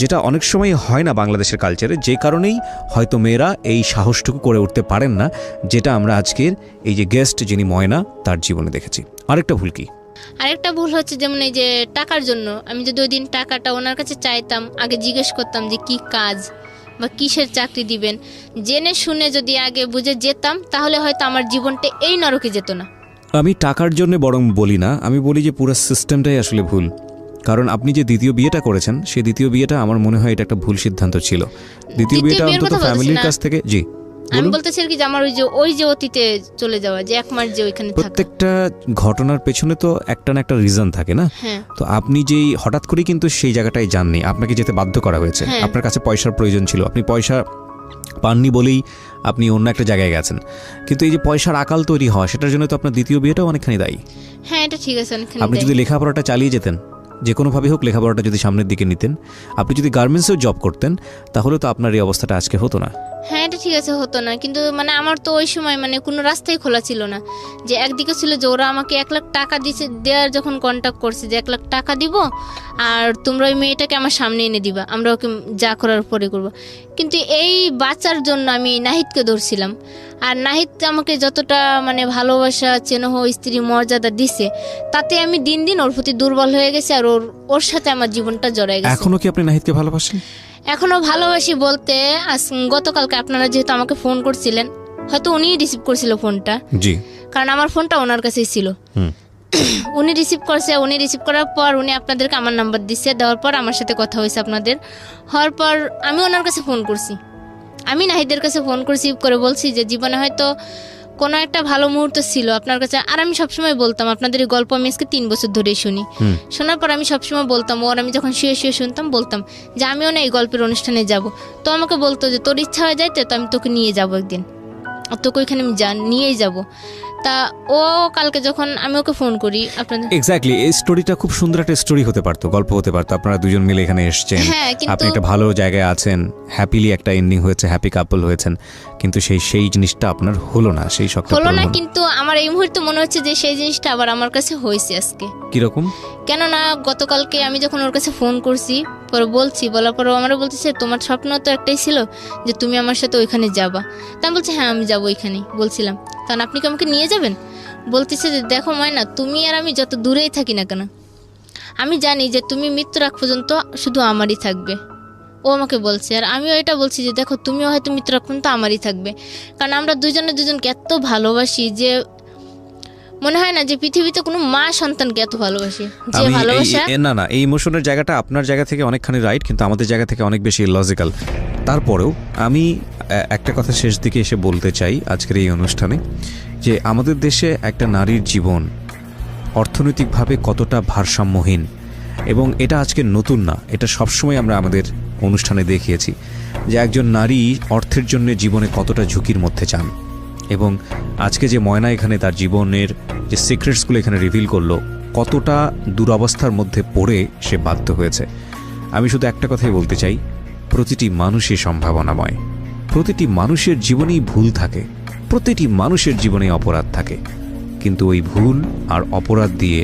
যেটা অনেক সময় হয় না বাংলাদেশের কালচারে, যে কারণেই হয়তো মেয়েরা এই সাহসটুকু করে উঠতে পারেন না, যেটা আমরা আজকের এই যে গেস্ট যিনি ময়না তার জীবনে দেখেছি। আরেকটা ভুল কি? আরেকটা ভুল হচ্ছে যেমন এই যে টাকার জন্য আমি যদি ওই দিন টাকাটা ওনার কাছে চাইতাম, আগে জিজ্ঞেস করতাম যে কি কাজ বা কিসের চাকরি দিবেন, জেনে শুনে যদি আগে বুঝে যেতাম তাহলে হয়তো আমার জীবনটা এই নরকে যেত না। আমি টাকার জন্য বরং বলি না, আমি বলি যে পুরো সিস্টেমটাই আসলে ভুল। কারণ আপনি যে দ্বিতীয় বিয়েটা করেছেন, সেই দ্বিতীয় বিয়েটা আমার মনে হয় এটা একটা ভুল সিদ্ধান্ত ছিল। দ্বিতীয় বিয়েটা অন্তত ফ্যামিলির কাছ থেকে, জি আমি বলতেছি আর কি যে আমার ওই যে অতীতে চলে যাওয়া, যে 1 মাস যে ওইখানে থাকা। প্রত্যেকটা ঘটনার পেছনে তো একটা না একটা রিজন থাকে না? হ্যাঁ। তো আপনি যেই হঠাৎ করে কিন্তু সেই জায়গাটায় যাননি, আপনাকে যেতে বাধ্য করা হয়েছে। হ্যাঁ। আপনার কাছে পয়সার প্রয়োজন ছিল, আপনি পয়সা পাননি বলেই আপনি অন্য একটা জায়গায় গেছেন। কিন্তু এই যে পয়সার আকাল তৈরি হয়, সেটার জন্য তো আপনার দ্বিতীয় বিয়েটাও অনেকখানি দায়ী। হ্যাঁ, এটা ঠিক আছে, অনেকখানি আপনি যদি লেখাপড়াটা চালিয়ে যেতেন, যে কোনোভাবে হোক লেখাপড়াটা যদি সামনের দিকে নিতেন, আপনি যদি গার্মেন্টসেও জব করতেন, তাহলে তো আপনার এই অবস্থাটা আজকে হতো না। হ্যাঁ, এটা ঠিক আছে, হতো না। কিন্তু মানে আমার তো ওই সময় মানে কোনো রাস্তাই খোলা ছিল না। যে একদিকে ছিল যে ওরা আমাকে 1 লাখ টাকা দেওয়ার যখন কন্ট্যাক্ট করছে যে 1 লাখ টাকা দিব আর তোমরা ওই মেয়েটাকে আমার সামনে এনে দিবা, আমরা ওকে যা করার পরে করবো। কিন্তু এই বাঁচার জন্য আমি নাহিদকে ধরছিলাম। আর নাহিদ আমাকে যতটা মানে ভালোবাসা, চেনহ, স্ত্রী মর্যাদা দিছে, তাতে আমি দিন দিন ওর প্রতি দুর্বল হয়ে গেছি। আর ওর সাথে আমার জীবনটা জড়াই গেছে। এখনো কি আপনি নাহিদকে ভালোবাসেন? এখনো ভালোবাসি বলতে গতকালকে আপনারা যেহেতু আমাকে ফোন করছিলেন, হয়তো উনিই রিসিভ করছিল ফোনটা। জি। কারণ আমার ফোনটা ওনার কাছেই ছিল। উনি রিসিভ করছে। উনি রিসিভ করার পর উনি আপনাদেরকে আমার নাম্বার দিচ্ছে, দেওয়ার পর আমার সাথে কথা হয়েছে আপনাদের। হওয়ার পর আমি ওনার কাছে ফোন করছি, আমি নাহিদের কাছে ফোন করছি করে বলছি যে জীবনে হয়তো কোনো একটা ভালো মুহূর্ত ছিল আপনার কাছে। আর আমি সবসময় বলতাম আপনাদের এই গল্প আমি আজকে 3 বছর ধরেই শুনি। শোনার পর আমি সবসময় বলতাম, ওর আমি যখন শুয়ে শুয়ে শুনতাম বলতাম যে আমিও না এই গল্পের অনুষ্ঠানে যাব। তো আমাকে বলতো যে তোর ইচ্ছা হয়ে যায় তো আমি তোকে নিয়ে যাবো একদিন, আর তোকে ওইখানে আমি নিয়েই যাব। তা ও কালকে যখন আমি ওকে ফোন করি আপনাদের, এক্স্যাক্টলি এই স্টোরিটা খুব সুন্দর একটা স্টোরি হতে পারতো, গল্প হতে পারতো। আপনারা দুজন মিলে এখানে এসেছেন, হ্যাঁ, কিন্তু আপনি একটা ভালো জায়গায় আছেন, হ্যাপিলি একটা এন্ডিং হয়েছে, হ্যাপি কাপল হয়েছেন। কিন্তু সেই জিনিসটা আপনার হলো না, সেই শখটা হলো না। কিন্তু আমার এই মুহূর্তে মনে হচ্ছে যে সেই জিনিসটা আবার আমার কাছে হয়েছে আজকে। কিরকম? কেননা গতকালকে আমি যখন ওর কাছে ফোন করছি, পরে বলার পর আমারও বলতেছে তোমার স্বপ্ন তো একটাই ছিল যে তুমি আমার সাথে ওইখানে যাবা। তা আমি বলছি হ্যাঁ আমি যাবো ওইখানেই, বলছিলাম তখন আপনি কি আমাকে নিয়ে যাবেন? বলতেছে যে দেখো ময়না, তুমি আর আমি যত দূরেই থাকি না কেন, আমি জানি যে তুমি মৃত্যুর আগ পর্যন্ত শুধু আমারই থাকবে। ও আমাকে বলছে, আর আমিও এটা বলছি যে দেখো তুমিও হয়তো মৃত্যুর আগ পর্যন্ত আমারই থাকবে। কারণ আমরা দুজনকে এত ভালোবাসি যে মনে হয় না যে পৃথিবীতে কোনো মা সন্তানকে এত ভালোবাসি যে ভালোবাসা। না, এই ইমোশনের জায়গাটা আপনার জায়গা থেকে অনেকখানি রাইট, কিন্তু আমাদের জায়গা থেকে অনেক বেশি লজিক্যাল। তারপরেও আমি একটা কথা শেষ দিকে এসে বলতে চাই আজকের এই অনুষ্ঠানে, যে আমাদের দেশে একটা নারীর জীবন অর্থনৈতিকভাবে কতটা ভারসাম্যহীন, এবং এটা আজকে নতুন না, এটা সবসময় আমরা আমাদের অনুষ্ঠানে দেখিয়েছি যে একজন নারী অর্থের জন্য জীবনে কতটা ঝুঁকির মধ্যে যান। এবং আজকে যে ময়না এখানে তার জীবনের যে সিক্রেটসগুলো এখানে রিভিল করলো, কতটা দুরবস্থার মধ্যে পড়ে সে বাধ্য হয়েছে। আমি শুধু একটা কথাই বলতে চাই, প্রতিটি মানুষই সম্ভাবনাময়, প্রতিটি মানুষের জীবনেই ভুল থাকে, প্রতিটি মানুষের জীবনেই অপরাধ থাকে। কিন্তু ওই ভুল আর অপরাধ দিয়ে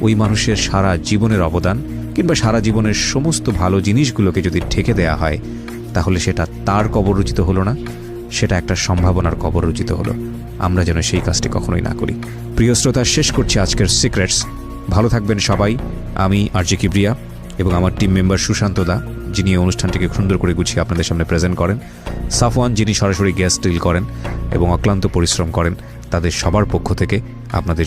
ওই মানুষের সারা জীবনের অবদান কিংবা সারা জীবনের সমস্ত ভালো জিনিসগুলোকে যদি ঠেকে দেয়া হয়, তাহলে সেটা তার কবররচিত হলো না, সেটা একটা সম্ভাবনার কবররচিত হলো। আমরা যেন সেই কাজটি কখনোই না করি। প্রিয় শ্রোতা, শেষ করছি আজকের সিক্রেটস। ভালো থাকবেন সবাই। আমি আরজে কিবরিয়া এবং আমার টিম মেম্বার সুশান্ত দা, যিনি এই অনুষ্ঠানটিকে সুন্দর করে গুছিয়ে আপনাদের সামনে প্রেজেন্ট করেন, সাফওয়ান, যিনি সরাসরি গ্যাস ডিল করেন এবং অক্লান্ত পরিশ্রম করেন, তাদের সবার পক্ষ থেকে আপনাদের